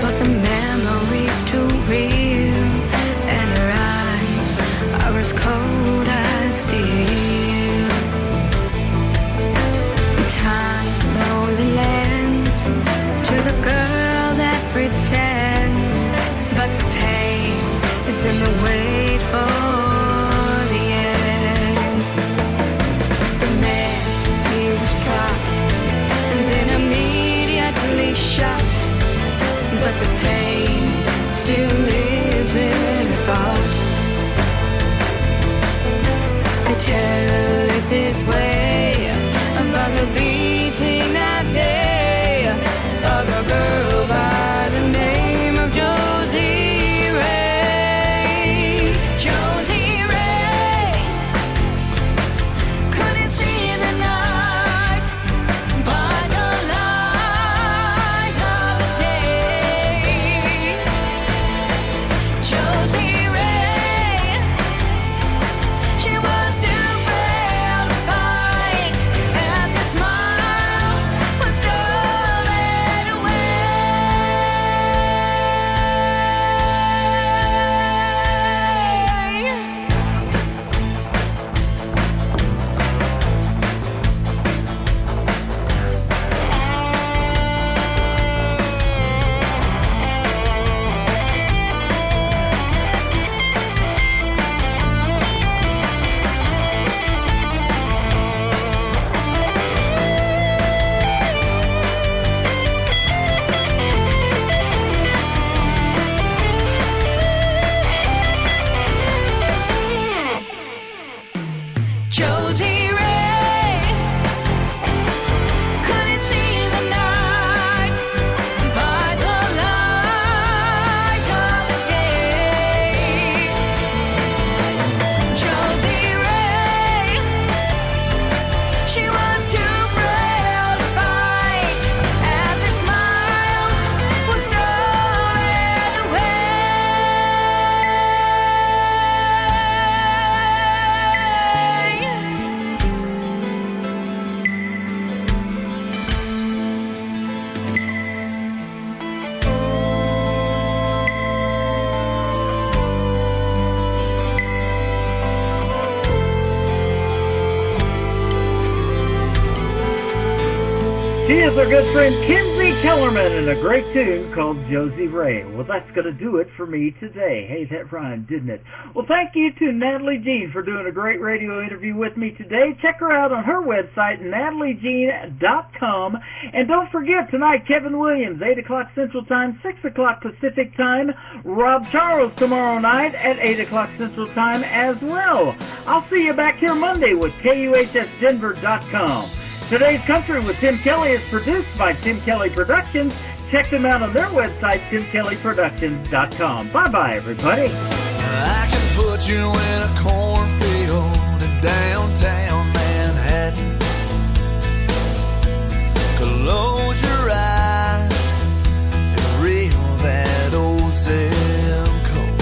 but the memory's too real, and her eyes are as cold as steel. Time only lends to the girl that pretends, but the pain is in the wait for the end. The man, he was caught and then immediately shot, but the pain still lives in the thought. I tell it this way about the beating that day of a girl by the name of She is our good friend Kinsey Kellerman in a great tune called Josie Ray. Well, that's going to do it for me today. Hey, that rhymed, didn't it? Well, thank you to Natalie Jean for doing a great radio interview with me today. Check her out on her website, nataliejean.com. And don't forget, tonight, Kevin Williams, 8 o'clock Central Time, 6 o'clock Pacific Time. Rob Charles tomorrow night at 8 o'clock Central Time as well. I'll see you back here Monday with KUHSdenver.com. Today's Country with Tim Kelly is produced by Tim Kelly Productions. Check them out on their website, timkellyproductions.com. Bye-bye, everybody. I can put you in a cornfield in downtown Manhattan. Close your eyes and reel that old zip code.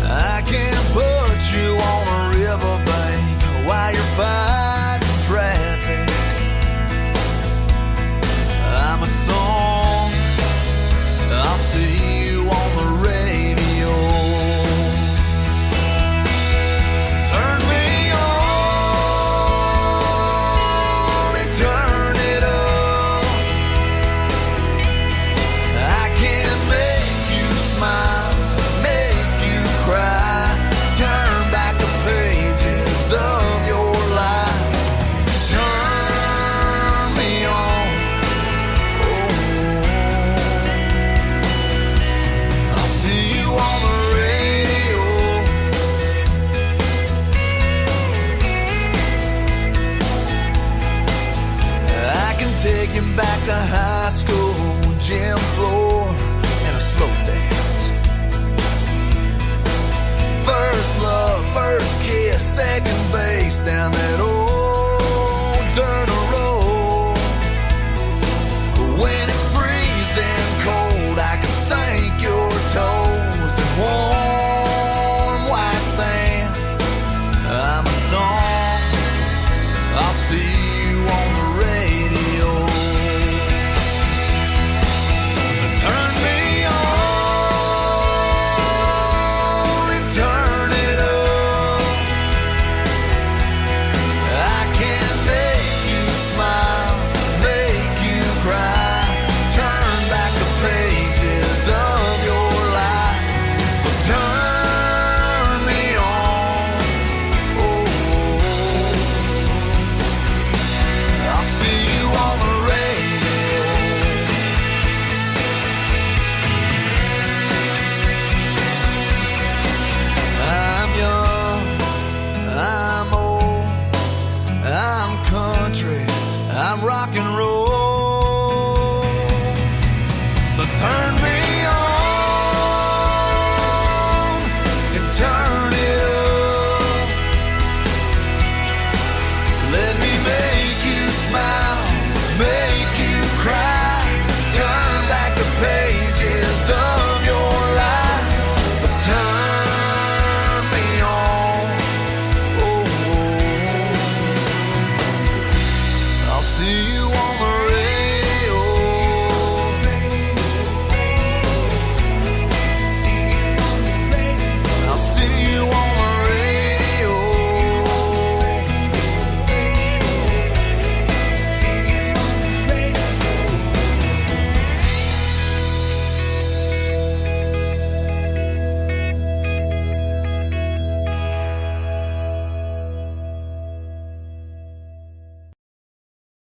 I can put you on a riverbank while you're fighting traffic. I'm a song, I'll see you on the radio. Turn me on and turn it up. I can make you smile, make you cry, turn back the pages of your life. Turn me on. Oh, I'll see you on the radio. I can take you back to high school, gym floor, and a slow dance. First love, first kiss, second base down that old dirt road. When it's freezing cold, I can sink your toes in warm white sand. I'm a song, I'll see you on the radio. Turn me on and turn it up. I can make you smile, make you cry, turn back the pages of your life. So turn me on. Oh, I'll see you on the radio. I'm young, I'm old, I'm country, I'm rock and roll. So turn